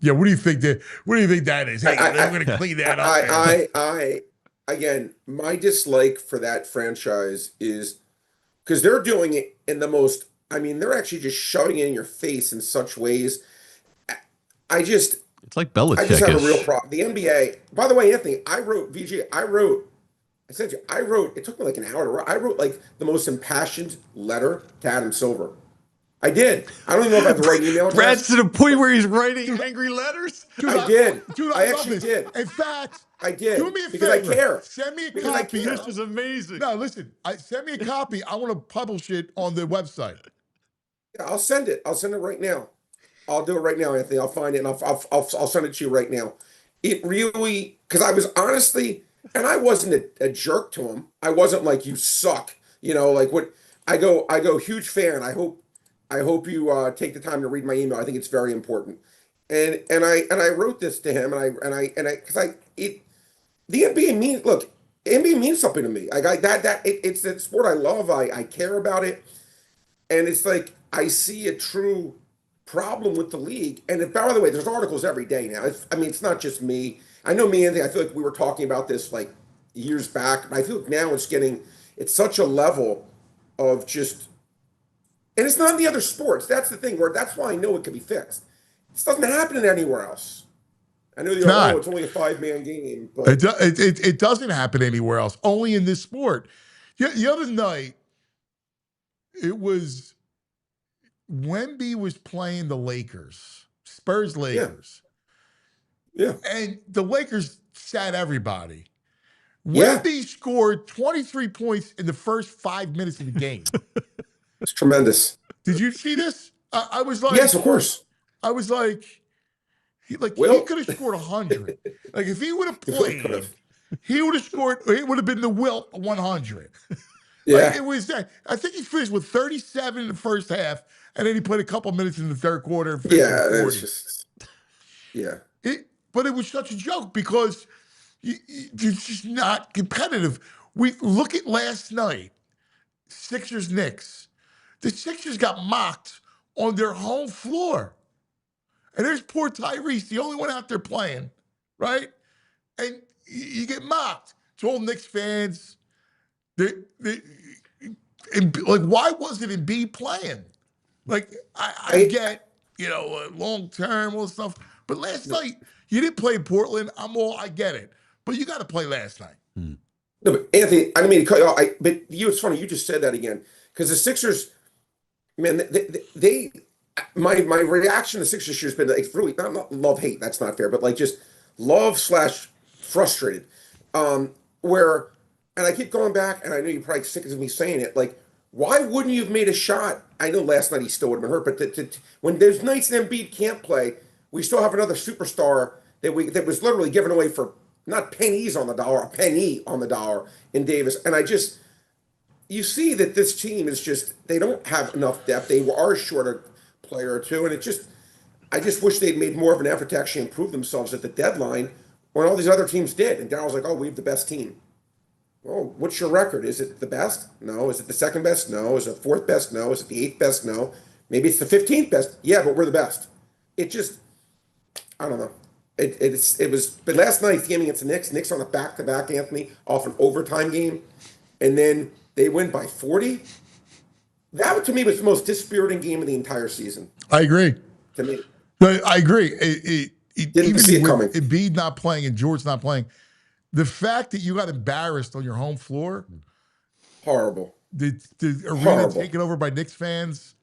Yeah, what do you think that is? Hey, they're going to clean that up.
Again, my dislike for that franchise is because they're doing it in the most. I mean, they're actually just shoving it in your face in such ways.
It's like Belichick.
I just have a real problem. The NBA, by the way, Anthony, I sent you, it took me like an hour to write. I wrote like the most impassioned letter to Adam Silver. I did. I don't even know if I have the right email address.
Brad's to the point where he's writing angry letters?
I did.
Dude,
I actually did.
In fact,
I did.
Do me a
because
favor.
I care.
Send me a copy.
This is amazing.
No, listen. Send me a copy. I want to publish it on the website.
Yeah, I'll send it. I'll send it right now. I'll do it right now, Anthony. I'll find it and I'll send it to you right now. It really, because I was honestly, and I wasn't a jerk to him. I wasn't like, you suck. Like what I go huge fan. I hope you take the time to read my email. I think it's very important. And I wrote this to him the NBA means, look, NBA means something to me. Like it's a sport I love. I care about it. And it's like, I see a true problem with the league. And by the way, there's articles every day now. It's not just me. I know me, Anthony, I feel like we were talking about this like years back, but I feel like now it's such a level of just, and it's not in the other sports. That's the thing that's why I know it can be fixed. This doesn't happen anywhere else. I know it's only a 5-man game, but
it doesn't happen anywhere else. Only in this sport. The other night, it was Wemby was playing the Lakers, Spurs Lakers.
Yeah.
And the Lakers sat everybody.
Yeah.
Wemby scored 23 points in the first 5 minutes of the game.
It's tremendous.
Did you see this? I was like,
yes, of course.
I was like, he could have scored 100. Like if he would have played, he would have scored. It would have been the Wilt 100.
Yeah,
like it was that. I think he finished with 37 in the first half, and then he played a couple minutes in the third quarter. And finished with 40.
It's just, yeah.
But it was such a joke because you're just not competitive. We look at last night, Sixers Knicks. The Sixers got mocked on their home floor. And there's poor Tyrese, the only one out there playing, right? And you get mocked. It's all Knicks fans. Like, why wasn't Embiid playing? Like, I get, long term, all this stuff. But last night, you didn't play in Portland. I get it. But you got to play last night.
No, but Anthony, I didn't mean to cut you off. But it's funny, you just said that again. Because the Sixers, man, my reaction to the Sixers has been like really not love hate. That's not fair, but like just love / frustrated. Where, and I keep going back, and I know you're probably sick of me saying it. Like, why wouldn't you have made a shot? I know last night he still would have been hurt, but when there's nights Embiid can't play, we still have another superstar that was literally given away for not pennies on the dollar, a penny on the dollar in Davis. And you see that this team is just, they don't have enough depth. They are short a player or two. And I just wish they'd made more of an effort to actually improve themselves at the deadline when all these other teams did. And Daryl's like, oh, we have the best team. Oh, what's your record? Is it the best? No. Is it the second best? No. Is it the fourth best? No. Is it the eighth best? No. Maybe it's the 15th best. Yeah, but we're the best. It just, I don't know. It was, but last night's game against the Knicks on a back-to-back, Anthony, off an overtime game, and then they win by 40. That, to me, was the most dispiriting game of the entire season.
I agree.
To me.
I agree.
Didn't see it coming.
Embiid not playing and George not playing, the fact that you got embarrassed on your home floor.
Horrible.
The arena taken over by Knicks fans.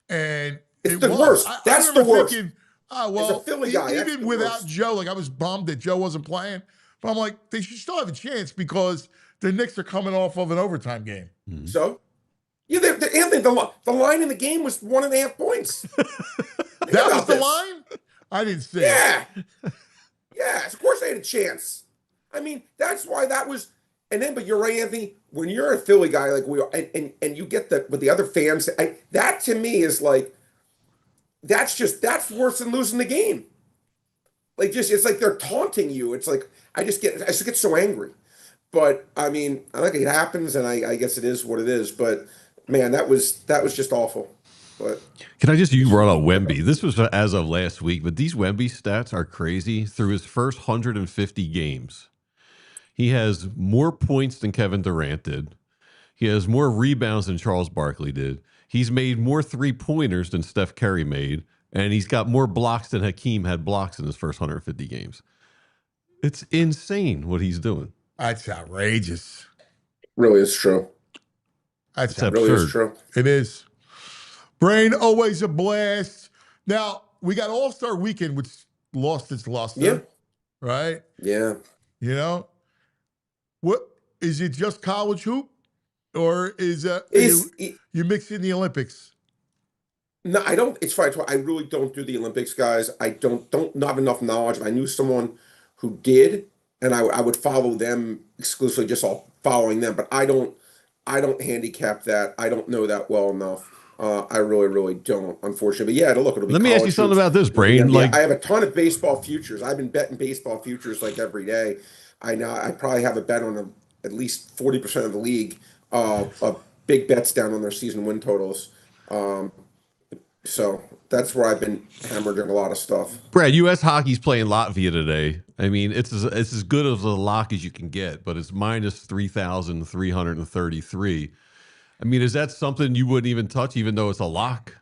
And
it's the worst. That's the worst.
Thinking, well,
as a Philly guy,
even without Joe, like I was bummed that Joe wasn't playing. But I'm like, they should still have a chance because the Knicks are coming off of an overtime game.
Mm-hmm. So? Yeah, Anthony, the line in the game was 1.5 points.
That was the line? I didn't see
it. Yeah, of course they had a chance. I mean, that's why that was. And then, but you're right, Anthony. When you're a Philly guy like we are, and you get with the other fans, that to me is like, that's worse than losing the game. Like, it's like they're taunting you. It's like I just get so angry. But I mean, I think it happens, and I guess it is what it is. But man, that was just awful. But
you brought up Wemby. This was as of last week, but these Wemby stats are crazy. Through his first 150 games, he has more points than Kevin Durant did. He has more rebounds than Charles Barkley did. He's made more three-pointers than Steph Curry made, and he's got more blocks than Hakeem had blocks in his first 150 games. It's insane what he's doing.
That's outrageous.
Really is true.
That's
absurd.
Really is true.
It is. Brain, always a blast. Now, we got All-Star Weekend, which lost its luster.
Yeah.
Right?
Yeah.
What is it just college hoop? Or is you mixing the Olympics?
No, I don't. It's fine. I really don't do the Olympics, guys. I don't not have enough knowledge. If I knew someone who did, and I would follow them exclusively, just all following them. But I don't handicap that. I don't know that well enough. I really, really don't, unfortunately. But yeah, it'll be.
Let me ask you
college
something
hoops.
about this, Brain.
Yeah,
Like,
I have a ton of baseball futures. I've been betting baseball futures like every day. I probably have a bet on at least 40% of the league of big bets down on their season win totals. So that's where I've been hammered a lot of stuff.
Brad, U.S. hockey's playing Latvia today. I mean, it's as good of a lock as you can get, but it's minus 3,333. I mean, is that something you wouldn't even touch, even though it's a lock?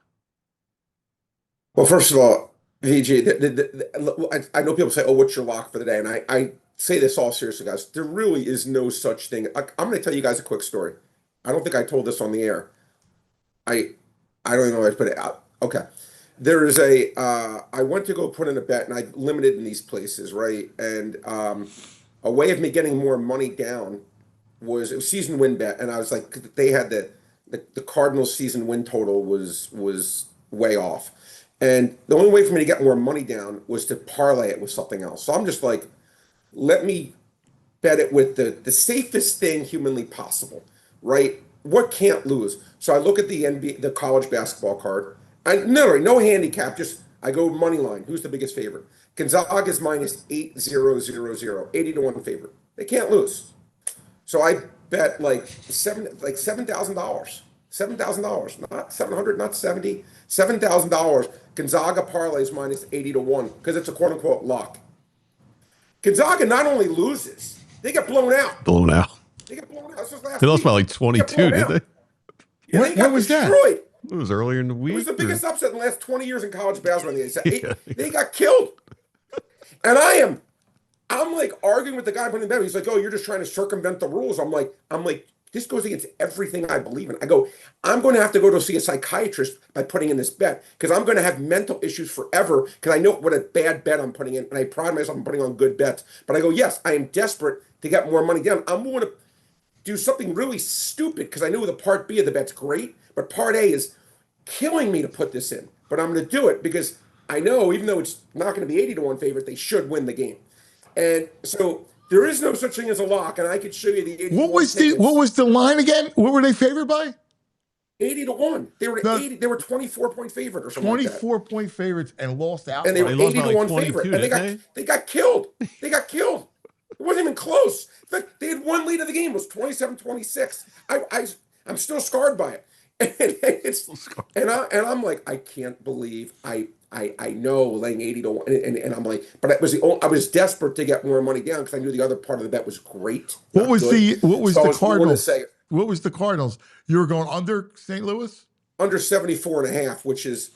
Well, first of all, VG, I know people say, "Oh, what's your lock for the day?" And I say this all seriously, guys. There really is no such thing. I'm going to tell you guys a quick story. I don't think I told this on the air. I don't even know if I put it out. Okay. There is I went to go put in a bet, and I limited in these places, right? And a way of me getting more money down it was season win bet, and I was like, they had the Cardinals season win total was way off, and the only way for me to get more money down was to parlay it with something else. So I'm just like, let me bet it with the safest thing humanly possible, right? What can't lose? So I look at the NBA, the college basketball card. No handicap. Just I go money line. Who's the biggest favorite? Gonzaga is minus 8,000, 80 to 1 favorite. They can't lose. So I bet like $7,000. $7,000, not 700, not 70. $7,000. Gonzaga parlays minus 80 to 1 because it's a quote unquote lock. Gonzaga not only loses, they get blown out. They get blown out. This was last
They lost
week.
by like 22, did they?
Yeah, they got
was that?
destroyed.
It was earlier in the week.
It was the biggest upset in the last 20 years in college basketball.
Yeah.
They got killed. And I'm like arguing with the guy putting the bet. He's like, "Oh, you're just trying to circumvent the rules." I'm like, this goes against everything I believe in. I go, I'm going to have to go to see a psychiatrist by putting in this bet because I'm going to have mental issues forever because I know what a bad bet I'm putting in, and I pride myself on putting on good bets. But I go, yes, I am desperate to get more money down. I'm going to do something really stupid because I know the part B of the bet's great, but part A is killing me to put this in. But I'm going to do it because I know, even though it's not going to be 80 to 1 favorite, they should win the game. And so there is no such thing as a lock, and I could show you the 80
What was the line again? What were they favored by?
80 to 1. They were 80. They were 24-point favorite or something.
24-point favorites and lost out.
And they were 80 to 1
22,
favorite. And
didn't
they got killed. They got killed. It wasn't even close. In fact, they had one lead of the game. It was 27-26. I'm still scarred by it. And I'm like, I can't believe I know laying 80 to 1, and I'm like, but I was desperate to get more money down because I knew the other part of the bet was great.
What was the Cardinals?
Say,
what was the Cardinals? You were going under St. Louis?
Under 74.5, which is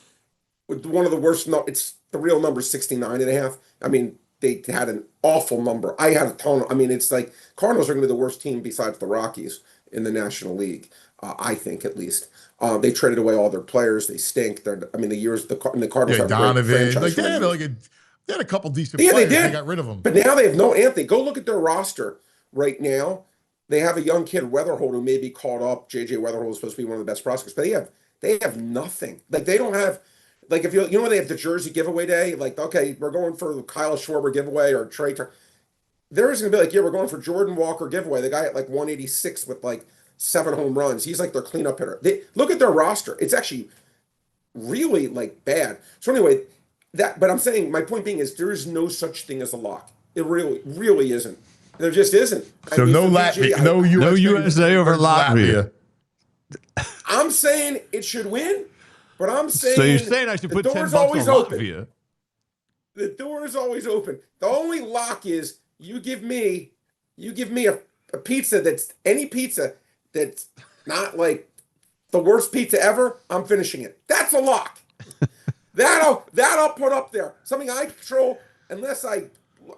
one of the worst. It's the real number, 69.5. I mean, they had an awful number. I had a ton. I mean, it's like Cardinals are going to be the worst team besides the Rockies in the National League. I think at least. They traded away all their players. They stink. The Cardinals have
Donovan.
a great franchise.
They had a couple decent
players.
They
did.
They got rid of them.
But now they have no Anthony. Go look at their roster right now. They have a young kid, Weatherhold, who may be called up. JJ Weatherhold is supposed to be one of the best prospects, but they have nothing. Like they don't have. Like if you know they have the jersey giveaway day. Like okay, we're going for Kyle Schwarber giveaway or Trey. There is going to be like we're going for Jordan Walker giveaway. The guy at like 186 with like 7 home runs. He's like their cleanup hitter. Look at their roster. It's actually really like bad. So anyway, but I'm saying my point being is there is no such thing as a lock. It really isn't. There just isn't.
So no Latvia, no
USA over Latvia.
I'm saying it should win, but I'm saying
so you're saying I should put $10 on Latvia.
The door is always open. The only lock is you give me a pizza that's any pizza that's not like the worst pizza ever. I'm finishing it. That's a lock. That'll put up there. Something I control unless I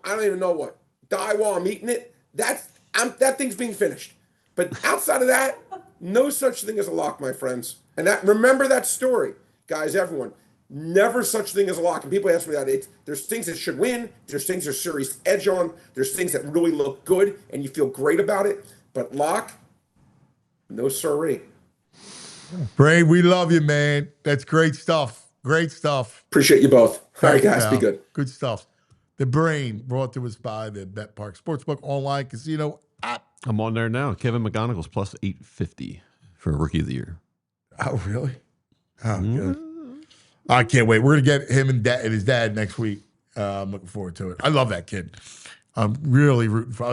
don't even know what. Die while I'm eating it. That thing's being finished. But outside of that, no such thing as a lock, my friends. And remember that story, guys. Everyone, never such thing as a lock. And people ask me that. There's things that should win. There's things there's serious edge on. There's things that really look good and you feel great about it. But lock, no siree.
Brain, we love you, man. That's great stuff. Great stuff.
Appreciate you both. All right, guys, be good.
Good stuff. The Brain brought to us by the Bet Park Sportsbook online casino app.
I'm on there now. Kevin McGonagall's plus 850 for Rookie of the Year.
Oh, really? Oh, good. I can't wait. We're going to get him and his dad next week. I'm looking forward to it. I love that kid. I'm really rooting for.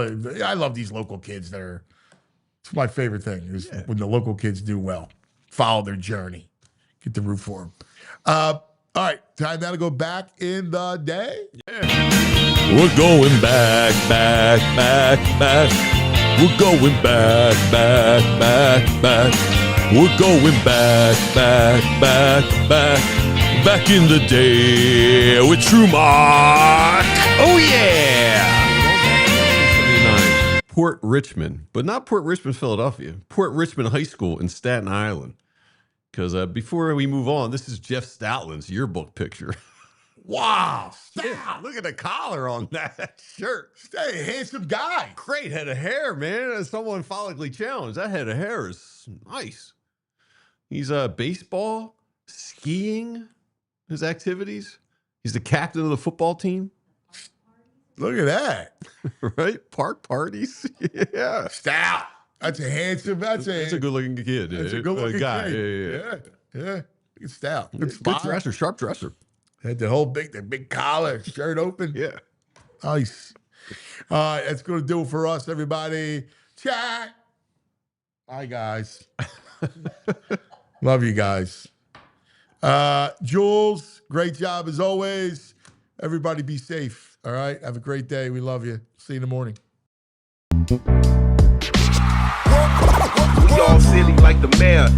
I love these local kids that are. It's my favorite thing is when the local kids do well, follow their journey, get to root for them. All right, time now to go back in the day.
Yeah. We're going back. We're going back. We're going back in the day with True Mark. Oh, yeah. Port Richmond, but not Port Richmond, Philadelphia. Port Richmond High School in Staten Island. Because before we move on, this is Jeff Stoutland's yearbook picture.
Wow.
Yeah, look at the collar on that shirt.
Hey, handsome guy.
Great head of hair, man. As someone follically challenged, that head of hair is nice. He's baseball, skiing, his activities. He's the captain of the football team.
Look at that.
Right? Park parties. Yeah.
Stout. That's a handsome. That's
a good-looking kid.
That's a good-looking
guy.
Kid. Yeah. Good stout.
Good dresser, sharp dresser.
Had the big collar, shirt open.
Yeah.
Nice. All right, that's going to do it for us, everybody. Chat. Hi, guys. Love you guys. Jules, great job as always. Everybody be safe. All right. Have a great day. We love you. See you in the morning.
We all silly like the mayor.